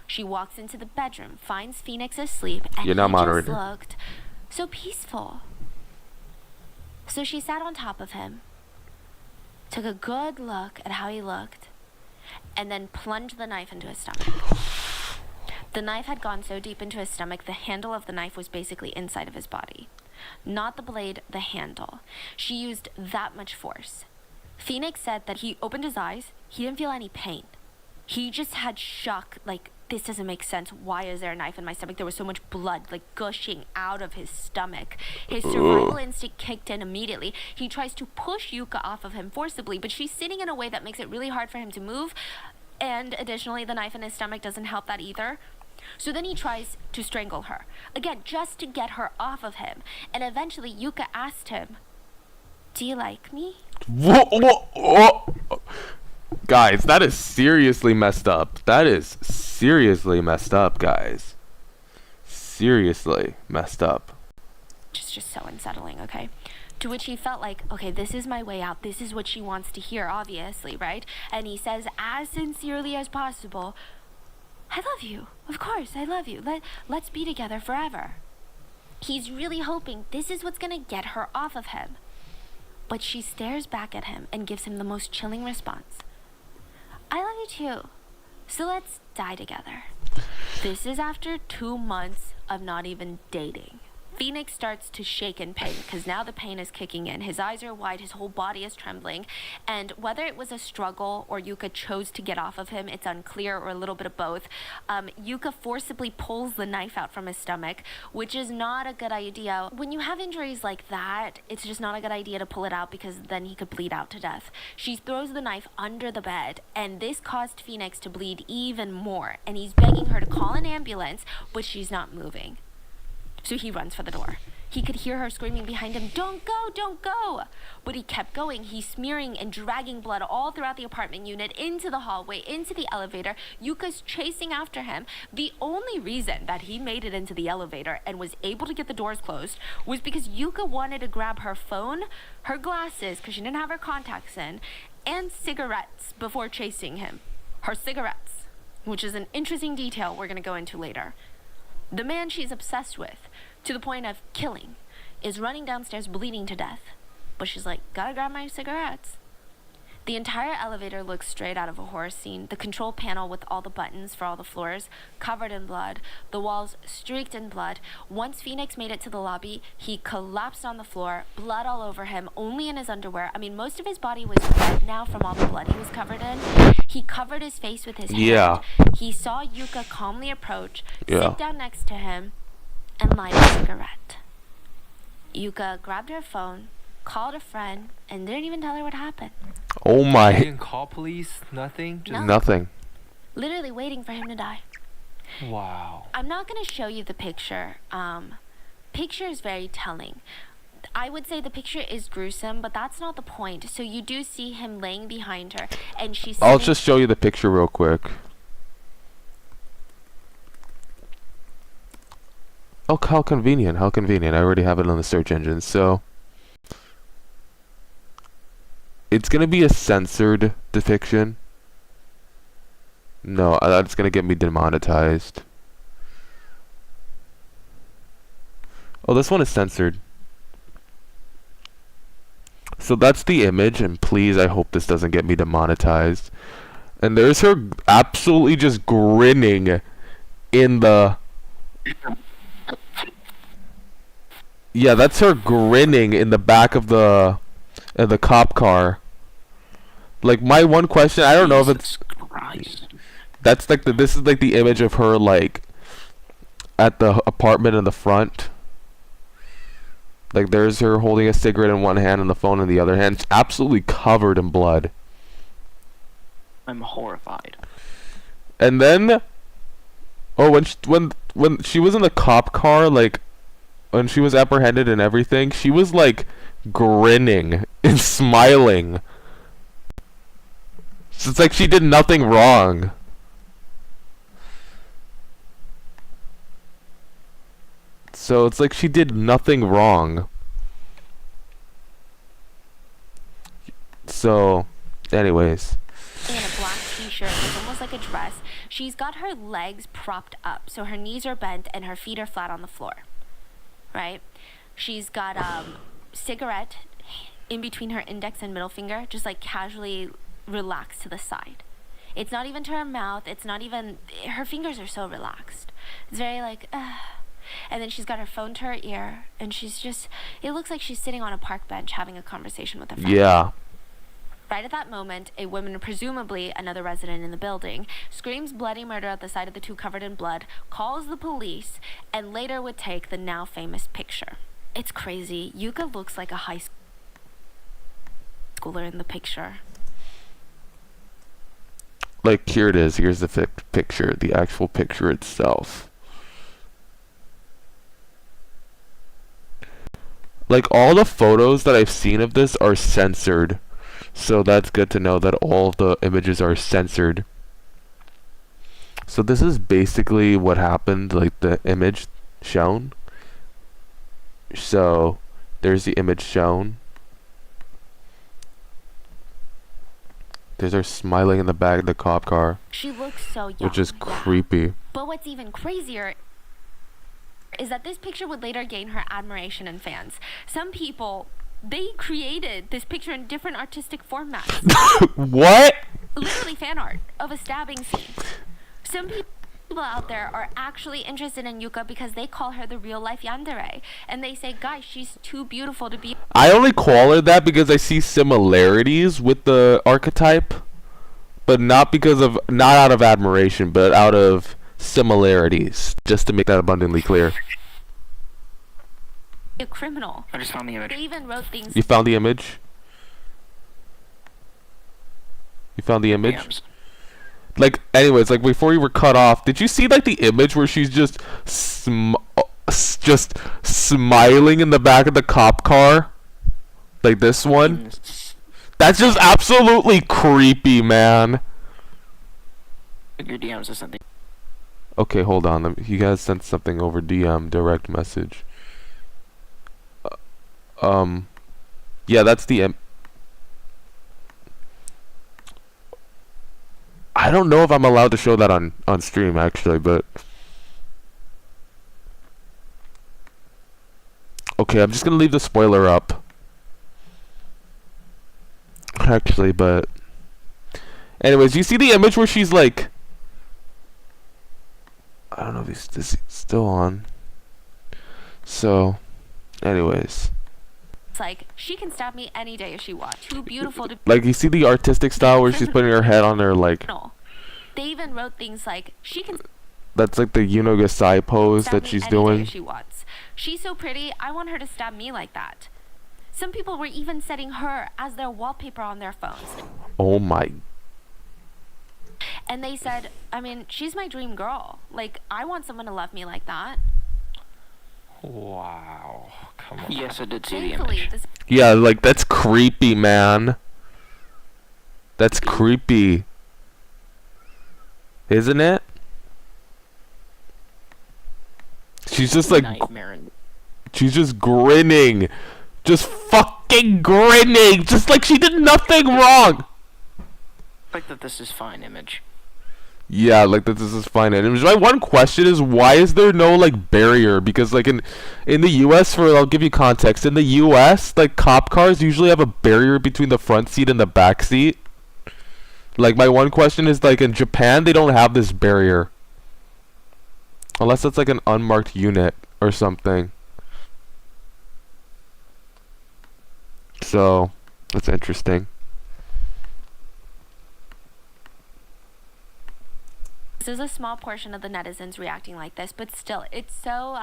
She walks into the bedroom, finds Phoenix asleep, and You're not he moderator. just looked so peaceful. So she sat on top of him, took a good look at how he looked, and then plunged the knife into his stomach. The knife had gone so deep into his stomach, the handle of the knife was basically inside of his body. Not the blade, the handle. She used that much force. Phoenix said that he opened his eyes, he didn't feel any pain. He just had shock, like, this doesn't make sense. Why is there a knife in my stomach? There was so much blood, like, gushing out of his stomach. His survival instinct kicked in immediately. He tries to push Yuka off of him forcibly, but she's sitting in a way that makes it really hard for him to move. And additionally, the knife in his stomach doesn't help that either. So then he tries to strangle her. Again, just to get her off of him. And eventually, Yuka asked him, "Do you like me?" Whoa. Guys, that is seriously messed up. That is seriously messed up, guys. Seriously messed up. Just so unsettling, okay? To which he felt like, okay, this is my way out. This is what she wants to hear, obviously, right? And he says as sincerely as possible, "I love you. Of course, I love you. Let's be together forever." He's really hoping this is what's gonna get her off of him. But she stares back at him and gives him the most chilling response. "I love you too. So let's die together." This is after 2 months of not even dating. Phoenix starts to shake in pain because now the pain is kicking in. His eyes are wide, his whole body is trembling. And whether it was a struggle or Yuka chose to get off of him, it's unclear, or a little bit of both. Yuka forcibly pulls the knife out from his stomach, which is not a good idea. When you have injuries like that, it's just not a good idea to pull it out because then he could bleed out to death. She throws the knife under the bed, and this caused Phoenix to bleed even more. And he's begging her to call an ambulance, but she's not moving. So he runs for the door. He could hear her screaming behind him, "Don't go, don't go!" But he kept going. He's smearing and dragging blood all throughout the apartment unit, into the hallway, into the elevator. Yuka's chasing after him. The only reason that he made it into the elevator and was able to get the doors closed was because Yuka wanted to grab her phone, her glasses, because she didn't have her contacts in, and cigarettes before chasing him. Her cigarettes, which is an interesting detail we're going to go into later. The man she's obsessed with, to the point of killing, is running downstairs bleeding to death. But she's like, "Gotta grab my cigarettes." The entire elevator looks straight out of a horror scene. The control panel with all the buttons for all the floors covered in blood. The walls streaked in blood. Once Phoenix made it to the lobby, he collapsed on the floor, blood all over him, only in his underwear. I mean, most of his body was red now from all the blood he was covered in. He covered his face with his hand. He saw Yuka calmly approach, sit down next to him, and light a cigarette. Yuka grabbed her phone, called a friend, and didn't even tell her what happened. Oh my. You didn't call police? Nothing? Just Nothing. Literally waiting for him to die. Wow. I'm not going to show you the picture. Picture is very telling. I would say the picture is gruesome, but that's not the point. So you do see him laying behind her, and she's... I'll just show you the picture real quick. Oh, how convenient, how convenient. I already have it on the search engine, so... It's gonna be a censored depiction. No, that's gonna get me demonetized. Oh, this one is censored. So that's the image, and please, I hope this doesn't get me demonetized. And there's her absolutely just grinning in the... Yeah, that's her grinning in the back of the cop car. Like, my one question, I don't know if it's... Christ. That's like this is like the image of her, like, at the apartment in the front. Like, there's her holding a cigarette in one hand and the phone in the other hand. It's absolutely covered in blood. I'm horrified. And then, oh, when she was in the cop car, like, when she was apprehended and everything, she was like grinning and smiling. So it's like she did nothing wrong. So it's like she did nothing wrong. So, anyways. In a black t-shirt that's almost like a dress. She's got her legs propped up, so her knees are bent and her feet are flat on the floor. Right? She's got cigarette in between her index and middle finger, just like casually relaxed to the side. It's not even to her mouth. It's not even... Her fingers are so relaxed. It's very like... And then she's got her phone to her ear, and she's just... It looks like she's sitting on a park bench having a conversation with a friend. Yeah. Right at that moment, a woman, presumably another resident in the building, screams bloody murder at the sight of the two covered in blood, calls the police, and later would take the now famous picture. It's crazy. Yuka looks like a high schooler in the picture. Like, here it is. Here's the picture. The actual picture itself. Like, all the photos that I've seen of this are censored. So that's good to know that all of the images are censored. So this is basically what happened, like the image shown. So there's the image shown. There's her smiling in the back of the cop car. She looks so young. Which is creepy. But what's even crazier is that this picture would later gain her admiration and fans. Some people... They created this picture in different artistic formats. What? Literally fan art of a stabbing scene. Some people out there are actually interested in Yuka because they call her the real life Yandere. And they say, guys, she's too beautiful to be... I only call her that because I see similarities with the archetype. But not because of... Not out of admiration, but out of similarities. Just to make that abundantly clear. A criminal. I just found the image. They even wrote things... You found the image? You found the image? Yams. Like, anyways, like, before you were cut off, did you see, like, the image where she's just smiling in the back of the cop car? Like this one? That's just absolutely creepy, man. Your DMs or something. Okay, hold on. You guys sent something over DM, direct message. Yeah, that's the I don't know if I'm allowed to show that on stream, actually, but... Okay, I'm just gonna leave the spoiler up. Actually, but... Anyways, you see the image where she's like... I don't know if this is still on. So, anyways... It's like, she can stab me any day if she wants. Too beautiful to... Like, you see the artistic style where she's putting her head on her, like... No. They even wrote things like, she can... That's like the Yunogasai pose that she's doing. If she wants. She's so pretty, I want her to stab me like that. Some people were even setting her as their wallpaper on their phones. Oh my... And they said, I mean, she's my dream girl. Like, I want someone to love me like that. Wow. Come on. Yes, I did see the Thankfully, image. this Yeah, like, that's creepy, man. That's creepy. Isn't it? She's just like... Nightmare. She's just grinning. Just fucking grinning. Just like she did nothing wrong. Like that this is fine image. Yeah, like that this is fine. And my one question is, why is there no like barrier? Because like in the US, I'll give you context. In the US, like cop cars usually have a barrier between the front seat and the back seat. Like my one question is, like in Japan they don't have this barrier. Unless it's like an unmarked unit or something. So, that's interesting. There's a small portion of the netizens reacting like this, but still, it's so,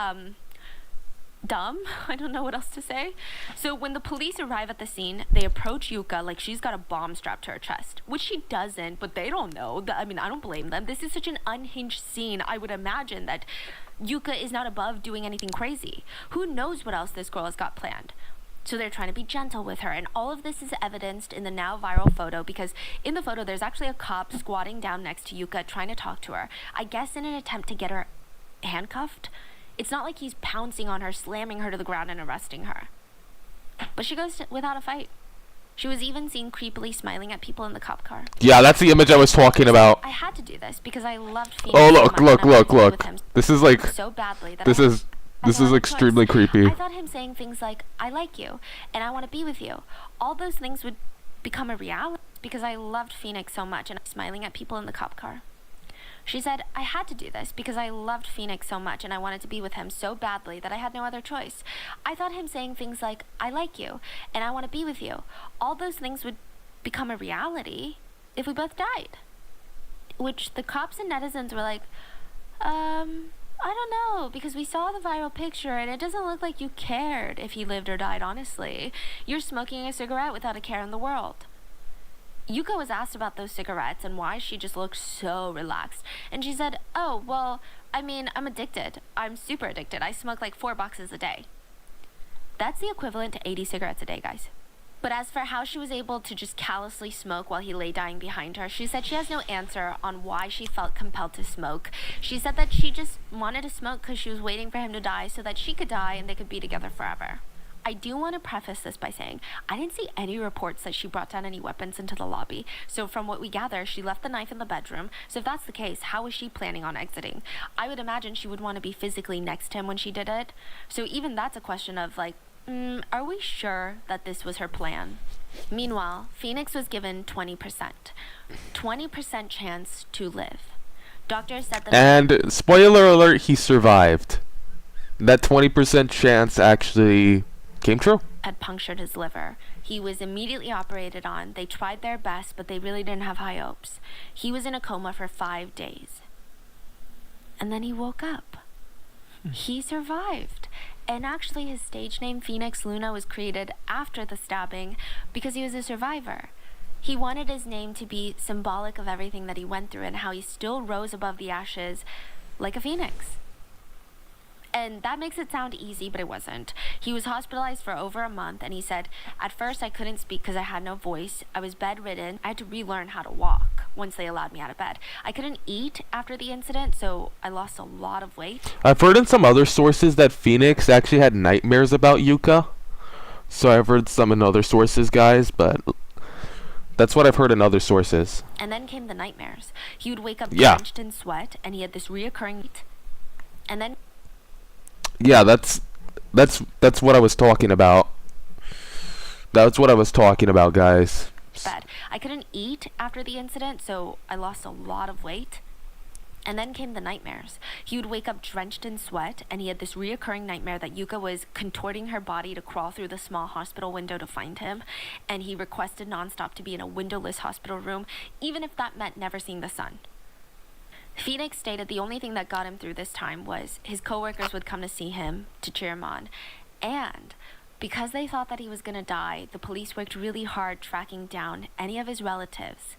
dumb. I don't know what else to say. So when the police arrive at the scene, they approach Yuka like she's got a bomb strapped to her chest, which she doesn't, but they don't know. I mean, I don't blame them. This is such an unhinged scene. I would imagine that Yuka is not above doing anything crazy. Who knows what else this girl has got planned? So they're trying to be gentle with her, and all of this is evidenced in the now viral photo, because in the photo there's actually a cop squatting down next to Yuka trying to talk to her, I guess in an attempt to get her handcuffed. It's not like he's pouncing on her, slamming her to the ground and arresting her. But she goes without a fight. She was even seen creepily smiling at people in the cop car. Yeah, that's the image I was talking about. I had to do this because I loved Phoenix Oh, so look, much, look, and I wanted look, to be look. with him This is like, so badly that this I is no other extremely choice. creepy. I thought him saying things like, I like you, and I want to be with you. All those things would become a reality because I loved Phoenix so much, and I'm smiling at people in the cop car. She said, I had to do this because I loved Phoenix so much, and I wanted to be with him so badly that I had no other choice. I thought him saying things like, I like you, and I want to be with you. All those things would become a reality if we both died. Which the cops and netizens were like, I don't know, because we saw the viral picture and it doesn't look like you cared if he lived or died, honestly. You're smoking a cigarette without a care in the world. Yuka was asked about those cigarettes and why she just looked so relaxed. And she said, oh, well, I mean, I'm addicted. I'm super addicted. I smoke like 4 boxes a day. That's the equivalent to 80 cigarettes a day, guys. But as for how she was able to just callously smoke while he lay dying behind her, she said she has no answer on why she felt compelled to smoke. She said that she just wanted to smoke because she was waiting for him to die so that she could die and they could be together forever. I do want to preface this by saying I didn't see any reports that she brought down any weapons into the lobby. So from what we gather, she left the knife in the bedroom. So if that's the case, how is she planning on exiting? I would imagine she would want to be physically next to him when she did it. So even that's a question of like, are we sure that this was her plan? Meanwhile, Phoenix was given 20%. 20% chance to live. Doctors said that... And spoiler alert, he survived. That 20% chance actually came true. Had punctured his liver. He was immediately operated on. They tried their best, but they really didn't have high hopes. He was in a coma for 5 days. And then he woke up. He survived. And actually his stage name Phoenix Luna was created after the stabbing because he was a survivor. He wanted his name to be symbolic of everything that he went through and how he still rose above the ashes like a phoenix. And that makes it sound easy, but it wasn't. He was hospitalized for over a month, and he said, at first I couldn't speak because I had no voice. I was bedridden. I had to relearn how to walk once they allowed me out of bed. I couldn't eat after the incident, so I lost a lot of weight. I've heard in some other sources that Phoenix actually had nightmares about Yuka. So I've heard some in other sources, guys, but that's what I've heard in other sources. And then came the nightmares. He would wake up Yeah. drenched in sweat, and he had this reoccurring... And then... Yeah, that's what I was talking about. That's what I was talking about, guys. bed. I couldn't eat after the incident, so I lost a lot of weight. And then came the nightmares. He would wake up drenched in sweat, and he had this reoccurring nightmare that Yuka was contorting her body to crawl through the small hospital window to find him, and he requested nonstop to be in a windowless hospital room, even if that meant never seeing the sun. Phoenix stated the only thing that got him through this time was his coworkers would come to see him to cheer him on. And because they thought that he was going to die, the police worked really hard tracking down any of his relatives.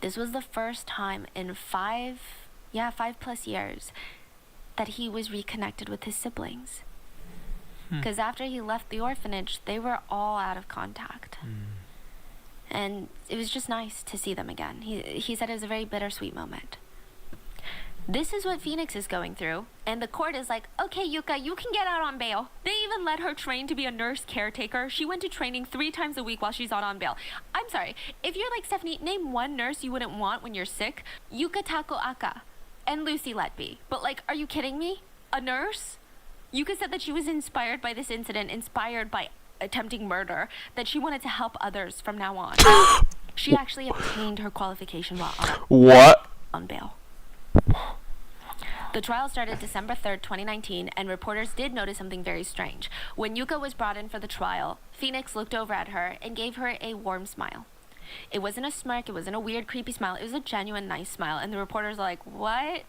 This was the first time in 5+ years that he was reconnected with his siblings. Because after he left the orphanage, they were all out of contact. And it was just nice to see them again. He said it was a very bittersweet moment. This is what Phoenix is going through, and the court is like, okay, Yuka, you can get out on bail. They even let her train to be a nurse caretaker. She went to training 3 times a week while she's out on bail. I'm sorry, if you're like Stephanie, name one nurse you wouldn't want when you're sick. Yuka Tako Aka and Lucy Letby. But like, are you kidding me? A nurse? Yuka said that she was inspired by this incident, inspired by attempting murder, that she wanted to help others from now on. She actually obtained her qualification while on bail. The trial started December 3rd, 2019, and reporters did notice something very strange. When Yuka was brought in for the trial, Phoenix looked over at her and gave her a warm smile. It wasn't a smirk, it wasn't a weird, creepy smile, it was a genuine, nice smile, and the reporters were like, what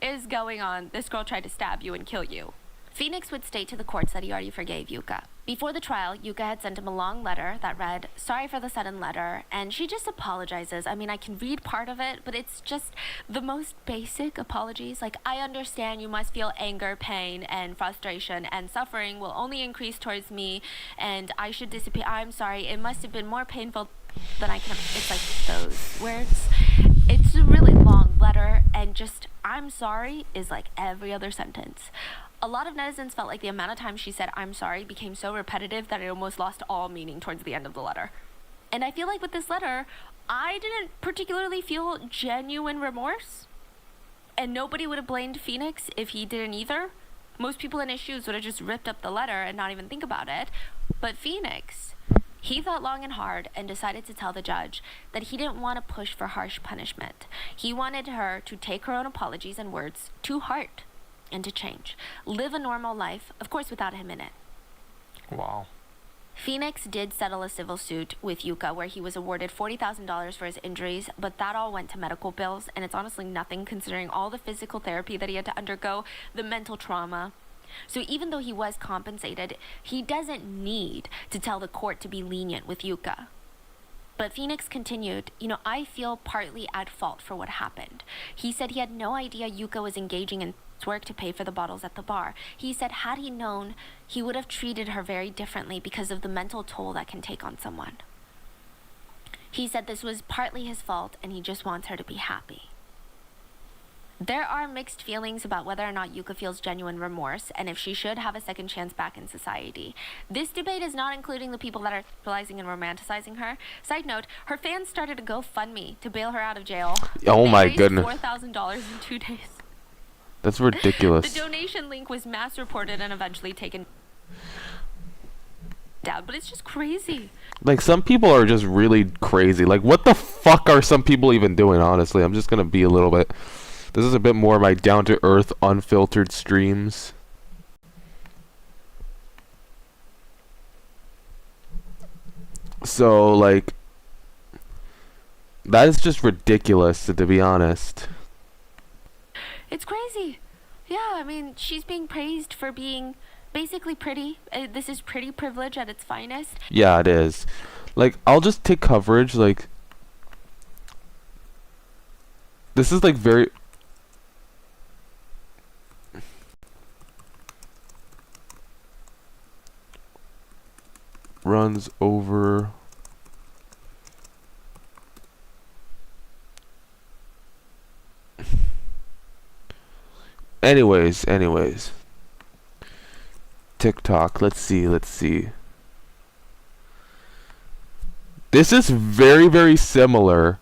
is going on? This girl tried to stab you and kill you. Phoenix would state to the courts that he already forgave Yuka. Before the trial, Yuka had sent him a long letter that read, "Sorry for the sudden letter," and she just apologizes. I mean, I can read part of it, but it's just the most basic apologies. Like, "I understand you must feel anger, pain, and frustration, and suffering will only increase towards me, and I should disappear. I'm sorry. It must have been more painful than I can." It's like those words. It's a really long letter, and just, "I'm sorry" is like every other sentence. A lot of netizens felt like the amount of times she said "I'm sorry" became so repetitive that it almost lost all meaning towards the end of the letter. And I feel like with this letter, I didn't particularly feel genuine remorse. And nobody would have blamed Phoenix if he didn't either. Most people in his shoes would have just ripped up the letter and not even think about it. But Phoenix, he thought long and hard and decided to tell the judge that he didn't want to push for harsh punishment. He wanted her to take her own apologies and words to heart and to change. Live a normal life, of course without him in it. Wow. Phoenix did settle a civil suit with Yuka where he was awarded $40,000 for his injuries, but that all went to medical bills, and it's honestly nothing considering all the physical therapy that he had to undergo, the mental trauma. So even though he was compensated, he doesn't need to tell the court to be lenient with Yuka. But Phoenix continued, "I feel partly at fault for what happened." He said he had no idea Yuka was engaging in work to pay for the bottles at the bar. He said had he known, he would have treated her very differently because of the mental toll that can take on someone. He said this was partly his fault and he just wants her to be happy. There are mixed feelings about whether or not Yuka feels genuine remorse and if she should have a second chance back in society. This debate is not including the people that are sexualizing and romanticizing her. Side note, her fans started a GoFundMe to bail her out of jail. Oh my They raised goodness. $4,000 in 2 days. That's ridiculous. The donation link was mass reported and eventually taken down, but it's just crazy. Like, some people are just really crazy. Like, what the fuck are some people even doing, honestly? I'm just gonna be a little bit... This is a bit more of my down-to-earth, unfiltered streams. So, like... That is just ridiculous, to be honest. It's crazy. Yeah, I mean, she's being praised for being basically pretty. This is pretty privilege at its finest. Yeah, it is. Like, I'll just take coverage, like... This is, like, very... Runs over... Anyways. TikTok, let's see. This is very, very similar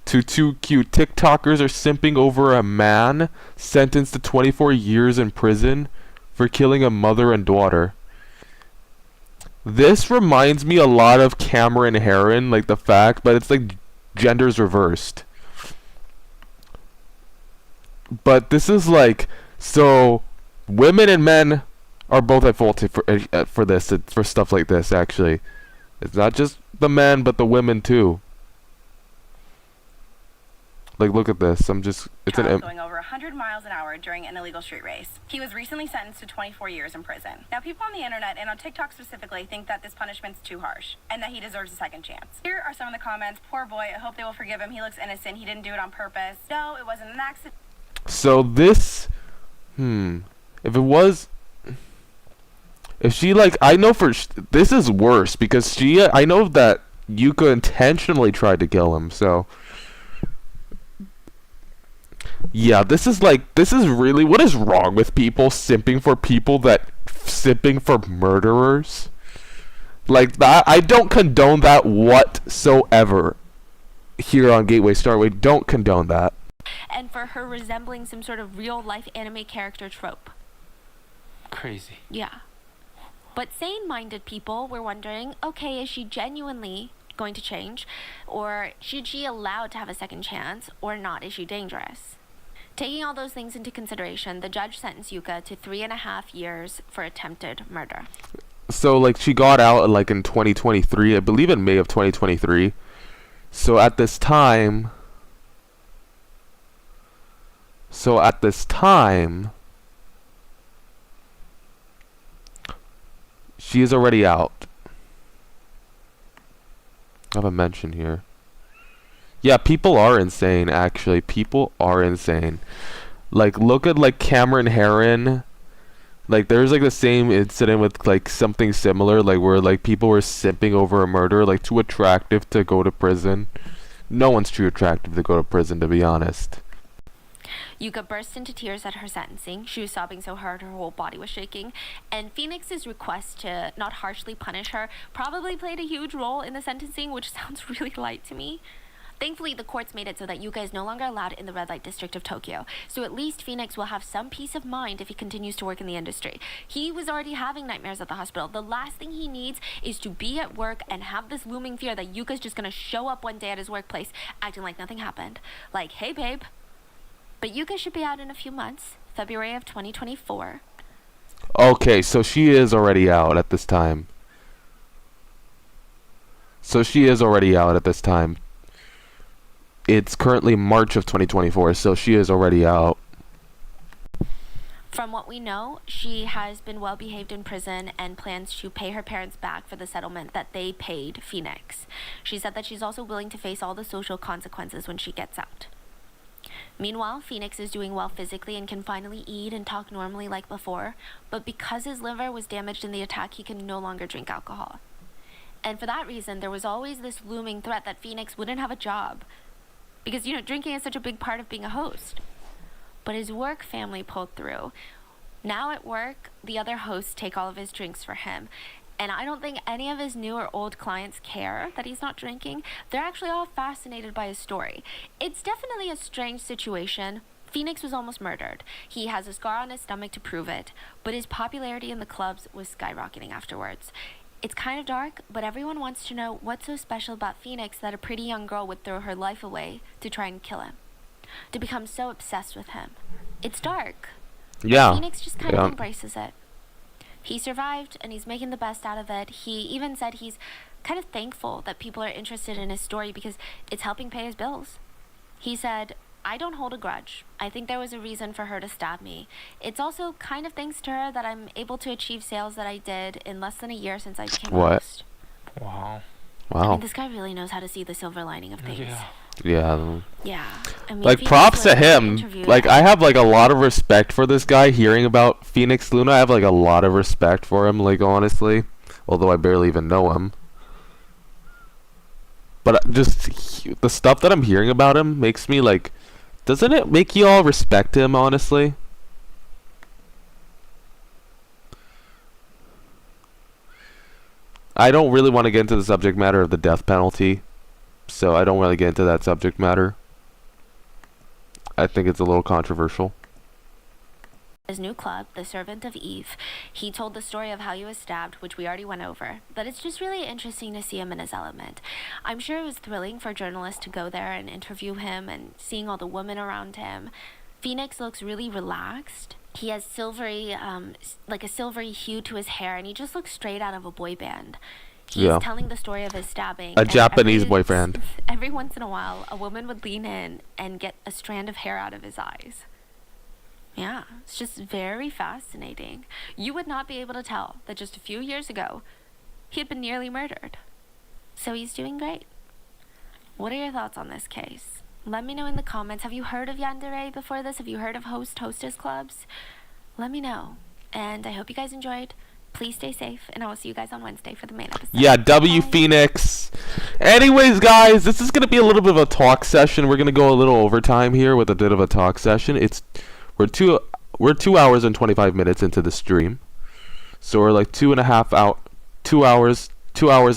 to Too Cute. TikTokers are simping over a man sentenced to 24 years in prison for killing a mother and daughter. This reminds me a lot of Cameron Herron, like the fact, but it's like genders reversed. But this is like, so women and men are both at fault for this, for stuff like this. Actually, it's not just the men, but the women too. Like, look at this. It's Charles going over 100 miles an hour during an illegal street race. He was recently sentenced to 24 years in prison. Now, people on the internet and on TikTok specifically think that this punishment's too harsh and that he deserves a second chance. Here are some of the comments. "Poor boy, I hope they will forgive him. He looks innocent. He didn't do it on purpose. No, it wasn't an accident." So this, if it was, if she, like, I know this is worse because I know that Yuka intentionally tried to kill him, so. Yeah, this is really, what is wrong with people simping for murderers? Like that, I don't condone that whatsoever. Here on Gateway Star, we don't condone that. And for her resembling some sort of real-life anime character trope. Crazy. Yeah. But sane-minded people were wondering, okay, is she genuinely going to change? Or should she allow to have a second chance? Or not? Is she dangerous? Taking all those things into consideration, the judge sentenced Yuka to 3.5 years for attempted murder. So, like, she got out, like, in 2023, I believe in May of 2023. So at this time, She is already out. I have a mention here. Yeah, people are insane, actually. People are insane. Like, look at, like, Cameron Herron. Like, there's, like, the same incident with, like, something similar. Like, where, like, people were simping over a murder. Like, too attractive to go to prison. No one's too attractive to go to prison, to be honest. Yuka burst into tears at her sentencing. She was sobbing so hard her whole body was shaking. And Phoenix's request to not harshly punish her probably played a huge role in the sentencing, which sounds really light to me. Thankfully, the courts made it so that Yuka is no longer allowed in the red light district of Tokyo. So at least Phoenix will have some peace of mind if he continues to work in the industry. He was already having nightmares at the hospital. The last thing he needs is to be at work and have this looming fear that Yuka's just gonna show up one day at his workplace acting like nothing happened. Like, hey babe. But Yuka should be out in a few months, February of 2024. Okay, so she is already out at this time. It's currently March of 2024, so she is already out. From what we know, she has been well behaved in prison and plans to pay her parents back for the settlement that they paid Phoenix. She said that she's also willing to face all the social consequences when she gets out. Meanwhile, Phoenix is doing well physically and can finally eat and talk normally like before, but because his liver was damaged in the attack, he can no longer drink alcohol. And for that reason, there was always this looming threat that Phoenix wouldn't have a job. Because, drinking is such a big part of being a host. But his work family pulled through. Now at work, the other hosts take all of his drinks for him. And I don't think any of his new or old clients care that he's not drinking. They're actually all fascinated by his story. It's definitely a strange situation. Phoenix was almost murdered. He has a scar on his stomach to prove it. But his popularity in the clubs was skyrocketing afterwards. It's kind of dark, but everyone wants to know what's so special about Phoenix that a pretty young girl would throw her life away to try and kill him. To become so obsessed with him. It's dark. Yeah. But Phoenix just kind of embraces it. He survived, and he's making the best out of it. He even said he's kind of thankful that people are interested in his story because it's helping pay his bills. He said, I don't hold a grudge. I think there was a reason for her to stab me. It's also kind of thanks to her that I'm able to achieve sales that I did in less than a year since I became a host. Wow. I mean, this guy really knows how to see the silver lining of things. Yeah. Yeah. I mean, Like, Phoenix props to was him. interviewed Like, at- I have, like, a lot of respect for this guy. Hearing about Phoenix Luna, I have, like, a lot of respect for him, like, honestly. Although I barely even know him. But just the stuff that I'm hearing about him makes me, like... Doesn't it make you all respect him, honestly? I don't really want to get into the subject matter of the death penalty. So I don't really get into that subject matter. I think it's a little controversial. His new club, The Servant of Eve, he told the story of how he was stabbed, which we already went over. But it's just really interesting to see him in his element. I'm sure it was thrilling for journalists to go there and interview him and seeing all the women around him. Phoenix looks really relaxed. He has silvery, like a silvery hue to his hair, and he just looks straight out of a boy band. He's telling the story of his stabbing. A Japanese boyfriend. Every once in a while, a woman would lean in and get a strand of hair out of his eyes. Yeah, it's just very fascinating. You would not be able to tell that just a few years ago, he had been nearly murdered. So he's doing great. What are your thoughts on this case? Let me know in the comments. Have you heard of Yandere before this? Have you heard of hostess clubs? Let me know. And I hope you guys enjoyed. Please stay safe, and I will see you guys on Wednesday for the main episode. Yeah, W Bye. Phoenix. Anyways, guys, this is going to be a little bit of a talk session. We're going to go a little overtime here with a bit of a talk session. We're 2 hours and 25 minutes into the stream. So we're like 2 hours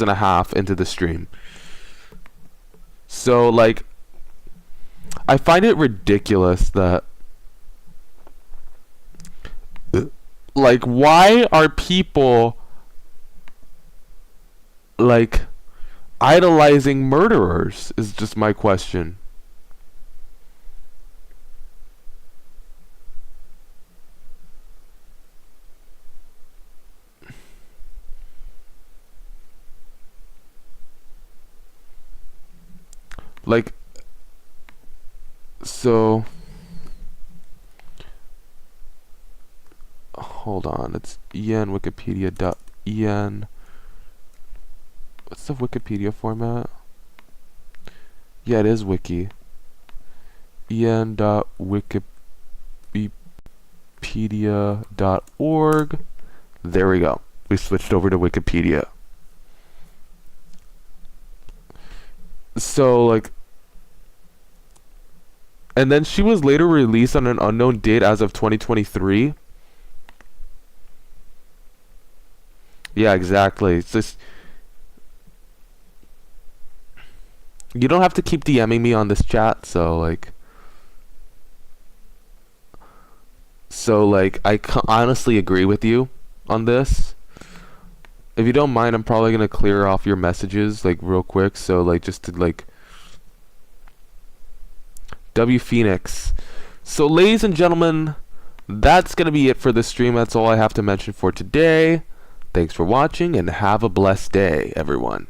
and a half into the stream. So, like, I find it ridiculous that, like, why are people, like, idolizing murderers is just my question. Like, so, hold on, it's Wikipedia. en. What's the Wikipedia format? Yeah, it is wiki. en.wikipedia.org. There we go. We switched over to Wikipedia. So, like, and then she was later released on an unknown date as of 2023. Yeah, exactly. It's just, you don't have to keep DMing me on this chat, so like I honestly agree with you on this. If you don't mind, I'm probably gonna clear off your messages like real quick, so like just to like W Phoenix. So ladies and gentlemen, that's gonna be it for the stream. That's all I have to mention for today. Thanks for watching and have a blessed day, everyone.